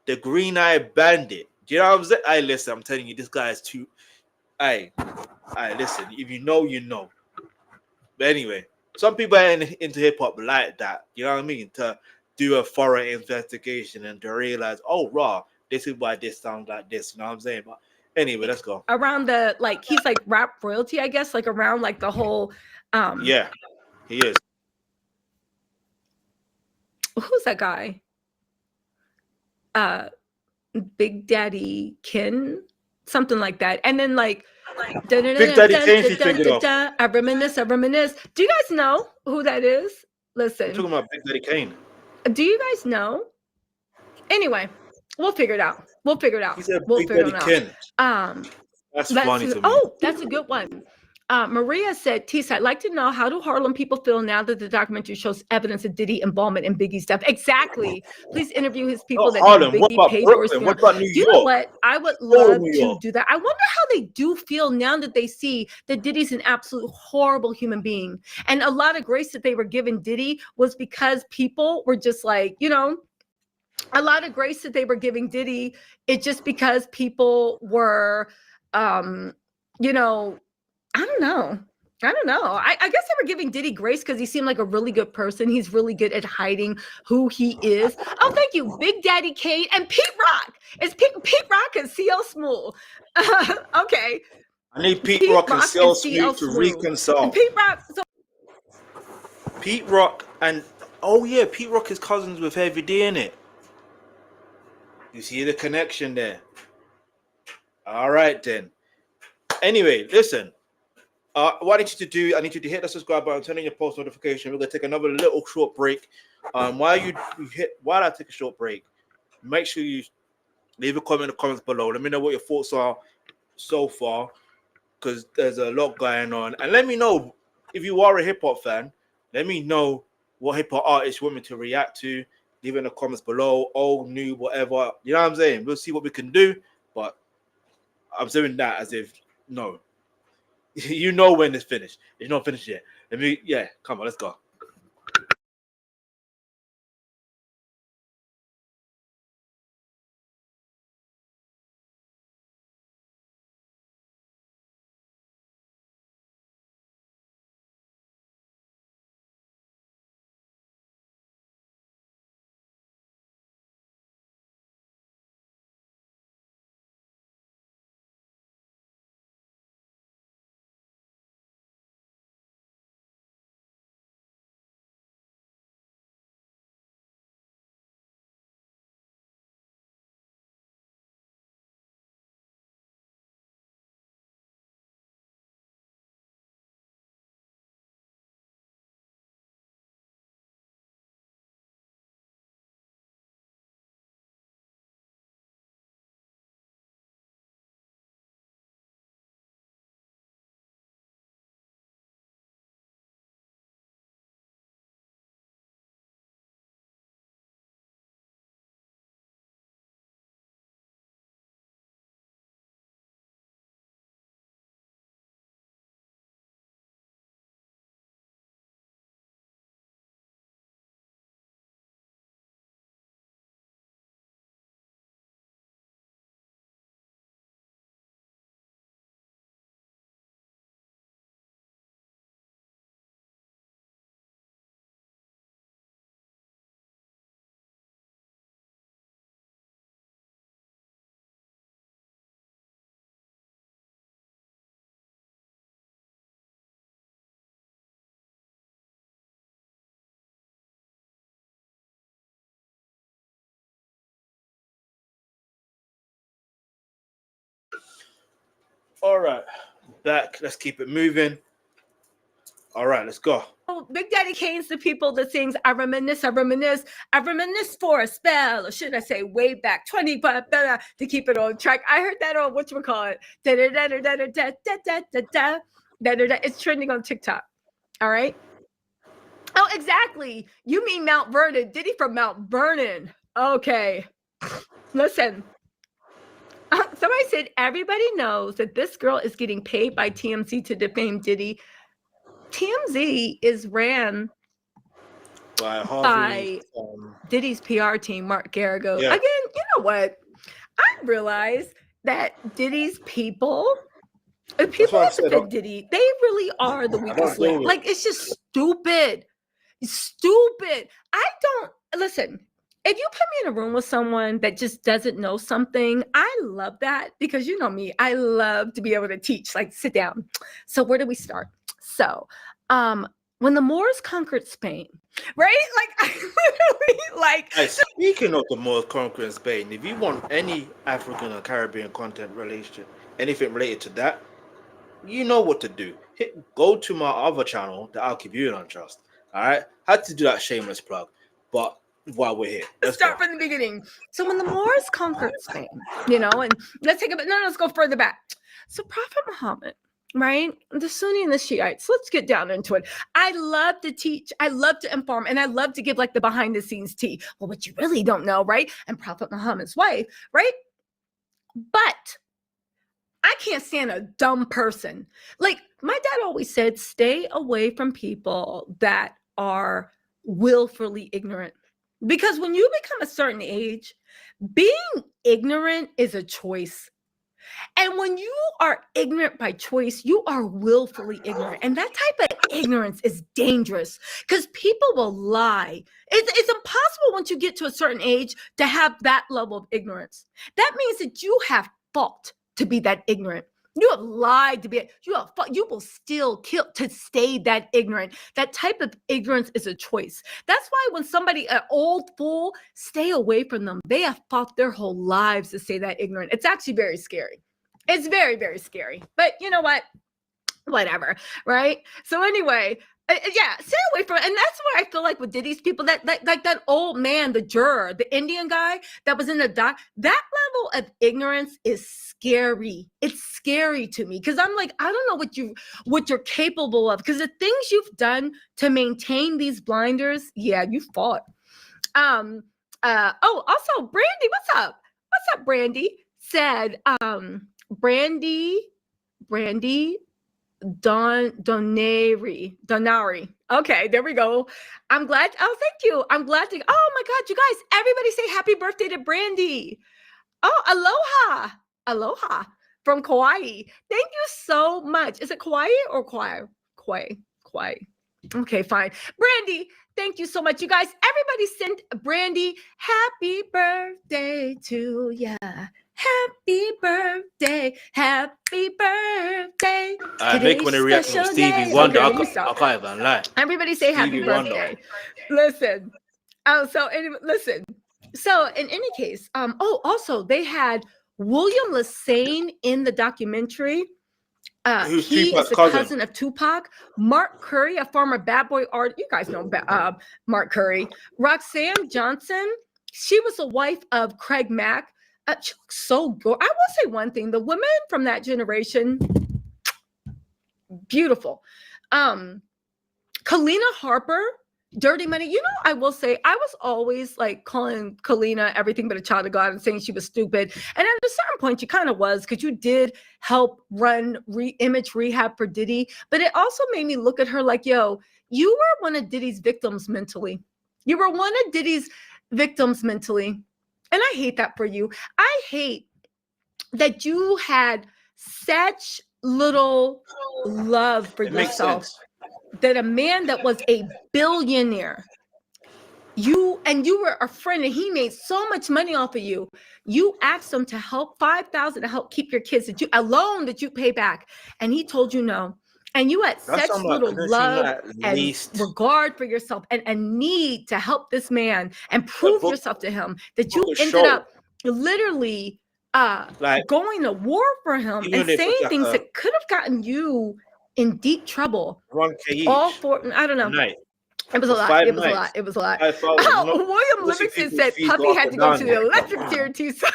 the Green Eye Bandit. Do you know what I'm saying? Hey, listen, I'm telling you, this guy is too. Hey, listen. If you know, you know. But anyway, some people are into hip hop like that. You know what I mean? To do a thorough investigation and to realize, oh, raw, this is why this sounds like this. You know what I'm saying? But anyway, let's go. around the, like, he's like rap royalty, I guess, like around like the whole Yeah, he is. Who's that guy? Big Daddy Ken, something like that. And then like Big Daddy Kane should take it off. I reminisce. Do you guys know who that is? Listen, I'm talking about Big Daddy Kane. Do you guys know? Anyway, we'll figure it out. He said Big Daddy Kane. That's funny to me. Oh, that's a good one. Maria said, Tisa, I'd like to know, how do Harlem people feel now that the documentary shows evidence of Diddy involvement in Biggie's death? Exactly. Please interview his people that Harlem. Biggie What about paid Brooklyn? for his What about New You York? know what? I would love to do that. I wonder how they do feel now that they see that Diddy's an absolute horrible human being. And a lot of grace that they were giving Diddy was because people were just like, you know, a lot of grace that they were giving Diddy, it just because people were, you know, I don't know. I guess they were giving Diddy grace because he seemed like a really good person. He's really good at hiding who he is. Oh, thank you, Big Daddy Kane and Pete Rock. It's Pete Rock and CL Smooth. Okay. I need Pete Rock and CL Smooth to reconcile. Pete Rock. So Pete Rock and Pete Rock is cousins with Heavy D in it. You see the connection there. All right then. Anyway, listen. What I need you to do, I need you to hit the subscribe button, turn on your post notification. We're gonna take another little short break. While I take a short break, make sure you leave a comment in the comments below. Let me know what your thoughts are so far, because there's a lot going on. And let me know if you are a hip hop fan. Let me know what hip hop artists you want me to react to. Leave it in the comments below. Old, new, whatever. You know what I'm saying? We'll see what we can do. But I'm doing that as if no. You know when it's finished. It's not finished yet. Come on, let's go. All right, back. Let's keep it moving. All right, let's go. Oh, Big Daddy Kane's the people that sings I reminisce for a spell, or should I say way back 25 to keep it on track. I heard that on whatchamacallit. It's trending on TikTok. All right. Oh, exactly. You mean Mount Vernon. Diddy from Mount Vernon. Okay. Listen. Somebody said everybody knows that this girl is getting paid by TMZ to defame Diddy. TMZ is ran by Diddy's PR team, Mark Garrigo. Yeah. Again, you know what? I realize that Diddy's people that defend Diddy, they really are the weakest link. Like, it's just stupid. It's stupid. I don't listen. If you put me in a room with someone that just doesn't know something, I love that because you know me, I love to be able to teach, like sit down. So where do we start? So, when the Moors conquered Spain, right? Like, I literally, like. Hey, speaking of the Moors conquering Spain, if you want any African or Caribbean content relation, anything related to that, you know what to do. Go to my other channel, the Alkebulan Trust. All right, had to do that shameless plug, but while we're here, let's start from the beginning. So when the Moors conquered Spain, you know, and let's go further back. So Prophet Muhammad, right? The Sunni and the Shiites. Let's get down into it. I love to teach. I love to inform, and I love to give like the behind the scenes tea. Well, what you really don't know, right? And Prophet Muhammad's wife, right? But I can't stand a dumb person. Like my dad always said, stay away from people that are willfully ignorant. Because when you become a certain age, being ignorant is a choice. And when you are ignorant by choice, you are willfully ignorant. And that type of ignorance is dangerous because people will lie. It's impossible once you get to a certain age to have that level of ignorance. That means that you have fought to be that ignorant. You have lied to be, you will still kill to stay that ignorant. That type of ignorance is a choice. That's why when somebody, an old fool, stay away from them. They have fought their whole lives to stay that ignorant. It's actually very scary. It's very, very scary. But you know what? Whatever, right? So anyway, yeah, stay away from it. And that's where I feel like with Diddy's people, like that old man, the juror, the Indian guy that was in the dock, that level of ignorance is scary. It's scary to me because I'm like, I don't know what you're capable of because the things you've done to maintain these blinders, yeah, you fought. Also Brandy, what's up? What's up, Brandy? Said, Brandy Donari. Okay, there we go. I'm glad. Oh, thank you. I'm glad to. Oh my God, you guys! Everybody say happy birthday to Brandy. Oh, aloha from Kauai. Thank you so much. Is it Kauai or Kauai? Kauai. Okay, fine. Brandy, thank you so much, you guys. Everybody send Brandy happy birthday to ya. Happy birthday, happy birthday. I make when they react to Stevie Wonder. Okay, I can't even lie. Everybody say happy birthday. Listen. Listen. So in any case, also they had William Lassane in the documentary. He is the cousin of Tupac. Mark Curry, a former Bad Boy artist. You guys know Mark Curry. Roxanne Johnson. She was the wife of Craig Mack. She looks so good. I will say one thing: the women from that generation, beautiful. Kalina Harper, Dirty Money. You know, I will say I was always like calling Kalina everything but a child of God and saying she was stupid. And at a certain point, she kind of was because you did help run image rehab for Diddy. But it also made me look at her like, yo, you were one of Diddy's victims mentally. You were one of Diddy's victims mentally. And I hate that for you. I hate that you had such little love for yourself that a man that was a billionaire, you were a friend and he made so much money off of you. You asked him to help $5,000 to help keep your kids that you pay back. And he told you no. And you had such little love and regard for yourself and a need to help this man and prove yourself to him that you ended up literally going to war for him and saying things that could have gotten you in deep trouble. All for, I don't know. It was a lot. It was a lot. It was a lot. William Livingston said Puppy had to go to the electric chair, Tisa.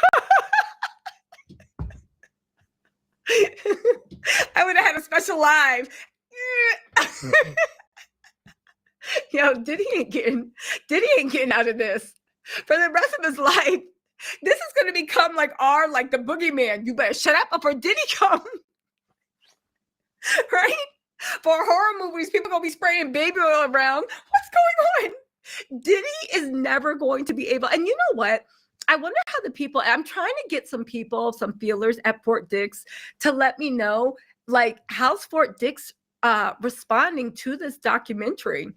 I would have had a special live. Yo, Diddy ain't getting out of this for the rest of his life. This is going to become like the boogeyman. You better shut up before Diddy come. Right? For horror movies, people going to be spraying baby oil around. What's going on? Diddy is never going to be able. And you know what? I wonder how the people, I'm trying to get some people, some feelers at Fort Dix to let me know, like, how's Fort Dix responding to this documentary?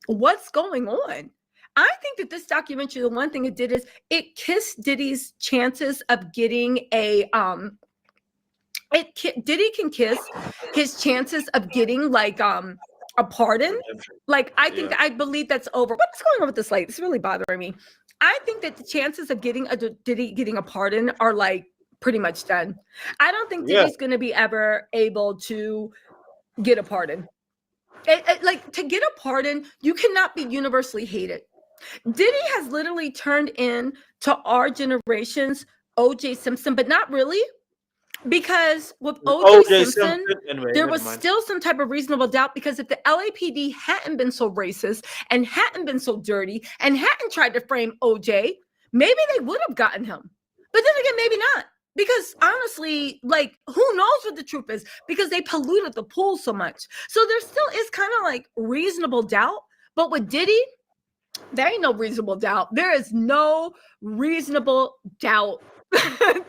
What's going on? I think that this documentary, the one thing it did is it kissed Diddy's chances of getting a, Diddy can kiss his chances of getting like a pardon. Like, I believe that's over. What's going on with this light? It's really bothering me. I think that the chances of Diddy getting a pardon are like pretty much done. I don't think Diddy's going to be ever able to get a pardon. Like, to get a pardon, you cannot be universally hated. Diddy has literally turned in to our generation's O.J. Simpson, but not really. Because with O.J. Simpson, there was still some type of reasonable doubt, because if the LAPD hadn't been so racist and hadn't been so dirty and hadn't tried to frame O.J., maybe they would have gotten him. But then again, maybe not. Because honestly, like, who knows what the truth is? Because they polluted the pool so much. So there still is kind of like reasonable doubt. But with Diddy, there ain't no reasonable doubt. There is no reasonable doubt.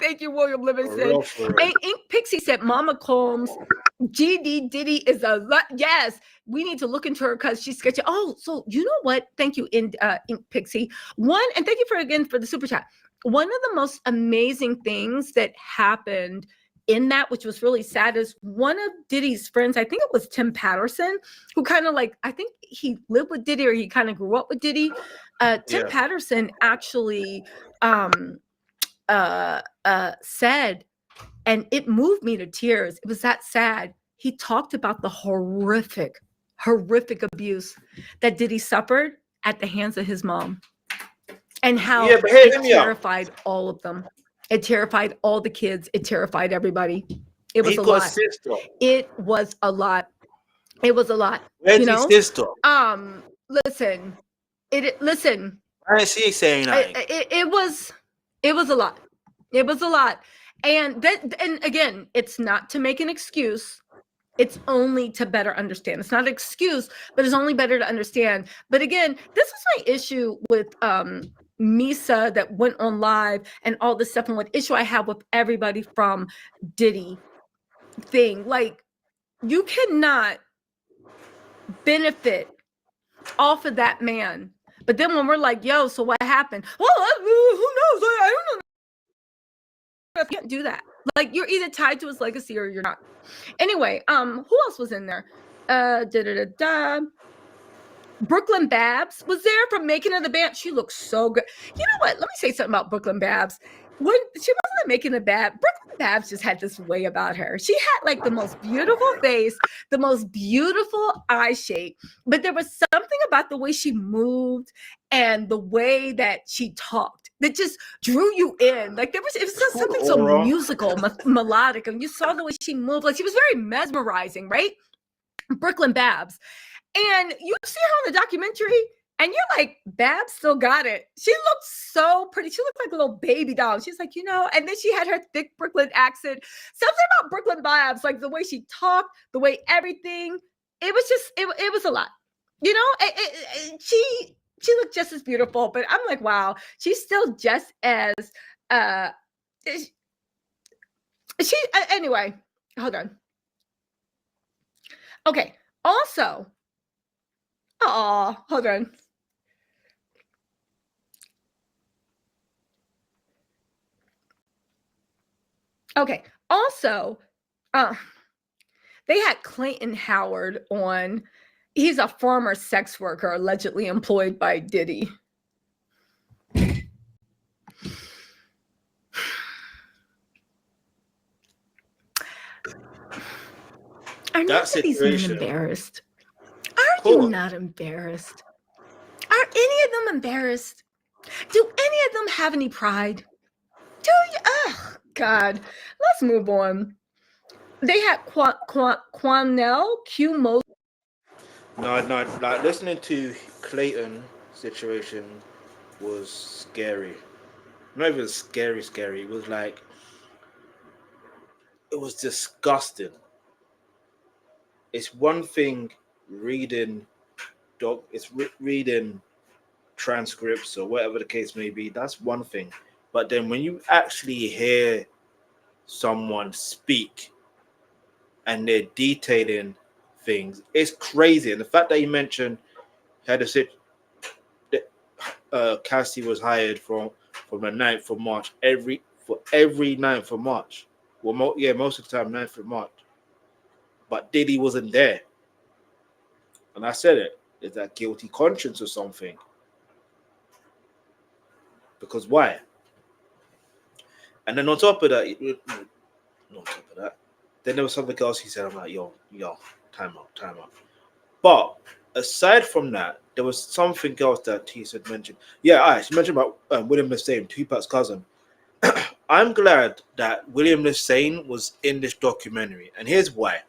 Thank you, William Livingston. Ink Pixie said, Mama Combs, GD Diddy is a lot. Yes, we need to look into her because she's sketchy. Oh, so you know what? Thank you, Ink Pixie. And thank you for the super chat. One of the most amazing things that happened in that, which was really sad, is one of Diddy's friends, I think it was Tim Patterson, who kind of like, I think he lived with Diddy or he kind of grew up with Diddy. Tim Patterson actually said, and it moved me to tears. It was that sad. He talked about the horrific abuse that Diddy suffered at the hands of his mom. And how it terrified all of them. It terrified all the kids. It terrified everybody. It was a lot. It was a lot. It was a lot. You know? Listen. Listen. I didn't see you saying that. It was a lot. It was a lot. And again, it's not to make an excuse. It's only to better understand. It's not an excuse, but it's only better to understand. But again, this was my issue with Misa that went on live and all this stuff, and what issue I have with everybody from Diddy thing. Like, you cannot benefit off of that man. But then when we're like, yo, so what happened? Well, who knows? I don't know. You can't do that. Like, you're either tied to his legacy or you're not. Anyway, who else was in there? Brooklyn Babs was there from Making of the Band. She looks so good. You know what? Let me say something about Brooklyn Babs. When she wasn't Making the Band, Brooklyn Babs just had this way about her. She had like the most beautiful face, the most beautiful eye shape, but there was something about the way she moved and the way that she talked that just drew you in. Like, it was just something so musical, melodic, and you saw the way she moved. Like, she was very mesmerizing, right? Brooklyn Babs. And you see her on the documentary, and you're like, Babs still got it. She looked so pretty. She looked like a little baby doll. She's like, you know, and then she had her thick Brooklyn accent. Something about Brooklyn Babs, like the way she talked, the way everything. It was just, it was a lot. You know, she looked just as beautiful, but I'm like, wow, she's still just as, anyway, hold on. Okay, also, hold on. Okay. Also, they had Clayton Howard on. He's a former sex worker allegedly employed by Diddy. Are none of these men embarrassed? Are you not embarrassed? Are any of them embarrassed? Do any of them have any pride? Do you? Oh, God. Let's move on. They had Quanell Q Mo. No, like listening to Clayton situation was scary. Not even scary. It was like, it was disgusting. It's one thing reading reading transcripts or whatever the case may be. That's one thing. But then when you actually hear someone speak and they're detailing things, it's crazy. And the fact that you mentioned had a sit that Cassie was hired from the 9th of March every 9th of March. Well, most of the time 9th of March. But Diddy wasn't there. And I said it. Is that guilty conscience or something? Because why? And then on top of that, then there was something else he said. I'm like, yo, time out. But aside from that, there was something else that Tisa had mentioned. Yeah, she mentioned about William Lassane, Tupac's cousin. I'm glad that William Lassane was in this documentary. And here's why.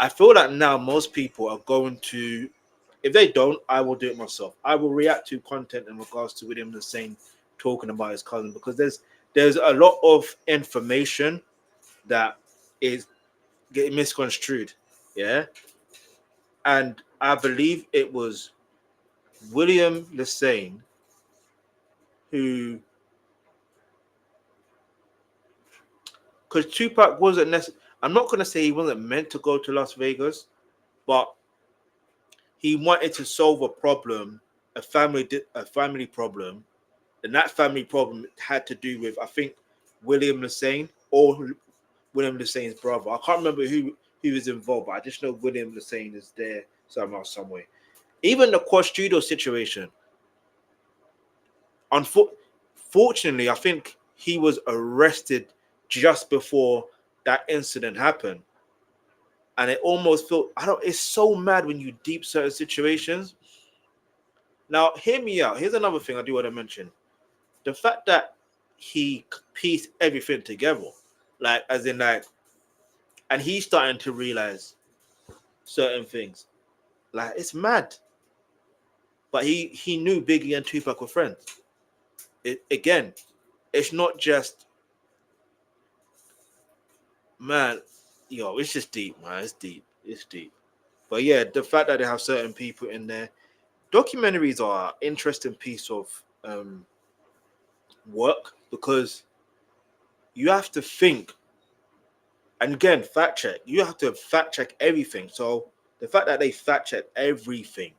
I feel that now most people are going to, if they don't, I will do it myself. I will react to content in regards to William Lassane talking about his cousin, because there's a lot of information that is getting misconstrued. Yeah. And I believe it was William Lassane who, because Tupac wasn't necessarily, I'm not going to say he wasn't meant to go to Las Vegas, but he wanted to solve a problem, a family problem, and that family problem had to do with, I think, William Lassane or William Lassane's brother. I can't remember who was involved, but I just know William Lassane is there somehow, somewhere. Even the Quastudo situation, unfortunately, I think he was arrested just before that incident happened. And it almost felt, it's so mad when you deep certain situations. Now, hear me out. Here's another thing I do want to mention. The fact that he pieced everything together, and he's starting to realize certain things. Like, it's mad. But he knew Biggie and Tupac were friends. Again, it's not just, man, it's just deep, man. It's deep. But yeah, the fact that they have certain people in there, documentaries are an interesting piece of work, because you have to think, and again, fact check. You have to fact check everything. So the fact that they fact check everything,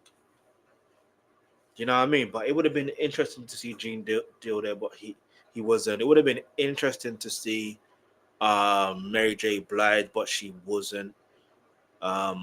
you know what I mean? But it would have been interesting to see Gene Deal there, but he wasn't. It would have been interesting to see Mary J. Blige, but she wasn't. But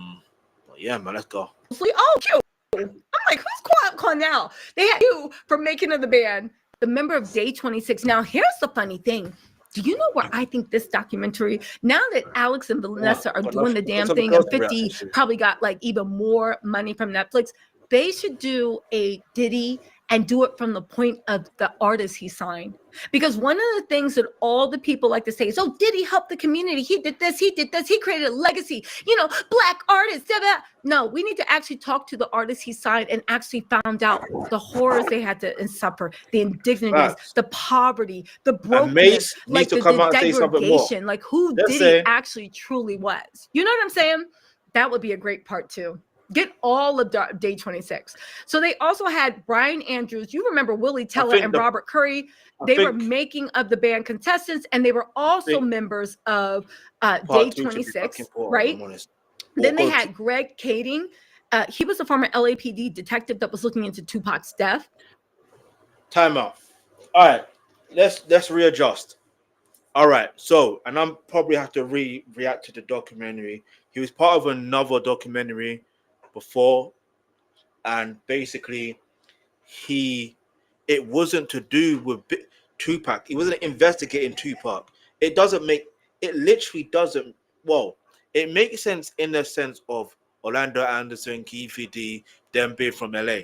yeah, man, let's go. Oh, cute. I'm like, who's Cornell? They had you for making of the band, the member of Day 26. Now, here's the funny thing. Do you know where I think this documentary, now that Alex and Vanessa are doing the damn thing, and 50 probably got like even more money from Netflix, they should do a Diddy and do it from the point of the artist he signed. Because one of the things that all the people like to say is, oh, Diddy helped the community. He did this, he created a legacy, black artists. No, we need to actually talk to the artists he signed and actually found out the horrors they had to suffer, the indignities, the poverty, the brokenness, like the degradation, like who Diddy actually truly was. You know what I'm saying? That would be a great part too. Get all of Day 26. So they also had Brian Andrews. You remember Willie Teller and Robert Curry. They were making of the band contestants, and they were also members of Day 26, right? Then they had Greg Kading. He was a former LAPD detective that was looking into Tupac's death. Time out. All right, let's readjust. All right, so, and I'm probably have to react to the documentary. He was part of another documentary before, and basically it wasn't to do with Tupac. He wasn't investigating Tupac. It literally doesn't, it makes sense in the sense of Orlando Anderson, Keefe D, them being from LA.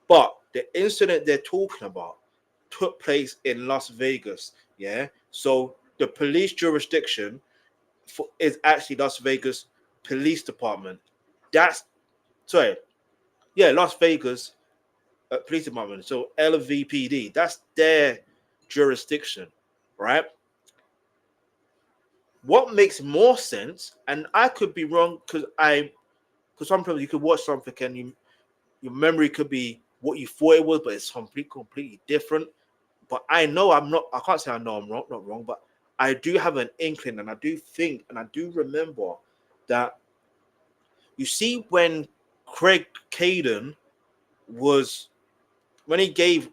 But the incident they're talking about took place in Las Vegas. Yeah. So the police jurisdiction is actually Las Vegas Police Department. Las Vegas Police Department. So LVPD. That's their jurisdiction, right? What makes more sense, and I could be wrong because sometimes you could watch something and your memory could be what you thought it was, but it's completely different. But I can't say I know I'm not wrong, but I do have an inkling, and I do think, and I do remember that you see when Craig Caden when he gave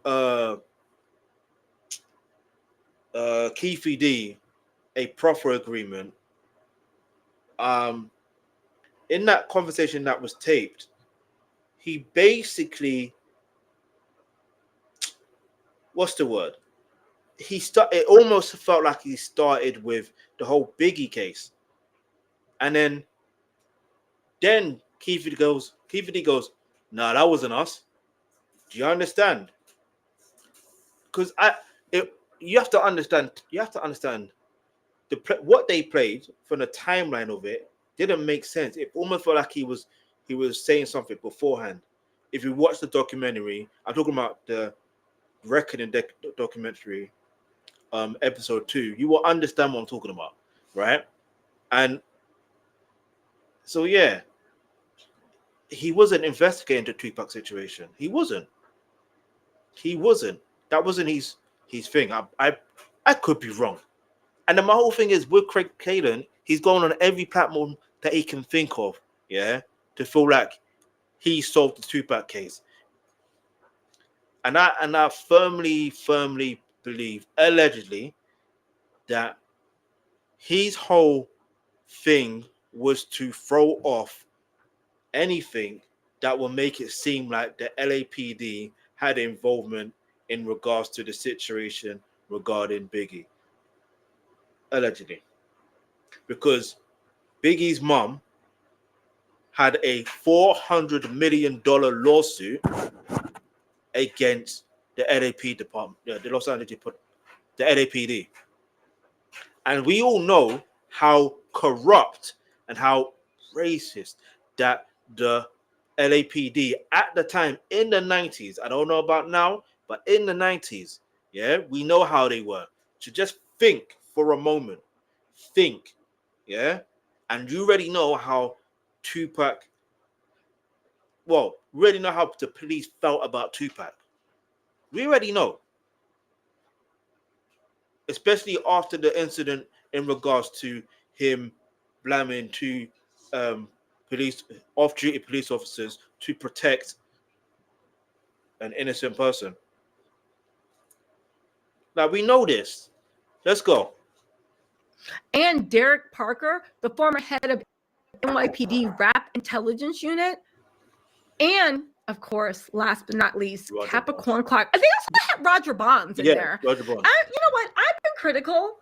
Keefe D a proffer agreement, in that conversation that was taped, he basically, what's the word? It almost felt like he started with the whole Biggie case. And then Keefe D goes, nah, that wasn't us. Do you understand? Because you have to understand what they played from the timeline of it didn't make sense. It almost felt like he was saying something beforehand. If you watch the documentary, I'm talking about the Reckoning documentary, episode 2, you will understand what I'm talking about, right? And so yeah, he wasn't investigating the Tupac situation. He wasn't. That wasn't his thing. I could be wrong. And then my whole thing is with Craig Caden, he's going on every platform that he can think of, yeah, to feel like he solved the Tupac case. And I firmly believe, allegedly, that his whole thing was to throw off anything that will make it seem like the LAPD had involvement in regards to the situation regarding Biggie. Allegedly. Because Biggie's mom had a $400 million lawsuit against the LAPD department, the Los Angeles, the LAPD. And we all know how corrupt and how racist that the LAPD at the time in the 90s, I don't know about now, but in the 90s, yeah, we know how they were. So just think for a moment. Think, yeah? And you already know how Tupac, already know how the police felt about Tupac. We already know. Especially after the incident in regards to him blaming two off-duty police officers to protect an innocent person. Now we know this. Let's go. And Derek Parker, the former head of NYPD Rap Intelligence Unit, and of course, last but not least, Roger Capricorn Clark. I think I also had Roger Bonds in there. Roger Bonds. You know what? I've been critical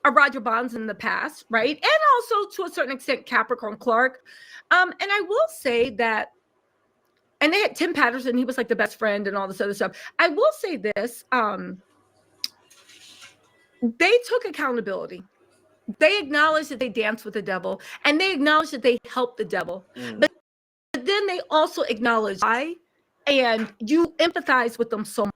of Roger Bonds in the past, right? And also to a certain extent, Capricorn Clark. And I will say that, and they had Tim Patterson, he was like the best friend and all this other stuff. I will say this, they took accountability. They acknowledged that they danced with the devil, and they acknowledged that they helped the devil. But then they also acknowledged why, and you empathize with them so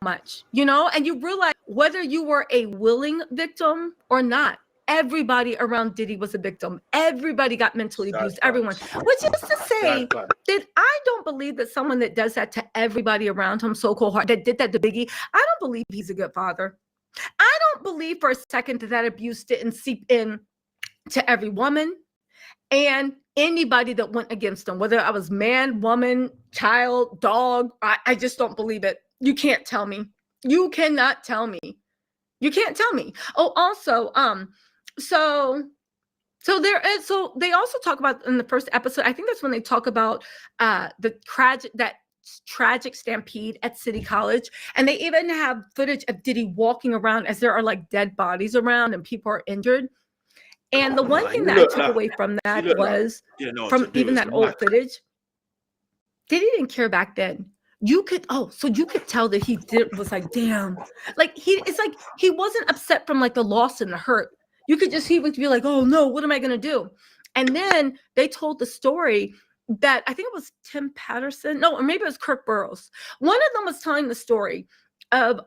much, you know, and you realize whether you were a willing victim or not, everybody around Diddy was a victim. Everybody got mentally abused, everyone. Which is to say that I don't believe that someone that does that to everybody around him so cold hearted, that did that to Biggie, I don't believe he's a good father. I don't believe for a second that abuse didn't seep in to every woman and anybody that went against him, whether I was man, woman, child, dog. I just don't believe it. You can't tell me. You cannot tell me. You can't tell me. Oh, also, so there is, so they also talk about in the first episode, I think that's when they talk about the tragic stampede at City College, and they even have footage of Diddy walking around as there are like dead bodies around and people are injured. And the one thing that I took away from that was from even that old footage, Diddy didn't care back then. You could tell that was like, damn, like it's like he wasn't upset from like the loss and the hurt. He would be like, oh no, what am I gonna do? And then they told the story that I think it was Tim Patterson, no, or maybe it was Kirk Burroughs. One of them was telling the story of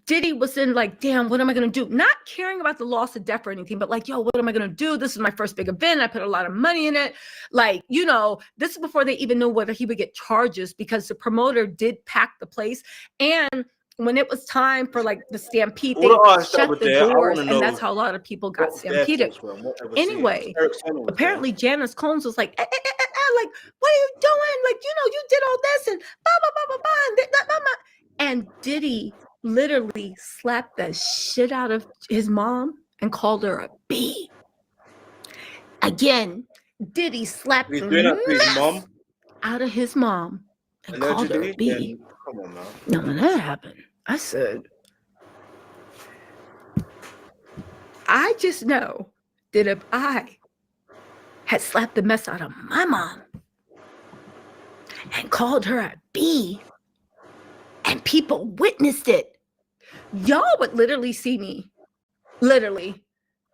Diddy was in like, damn, what am I going to do? Not caring about the loss of death or anything, but like, yo, what am I going to do? This is my first big event. I put a lot of money in it. Like, you know, this is before they even know whether he would get charges because the promoter did pack the place. And when it was time for like the stampede, they shut the doors, and that's how a lot of people got stampeded. Anyway, apparently Janice Combs was like, like, what are you doing? Like, you know, you did all this and blah, blah, blah, blah, blah. And Diddy literally slapped the shit out of his mom and called her a B. Again, Diddy slapped the mess out of his mom and called her a B. Come on, man. No, when that happened, I said, I just know that if I had slapped the mess out of my mom and called her a B, and people witnessed it, y'all would literally see me, literally,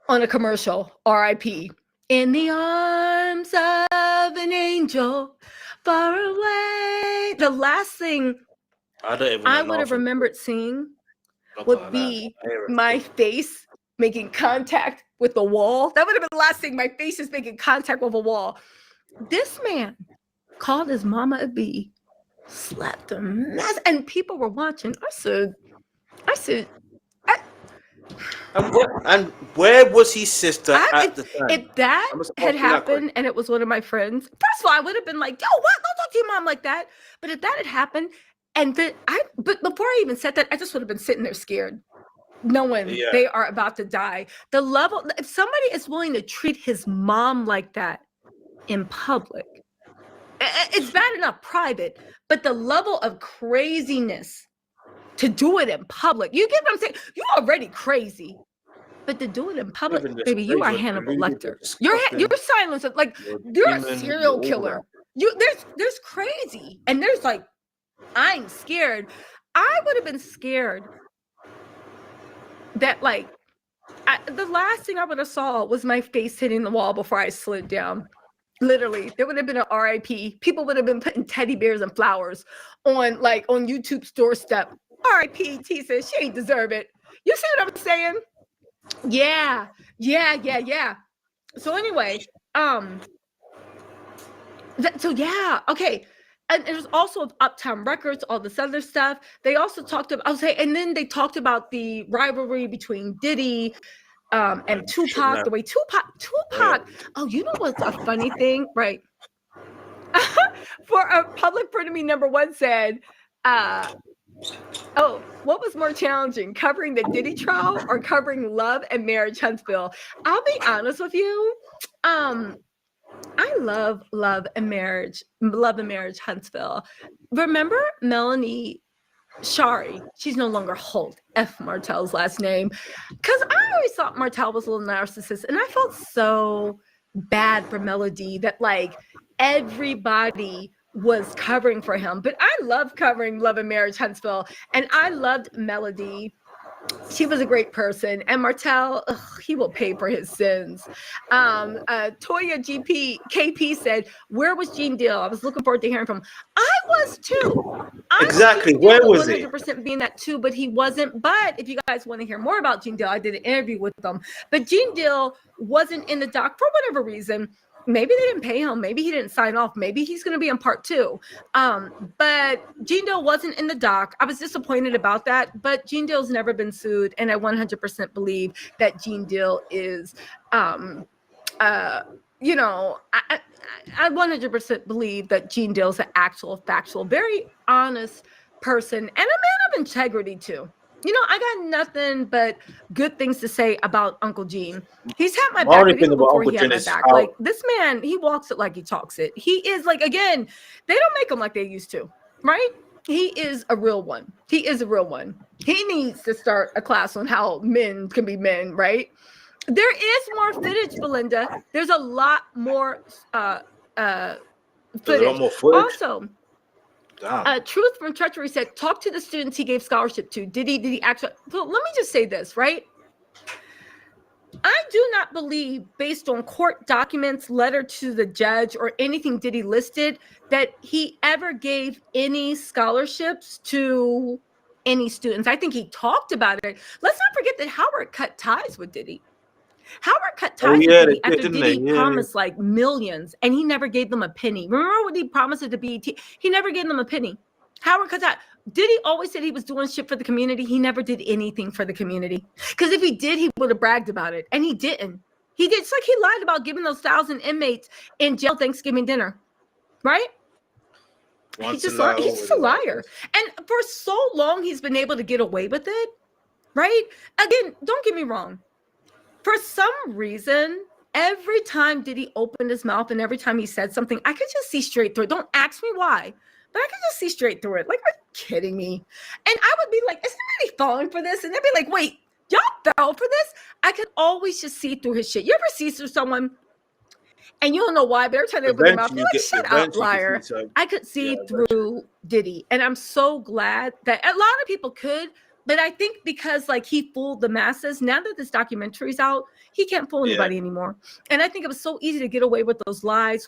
on a commercial, R.I.P., in the arms of an angel, far away. The last thing I would have remembered seeing would be my face making contact with the wall. That would have been the last thing. My face is making contact with a wall. This man called his mama a B, slapped a mess, and people were watching. I said, and where was his sister at the time? If that had happened and it was one of my friends, first of all, I would have been like, yo, what? Don't talk to your mom like that. But if that had happened, but before I even said that, I just would have been sitting there scared, knowing they are about to die. The level, if somebody is willing to treat his mom like that in public, it's bad enough private, but the level of craziness to do it in public, you get what I'm saying? You're already crazy, but to do it in public, baby, you are Hannibal Lecter. You're silenced, like you're a serial killer. There's crazy, and there's like, I'm scared. I would have been scared that like the last thing I would have saw was my face hitting the wall before I slid down. Literally, there would have been an RIP. People would have been putting teddy bears and flowers on YouTube's doorstep. RIP Tisa, she ain't deserve it. You see what I'm saying? Yeah. So anyway, okay. And it was also Uptown Records, all this other stuff. They also talked about, and then they talked about the rivalry between Diddy and Tupac, the way Tupac, oh, you know what's a funny thing, right? For a Public Enemy #1 said, oh, what was more challenging, covering the Diddy trial or covering Love and Marriage Huntsville? I'll be honest with you. I love Love and Marriage Huntsville. Remember Melanie Shari? She's no longer Holt, F. Martell's last name. Because I always thought Martell was a little narcissist, and I felt so bad for Melody that like everybody was covering for him. But I love covering Love and Marriage Huntsville, and I loved Melody. She was a great person, and Martell, he will pay for his sins. Toya KP said, "Where was Gene Deal? I was looking forward to hearing from him." I was too. Exactly. Where was he? 100% being that too, but he wasn't. But if you guys want to hear more about Gene Deal, I did an interview with them. But Gene Deal wasn't in the doc for whatever reason. Maybe they didn't pay him. Maybe he didn't sign off. Maybe he's going to be in part 2. But Gene Deal wasn't in the doc. I was disappointed about that. But Gene Deal's never been sued. And I 100% believe that Gene Deal is, I 100% believe that Gene Deal's an actual, factual, very honest person and a man of integrity too. You know, I got nothing but good things to say about Uncle Gene. He's had my back even before he had my back. Like, this man, he walks it like he talks it. He is like, again, they don't make him like they used to, right? He is a real one. He is a real one. He needs to start a class on how men can be men, right? There is more footage, Belinda. There's a lot more footage. There's a lot more footage. Also, damn. Truth from Treachery said, talk to the students he gave scholarship to. Did he actually? Well, let me just say this, right? I do not believe, based on court documents, letter to the judge, or anything Diddy listed, that he ever gave any scholarships to any students. I think he talked about it. Let's not forget that Howard cut ties with Diddy. Howard cut ties with Diddy after Diddy promised like millions, and he never gave them a penny. Remember what he promised at the BET? He never gave them a penny. Howard cut ties. Diddy always said he was doing shit for the community. He never did anything for the community. Because if he did, he would have bragged about it. And he didn't. He did. It's like he lied about giving those 1,000 inmates in jail Thanksgiving dinner. Right? He's just a liar. And for so long, he's been able to get away with it. Right? Again, don't get me wrong. For some reason, every time Diddy opened his mouth and every time he said something, I could just see straight through it. Don't ask me why. But I could just see straight through it. Like, are you kidding me? And I would be like, is somebody falling for this? And they'd be like, wait, y'all fell for this? I could always just see through his shit. You ever see through someone and you don't know why, but every time they open their mouth, you're like, shut up, liar. I could see through Diddy. And I'm so glad that a lot of people could. But I think because like he fooled the masses, now that this documentary's out, he can't fool anybody anymore. And I think it was so easy to get away with those lies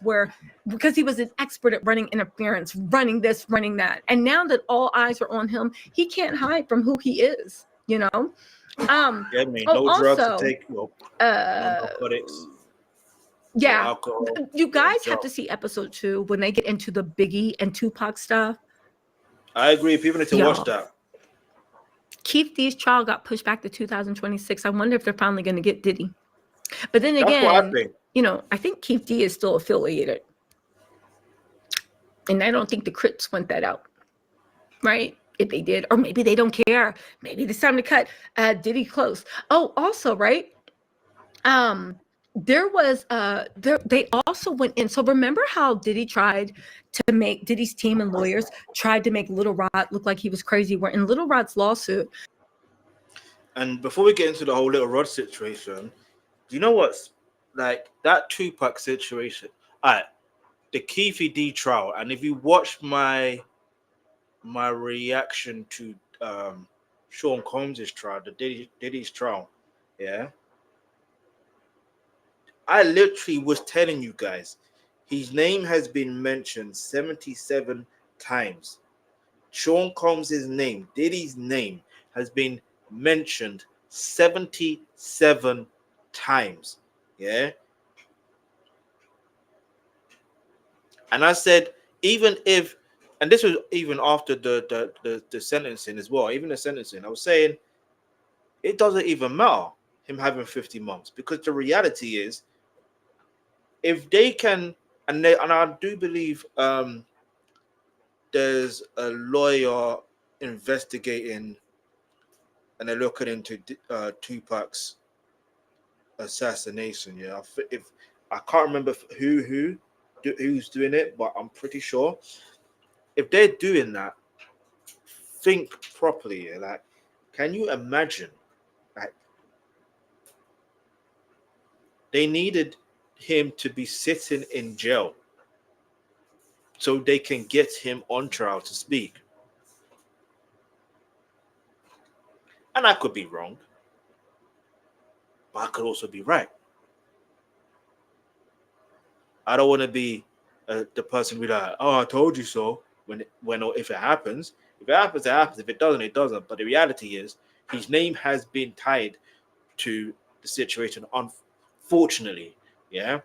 because he was an expert at running interference, running this, running that. And now that all eyes are on him, he can't hide from who he is, you know? No drugs to take, no narcotics. Yeah. No alcohol, you guys have to see episode 2 when they get into the Biggie and Tupac stuff. I agree. People need to watch that. Keith D's trial got pushed back to 2026. I wonder if they're finally going to get Diddy. But then again, I think Keith D is still affiliated. And I don't think the Crips went that out. Right? If they did. Or maybe they don't care. Maybe it's time to cut Diddy close. Oh, also, right? There was they also went in. So remember how Diddy tried to make Diddy's team and lawyers tried to make Little Rod look like he was crazy? We're in Little Rod's lawsuit. And before we get into the whole Little Rod situation, do you know what's like that Tupac situation? All right, the Keith D trial, and if you watch my reaction to Sean Combs' trial, the Diddy's trial, yeah. I literally was telling you guys, his name has been mentioned 77 times. Sean Combs' name, Diddy's name, has been mentioned 77 times. Yeah. And I said, even if, and this was even after the sentencing as well, even the sentencing, I was saying, it doesn't even matter him having 50 months, because the reality is, if they can, and I do believe there's a lawyer investigating, and they're looking into Tupac's assassination. Yeah, if I can't remember who's doing it, but I'm pretty sure if they're doing that, think properly. Yeah? Like, can you imagine? Like, they needed him to be sitting in jail so they can get him on trial to speak. And I could be wrong, but I could also be right. I don't want to be the person who be like, oh, I told you so, when if it happens. If it happens, it happens. If it doesn't, it doesn't. But the reality is, his name has been tied to the situation, unfortunately. Yeah.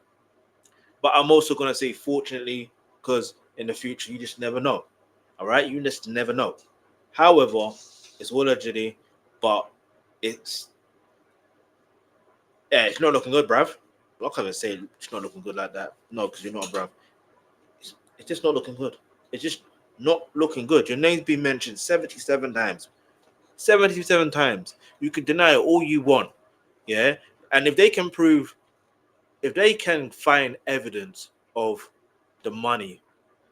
But I'm also going to say fortunately, because in the future, you just never know. All right. You just never know. However, it's all allegedly, but it's not looking good, bruv. I'm not going to say it's not looking good like that. No, because you're not, bruv. It's just not looking good. It's just not looking good. Your name's been mentioned 77 times. 77 times. You can deny it all you want. Yeah. And if they can prove, if they can find evidence of the money,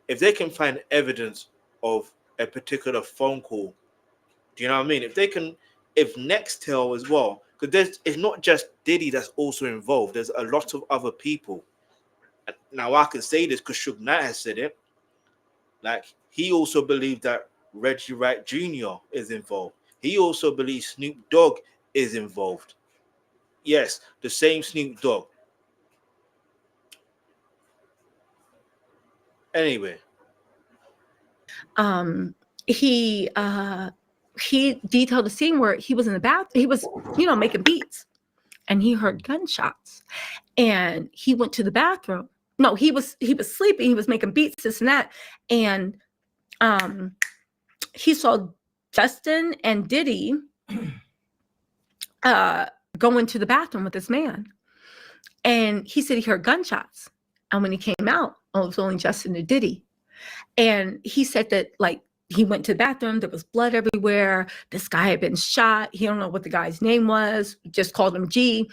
if they can find evidence of a particular phone call, do you know what I mean? If they can, if Nextel as well Because it's not just Diddy that's also involved. There's a lot of other people. Now I can say this because Suge Knight has said it. Like, he also believed that Reggie Wright Jr. is involved. He also believes Snoop Dogg is involved. Yes, the same Snoop Dogg. Anyway. He detailed a scene where he was in the bath. He was, making beats, and he heard gunshots, and he went to the bathroom. No, he was sleeping. He was making beats, this and that, and he saw Justin and Diddy go into the bathroom with this man, and he said he heard gunshots, and when he came out, it was only Justin and Diddy, and he said that, like, he went to the bathroom, there was blood everywhere, this guy had been shot, he don't know what the guy's name was, just called him G,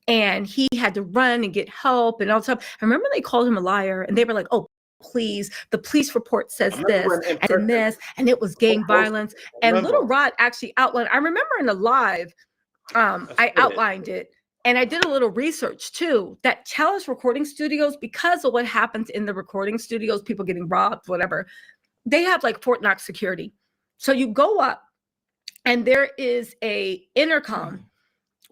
and he had to run and get help and all that stuff. I remember they called him a liar, and they were like, oh, please, the police report says this and this, and it was gang violence. And Little Rod actually outlined, I remember in the live, I outlined it, and I did a little research too, that Chalice recording studios, because of what happens in the recording studios, people getting robbed, whatever, they have like Fort Knox security. So you go up and there is a intercom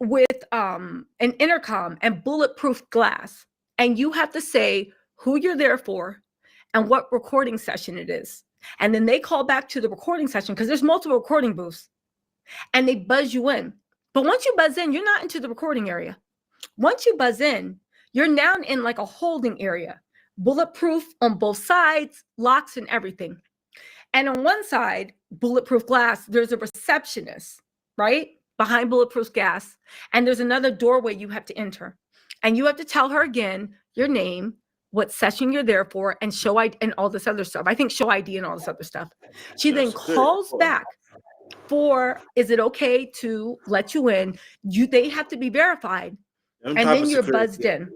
with an intercom and bulletproof glass. And you have to say who you're there for and what recording session it is. And then they call back to the recording session because there's multiple recording booths and they buzz you in. But once you buzz in, you're not into the recording area. Once you buzz in, you're now in like a holding area. Bulletproof on both sides, locks and everything. And on one side, bulletproof glass, there's a receptionist, right? Behind bulletproof glass. And there's another doorway you have to enter. And you have to tell her again, your name, what session you're there for, and show ID and all this other stuff. I think show ID and all this other stuff. She then calls back for, is it okay to let you in? They have to be verified. And then you're buzzed in.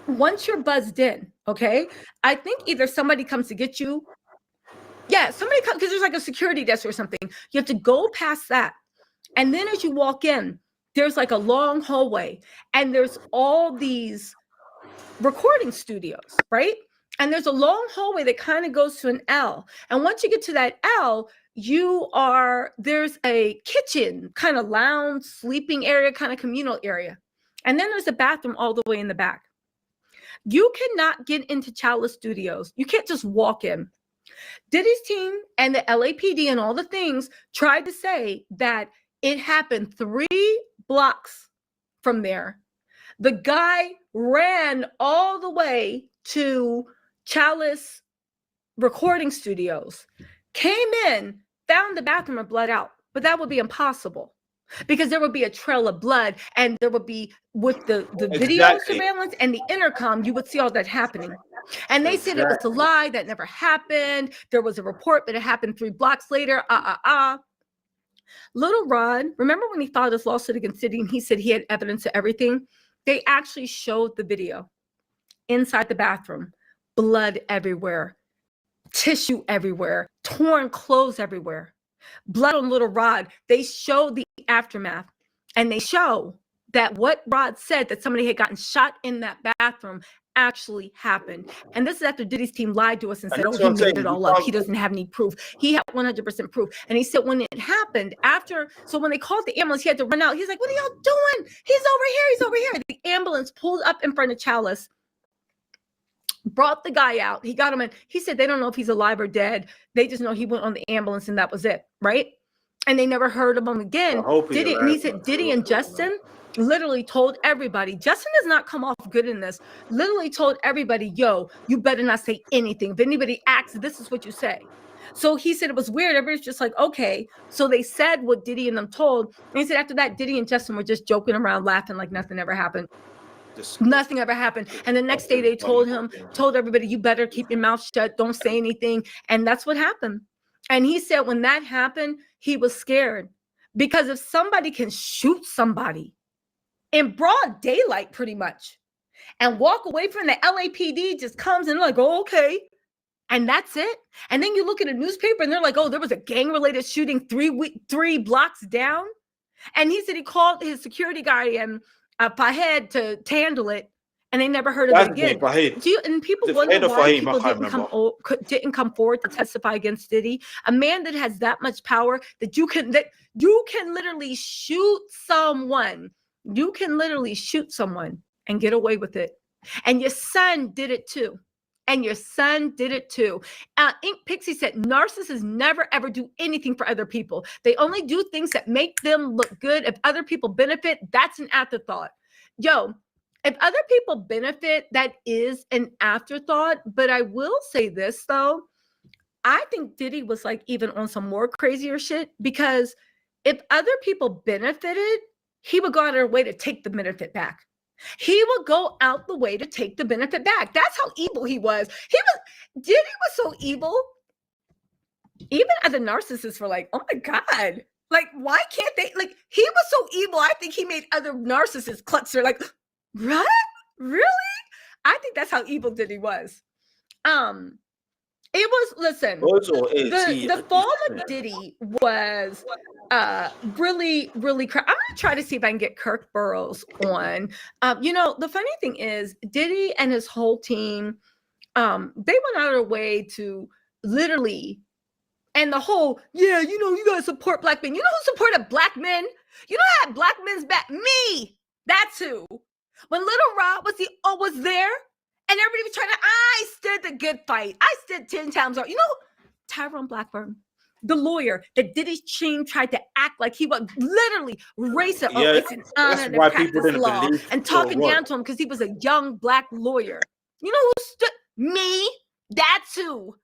Once you're buzzed in, okay, I think either somebody comes to get you. Yeah, somebody comes because there's like a security desk or something. You have to go past that. And then as you walk in, there's like a long hallway and there's all these recording studios, right? And there's a long hallway that kind of goes to an L. And once you get to that L, there's a kitchen, kind of lounge, sleeping area, kind of communal area. And then there's a bathroom all the way in the back. You cannot get into Chalice Studios. You can't just walk in. Diddy's team and the LAPD and all the things tried to say that it happened 3 blocks from there. The guy ran all the way to Chalice Recording Studios, came in, found the bathroom and bled out. But that would be impossible because there would be a trail of blood and there would be, with the video surveillance and the intercom, you would see all that happening. And they said it was a lie, that never happened. There was a report, but it happened 3 blocks later. Little Rod, remember when he filed his lawsuit against Diddy and he said he had evidence of everything? They actually showed the video inside the bathroom, blood everywhere, tissue everywhere, torn clothes everywhere, blood on Little Rod. They showed the aftermath and they show that what Rod said, that somebody had gotten shot in that bathroom, actually happened. And this is after Diddy's team lied to us and said, oh, he made it all up. He doesn't have any proof. He had 100% proof. And he said when it happened so when they called the ambulance, he had to run out. He's like, what are y'all doing? He's over here. He's over here. The ambulance pulled up in front of Chalice, brought the guy out. He got him in. He said they don't know if he's alive or dead. They just know he went on the ambulance and that was it, right? And they never heard of him again. Diddy, and he said Diddy and Justin literally told everybody, Justin does not come off good in this, literally told everybody, yo, you better not say anything. If anybody asks, this is what you say. So he said it was weird. Everybody's just like, okay. So they said what Diddy and them told. And he said after that, Diddy and Justin were just joking around, laughing like nothing ever happened. Nothing ever happened. And the next day they told everybody, you better keep your mouth shut. Don't say anything. And that's what happened. And he said when that happened, he was scared because if somebody can shoot somebody in broad daylight pretty much and walk away from the LAPD, just comes and like, oh, okay. And that's it. And then you look at a newspaper and they're like, oh, there was a gang related shooting 3 blocks down. And he said he called his security guy and Fahed to handle it, and they never heard of it again. And people wonder why people didn't come forward to testify against Diddy, a man that has that much power that you can literally shoot someone. You can literally shoot someone and get away with it. And your son did it too. Ink Pixie said, narcissists never ever do anything for other people. They only do things that make them look good. If other people benefit, that's an afterthought. Yo, if other people benefit, that is an afterthought. But I will say this, though. I think Diddy was like even on some more crazier shit, because if other people benefited, he would go out of their way to take the benefit back. He would go out the way to take the benefit back. That's how evil he was. Diddy was so evil. Even other narcissists were like, oh my God, like, why can't they? Like, he was so evil. I think he made other narcissists clutch their like, what? Really? I think that's how evil Diddy was. It was, listen, the fall of Diddy was really, really I'm gonna try to see if I can get Kirk Burrows on. The funny thing is, Diddy and his whole team, they went out of their way to literally, and the whole, you gotta support black men. You know who supported black men? You know who had black men's back? Me. That's who. When Little Rob was there, and everybody was trying to, I stood the good fight. I stood 10 times over. You know, Tyrone Blackburn, the lawyer that Diddy's team tried to act like he was literally racist. Yeah, it's an honor to practice law, and talking down to him because he was a young black lawyer. You know who stood? Me. That's who.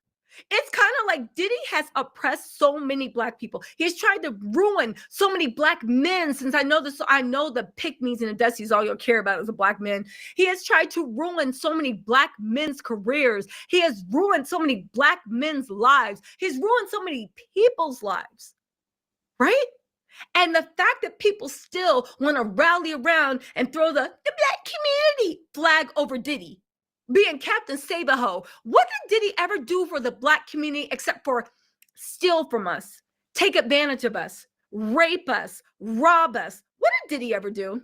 It's kind of like Diddy has oppressed so many black people. He's tried to ruin so many black men. Since I know the pick-me's and the dusties, all you'll care about is a black man. He has tried to ruin so many black men's careers. He has ruined so many black men's lives. He's ruined so many people's lives, right? And the fact that people still want to rally around and throw the black community flag over Diddy being Captain Save-A-Ho. What did Diddy ever do for the black community except for steal from us, take advantage of us, rape us, rob us? What did Diddy ever do?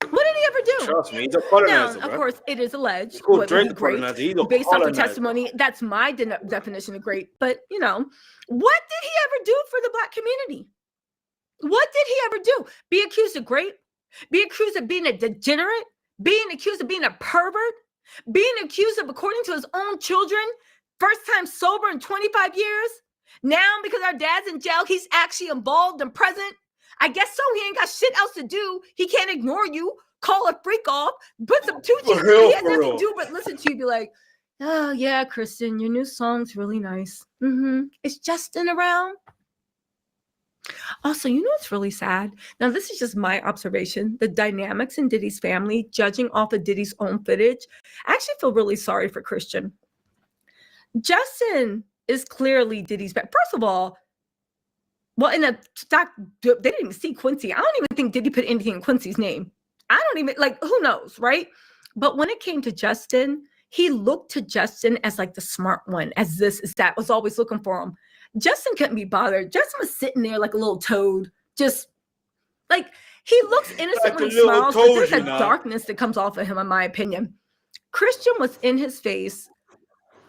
What did he ever do? Trust me, he's a colonizer. Now, of course, it is alleged. Based off the testimony, that's my definition of great. But, what did he ever do for the black community? What did he ever do? Be accused of rape? Be accused of being a degenerate? Being accused of being a pervert? Being accused of, according to his own children, first time sober in 25 years? Now, because our dad's in jail, he's actually involved and present? I guess so. He ain't got shit else to do. He can't ignore you, call a freak off, put some tucci. He has nothing to do but listen to you, be like, oh, yeah, Kristen, your new song's really nice. Is Justin around? Also, what's really sad? Now, this is just my observation. The dynamics in Diddy's family, judging off of Diddy's own footage, I actually feel really sorry for Christian. Justin is clearly Diddy's back. First of all, well, in the stock, they didn't even see Quincy. I don't even think Diddy put anything in Quincy's name. I don't even, who knows, right? But when it came to Justin, he looked to Justin as like the smart one, as this is that, was always looking for him. Justin couldn't be bothered. Justin was sitting there like a little toad, just like he looks innocent when he smiles, but there's a darkness that comes off of him, in my opinion. Christian was in his face,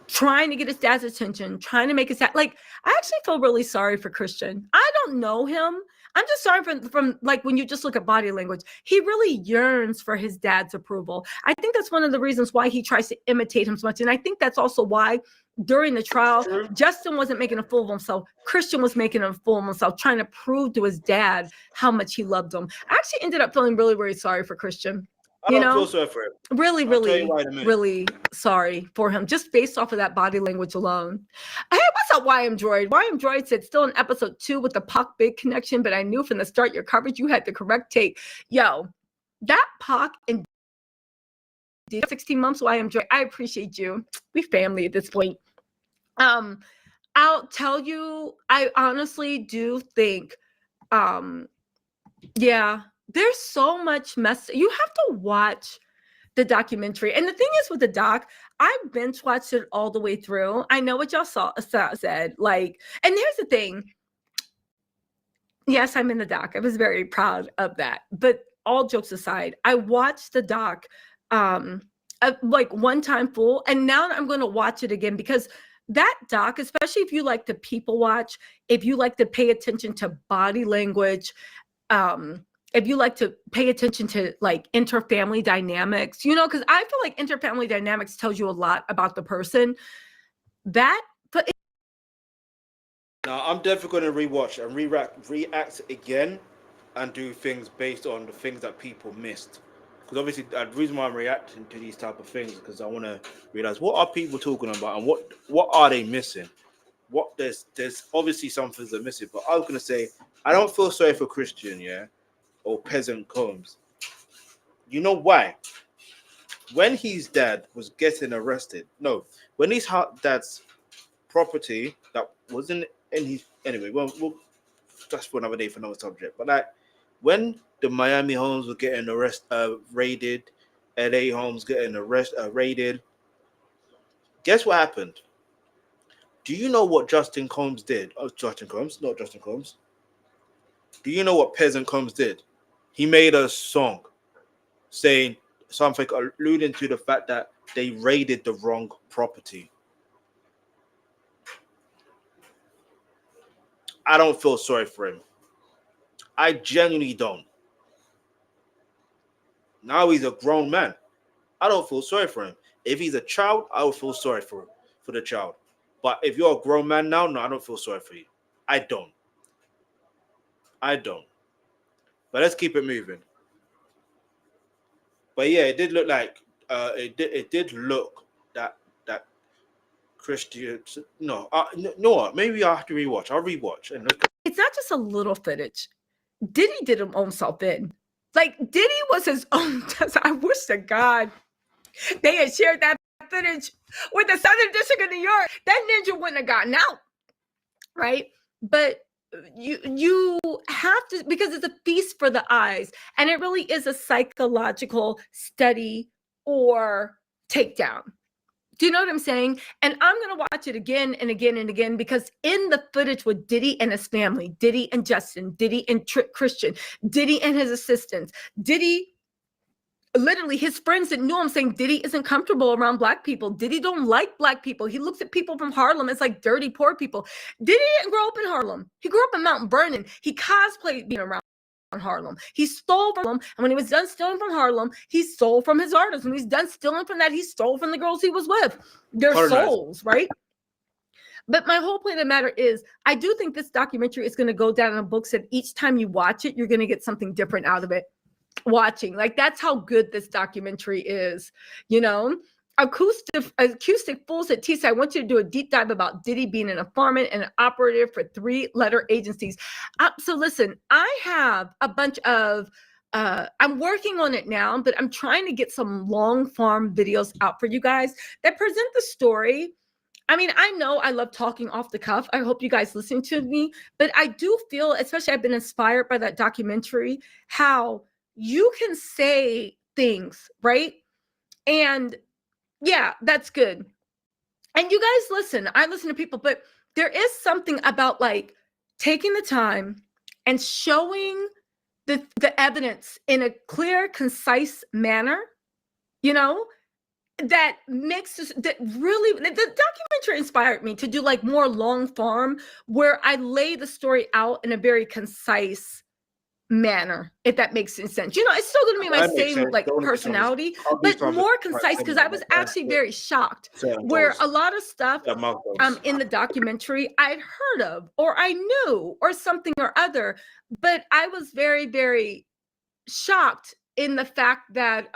trying to get his dad's attention, trying to make his dad, I actually feel really sorry for Christian. I don't know him. I'm just sorry from when you just look at body language, he really yearns for his dad's approval. I think that's one of the reasons why he tries to imitate him so much. And I think that's also why during the trial, Justin wasn't making a fool of himself. Christian was making a fool of himself, trying to prove to his dad how much he loved him. I actually ended up feeling really, really sorry for Christian. I don't feel sorry for him. Really, really sorry for him, just based off of that body language alone. Hey, what's up, YM Droid? YM Droid said, still in episode 2 with the Pac Big connection, but I knew from the start your coverage, you had the correct take. Yo, that Pac and 16 months, YM Droid, I appreciate you. We family at this point. I'll tell you, I honestly do think, there's so much mess. You have to watch the documentary. And the thing is with the doc, I binge watched it all the way through. I know what y'all said. And here's the thing. Yes, I'm in the doc. I was very proud of that. But all jokes aside, I watched the doc like one time full, and now I'm going to watch it again because that doc, especially if you like to people watch, if you like to pay attention to body language, if you like to pay attention to like interfamily dynamics, you know, because I feel like interfamily dynamics tells you a lot about the person. Now, I'm definitely going to rewatch and react again and do things based on the things that people missed. Because obviously, the reason why I'm reacting to these type of things is because I want to realize what are people talking about and what are they missing. What there's obviously some things are missing, but I was going to say I don't feel sorry for Christian, yeah, or Peasant Combs. You know why? When his dad was getting arrested, no, when his dad's property that wasn't in his, anyway, well, that's for another day for another subject. But like when the Miami homes were getting raided, LA homes getting raided, guess what happened? Do you know what Justin Combs did? Oh, Justin Combs, not Justin Combs. Do you know what Peasant Combs did? He made a song saying something alluding to the fact that they raided the wrong property. I don't feel sorry for him. I genuinely don't. Now he's a grown man. I don't feel sorry for him. If he's a child, I would feel sorry for the child. But if you're a grown man now, no, I don't feel sorry for you. I don't. But let's keep it moving. But yeah, it did look like it did look that Christian. No, no. Maybe I have to rewatch. I'll rewatch and look. It's not just a little footage. Diddy did his own self in. Like Diddy was his own. I wish to God they had shared that footage with the Southern District of New York. That ninja wouldn't have gotten out, right? But you have to, because it's a feast for the eyes, and it really is a psychological study or takedown. Do you know what I'm saying? And I'm going to watch it again and again and again, because in the footage with Diddy and his family, Diddy and Justin, Diddy and Christian, Diddy and his assistants, Diddy, literally his friends that knew him saying Diddy isn't comfortable around Black people. Diddy don't like Black people. He looks at people from Harlem as like dirty, poor people. Diddy didn't grow up in Harlem. He grew up in Mount Vernon. He cosplayed being around Harlem. He stole from Harlem, and when he was done stealing from Harlem, he stole from his artists. When he's done stealing from that, he stole from the girls he was with. Their souls, right? But my whole point of the matter is, I do think this documentary is going to go down in the books, and each time you watch it, you're going to get something different out of it. Watching, like, that's how good this documentary is, you know. Acoustic Fool said, Tisa, I want you to do a deep dive about Diddy being an informant and an operative for 3-letter agencies. So listen, I have a bunch of, I'm working on it now, but I'm trying to get some long form videos out for you guys that present the story. I mean, I know I love talking off the cuff. I hope you guys listen to me, but I do feel, especially I've been inspired by that documentary, how you can say things, right? And yeah, that's good. And you guys listen, I listen to people, but there is something about like taking the time and showing the evidence in a clear, concise manner, you know, that makes this, that really, the documentary inspired me to do like more long form where I lay the story out in a very concise manner, if that makes sense. You know, it's still going to be my same like personality, but more concise, because I was actually very shocked where a lot of stuff in the documentary I'd heard of or I knew or something or other, but I was very, very shocked in the fact that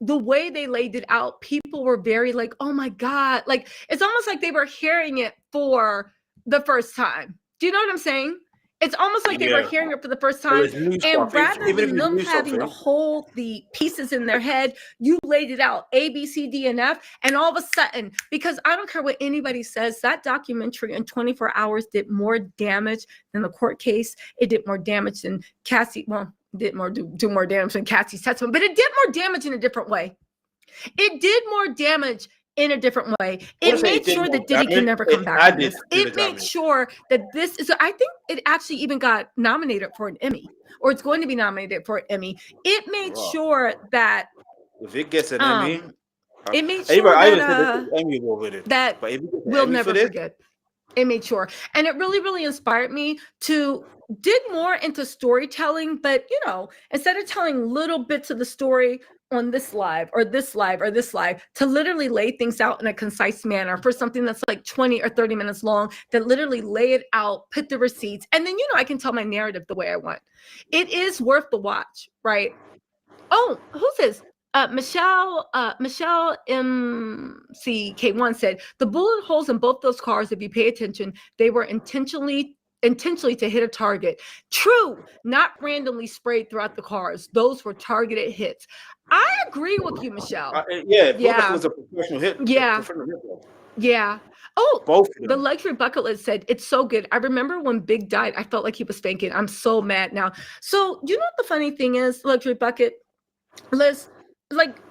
the way they laid it out, people were very like, oh my God, like it's almost like they were hearing it for the first time. Do you know what I'm saying? It's almost like they were hearing it for the first time. And rather than them having to hold the pieces in their head, you laid it out, A, B, C, D, and F. And all of a sudden, because I don't care what anybody says, that documentary in 24 hours did more damage than the court case. It did more damage than Cassie. Well, did more do more damage than Cassie's testimony, but it did more damage in a different way. It did more damage in a different way. It made sure that Diddy can never come back from this. It made sure that this is, I think it actually even got nominated for an Emmy, or it's going to be nominated for an Emmy. It made sure that if it gets an Emmy, it made sure that we'll never forget. It made sure. And it really, really inspired me to dig more into storytelling. But, you know, instead of telling little bits of the story on this live or this live or this live, to literally lay things out in a concise manner for something that's like 20 or 30 minutes long, that literally lay it out, put the receipts, and then, you know, I can tell my narrative the way I want. It is worth the watch, right? Oh, who's this? Michelle MCK1 said, the bullet holes in both those cars, if you pay attention, they were intentionally to hit a target. True, not randomly sprayed throughout the cars. Those were targeted hits. I agree with you, Michelle. It was a professional hit. Yeah. Oh, the luxury bucket list said, it's so good. I remember when Big died, I felt like he was spanking. I'm so mad now. So you know what the funny thing is, luxury bucket list? Like,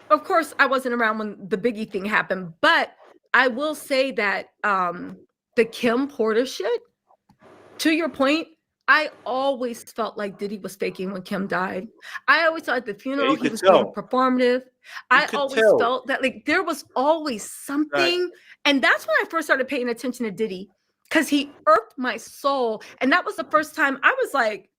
of course, I wasn't around when the Biggie thing happened, but I will say that the Kim Porter shit, to your point, I always felt like Diddy was faking when Kim died. I always thought at the funeral he was being performative. I always felt that like there was always something. Right. And that's when I first started paying attention to Diddy, because he irked my soul. And that was the first time I was like,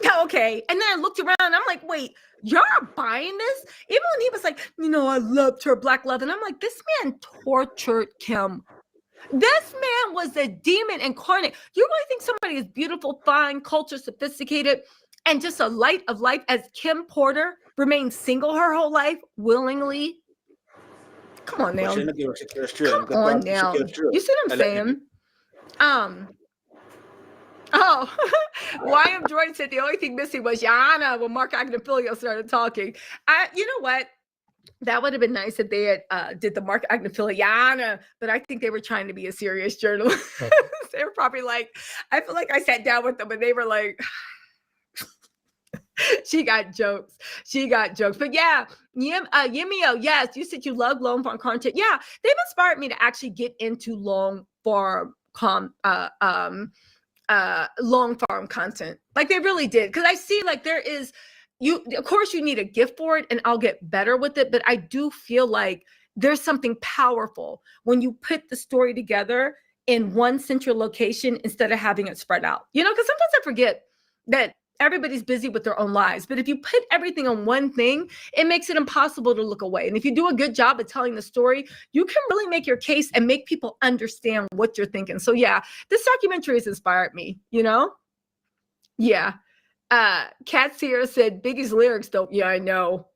yeah, okay. And then I looked around and I'm like, wait, you're buying this? Even when he was like, you know, I loved her black love. And I'm like, this man tortured Kim. This man was a demon incarnate. You really think somebody is beautiful, fine, culture, sophisticated, and just a light of life as Kim Porter remained single her whole life willingly? Come on now. Come on now. You see what I'm saying? Oh, YM Jordan said the only thing missing was Yana when Mark Agnafilio started talking. You know what? That would have been nice if they had did the Mark Agnafilio, but I think they were trying to be a serious journalist. They were probably like, I feel like I sat down with them and they were like, she got jokes. But yeah, Yimio, yes, you said you love long form content. Yeah, they've inspired me to actually get into long form content. Like they really did. Because I see like there is, of course you need a gift for it and I'll get better with it. But I do feel like there's something powerful when you put the story together in one central location instead of having it spread out. You know, because sometimes I forget that everybody's busy with their own lives. But if you put everything on one thing, it makes it impossible to look away. And if you do a good job of telling the story, you can really make your case and make people understand what you're thinking. So yeah, this documentary has inspired me, you know? Yeah. Cassie said Biggie's lyrics don't. Yeah, I know.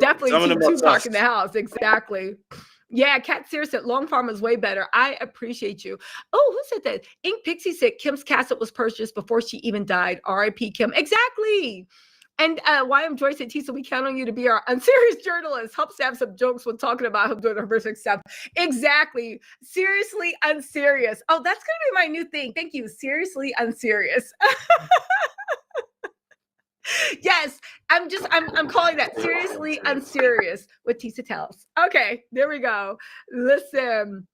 Definitely Tupac in the house. Exactly. Yeah, Cat Sears said Long Farm is way better. I appreciate you. Oh, who said that? Ink Pixie said Kim's cassette was purchased before she even died. R.I.P. Kim. Exactly. And YM Joy said, Tisa, we count on you to be our unserious journalist. Help have some jokes when talking about him doing horrific stuff. Exactly. Seriously unserious. Oh, that's going to be my new thing. Thank you. Seriously unserious. Yes, I'm calling that seriously unserious with Tisa Tells. Okay, there we go. Listen.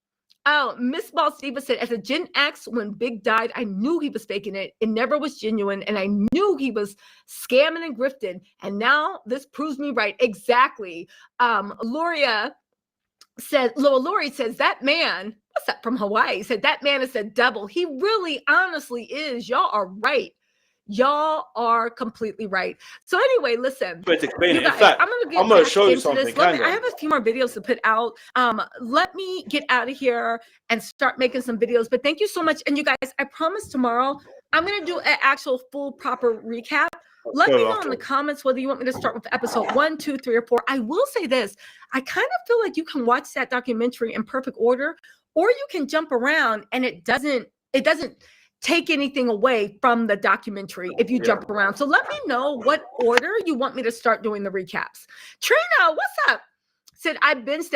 Oh, Miss Ball Steva said, as a Gen X, when Big died, I knew he was faking it. It never was genuine. And I knew he was scamming and grifting. And now this proves me right. Exactly. Lori says, that man, what's that from Hawaii? Said that man is a devil. He really honestly is. Y'all are right. Y'all are completely right. So anyway, listen. In fact, I'm going to show you something. I have a few more videos to put out. Let me get out of here and start making some videos. But thank you so much. And you guys, I promise tomorrow I'm going to do an actual full proper recap. Let me know in the comments whether you want me to start with episode 1, 2, 3, or 4. I will say this. I kind of feel like you can watch that documentary in perfect order, or you can jump around and it doesn't take anything away from the documentary if you jump around. So let me know what order you want me to start doing the recaps. Trina, what's up? said I binged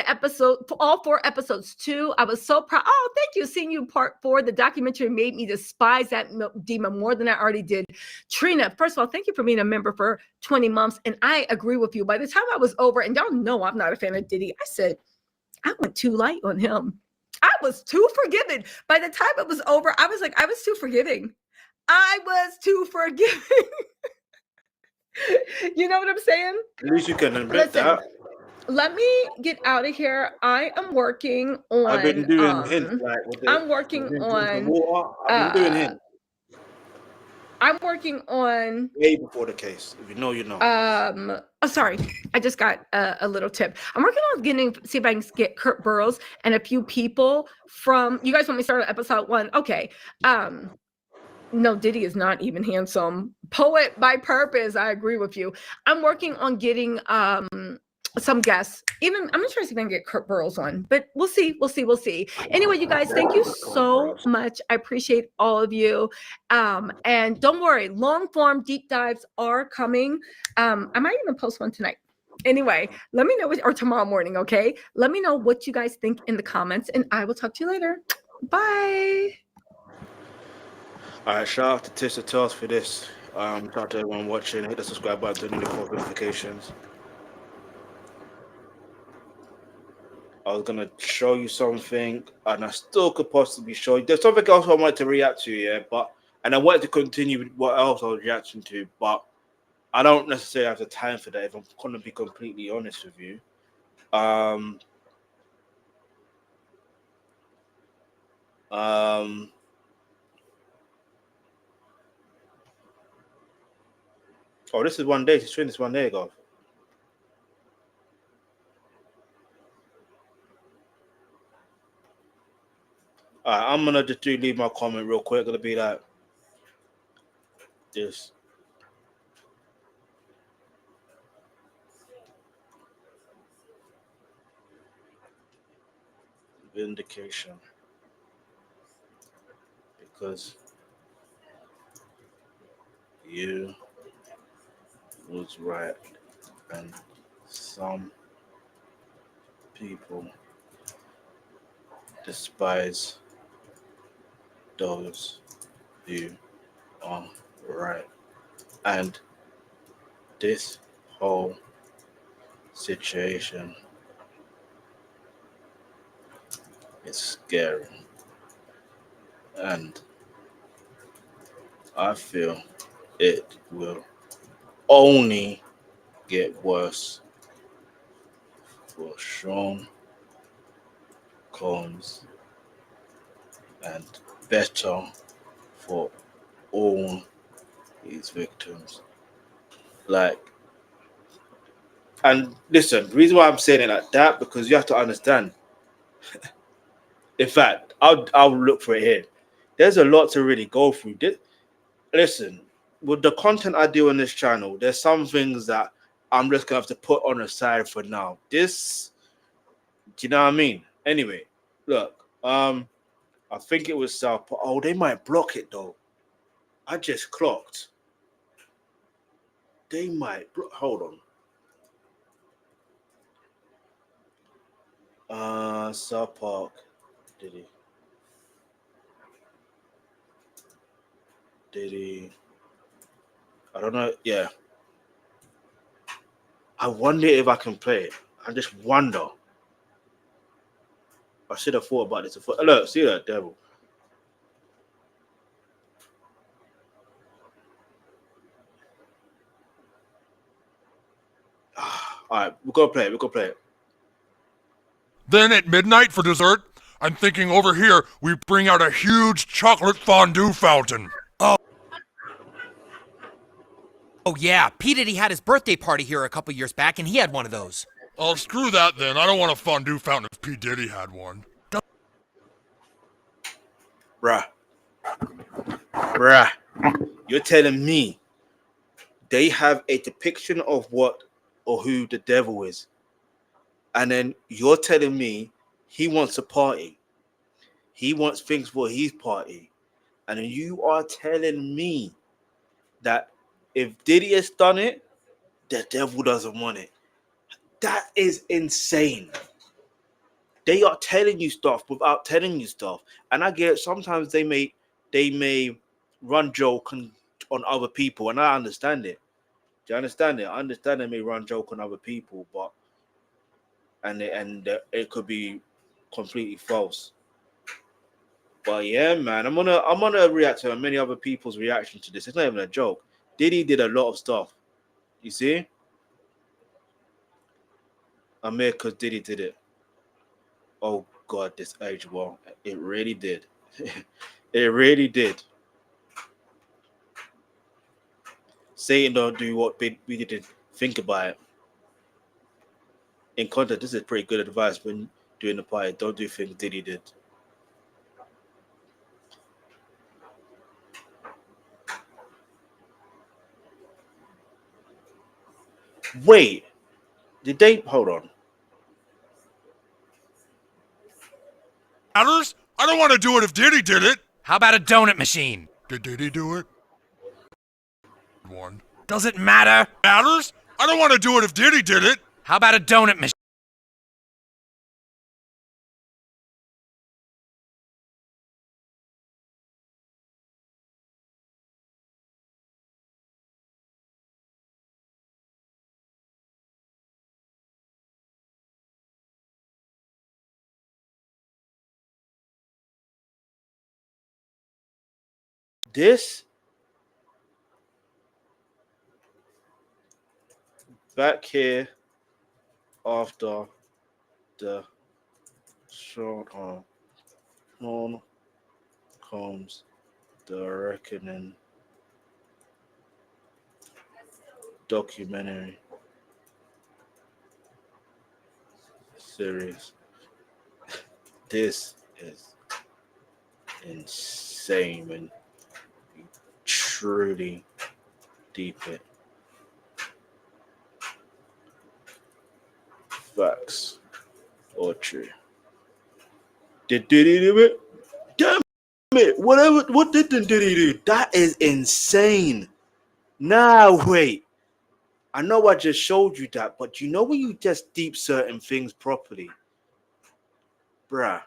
all 4 episodes too. I was so proud. Oh, thank you. Seeing you part 4. The documentary made me despise that demon more than I already did. Trina, first of all, thank you for being a member for 20 months. And I agree with you. By the time I was over, and y'all know I'm not a fan of Diddy, I said, I went too light on him. I was too forgiving. By the time it was over, I was like, I was too forgiving. I was too forgiving. You know what I'm saying? At least you can admit that. Let me get out of here. I am working on. I've been doing hints, like I'm working on. I've been doing hints. I'm working on way before the case. If you know, you know. Oh, sorry. I just got a little tip. I'm working on see if I can get Kurt Burrows and a few people from. You guys want me to start on episode 1? Okay. No, Diddy is not even handsome. Poet by purpose. I agree with you. I'm working on getting some guests. Even I'm not sure if I can get Kurt Burrows on, but we'll see. Anyway, you guys, thank you so much. I appreciate all of you. And don't worry, long form deep dives are coming. I might even post one tonight. Anyway, let me know or tomorrow morning, okay? Let me know what you guys think in the comments, and I will talk to you later. Bye. All right, shout out to Tisa Tells for this. Shout out to everyone watching. Hit the subscribe button, turn on the post notifications. I was gonna show you something, and I still could possibly show you. There's something else I wanted to react to, and I wanted to continue with what else I was reacting to, but I don't necessarily have the time for that. If I'm gonna be completely honest with you, oh, this is one day. She's doing this one day ago. All right, I'm gonna just leave my comment real quick. Gonna be like this. Vindication, because you was right, and some people despise those who are right, and this whole situation is scary, and I feel it will only get worse for Sean Combs and better for all his victims. Like, and listen, the reason why I'm saying it like that, because you have to understand. In fact, I'll look for it here. There's a lot to really go through. Listen, with the content I do on this channel, there's some things that I'm just gonna have to put on the side for now. This, do you know what I mean? Anyway, look, I think it was South. Oh, they might block it though. I just clocked. They might. Hold on. South Park. Diddy. I don't know. Yeah. I wonder if I can play it. I just wonder. I should have thought about this. Look, see that devil. All right, we're gonna play it. Then at midnight for dessert, I'm thinking over here we bring out a huge chocolate fondue fountain. Oh yeah, P. Diddy had his birthday party here a couple years back and he had one of those. Oh, screw that then. I don't want a fondue fountain if P. Diddy had one. Bruh, you're telling me they have a depiction of what or who the devil is, and then you're telling me he wants a party, he wants things for his party, and then you are telling me that if Diddy has done it, the devil doesn't want it. That is insane. They are telling you stuff without telling you stuff, and I get it. Sometimes they may run joke on other people, and I understand it. Do you understand it? I understand they may run joke on other people, but it could be completely false. But yeah, man, I'm gonna react to many other people's reaction to this. It's not even a joke. Diddy did a lot of stuff. You see, Amir, because Diddy did it. Oh God, this age well, it really did. It really did. Satan don't do what we didn't think about it. In context, this is pretty good advice when doing the party. Don't do things Diddy did. Wait, did they hold on? Matters? I don't want to do it if Diddy did it. How about a donut machine? Did Diddy do it? One. Does it matter? Matters? I don't want to do it if Diddy did it. How about a donut machine? This back here after the short on comes the reckoning documentary series. This is insane when you truly deep it. Facts or true. Did Diddy do it? Damn it! What did Diddy do? That is insane. Now wait. I know I just showed you that, but you know when you just deep certain things properly, bruh.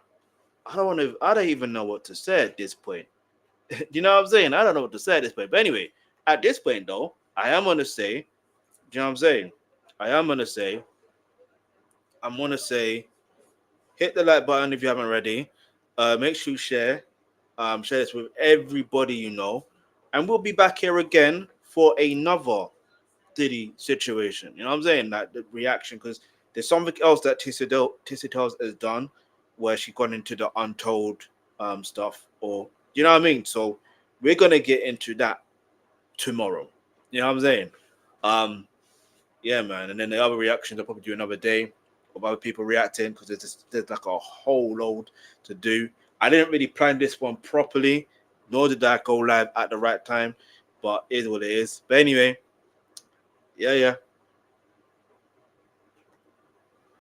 I don't even know what to say at this point. You know what I'm saying? I don't know what to say at this point. But anyway, at this point though, I am gonna say, you know what I'm saying? I'm gonna say, hit the like button if you haven't already. Make sure you share this with everybody you know, and we'll be back here again for another Diddy situation. You know what I'm saying? That the reaction, because there's something else that Tisa Tells has done where she gone into the untold stuff, or you know what I mean? So we're gonna get into that tomorrow. You know what I'm saying? Yeah, man. And then the other reactions I'll probably do another day of other people reacting, because there's like a whole load to do. I didn't really plan this one properly, nor did I go live at the right time, but it is what it is. But anyway, yeah.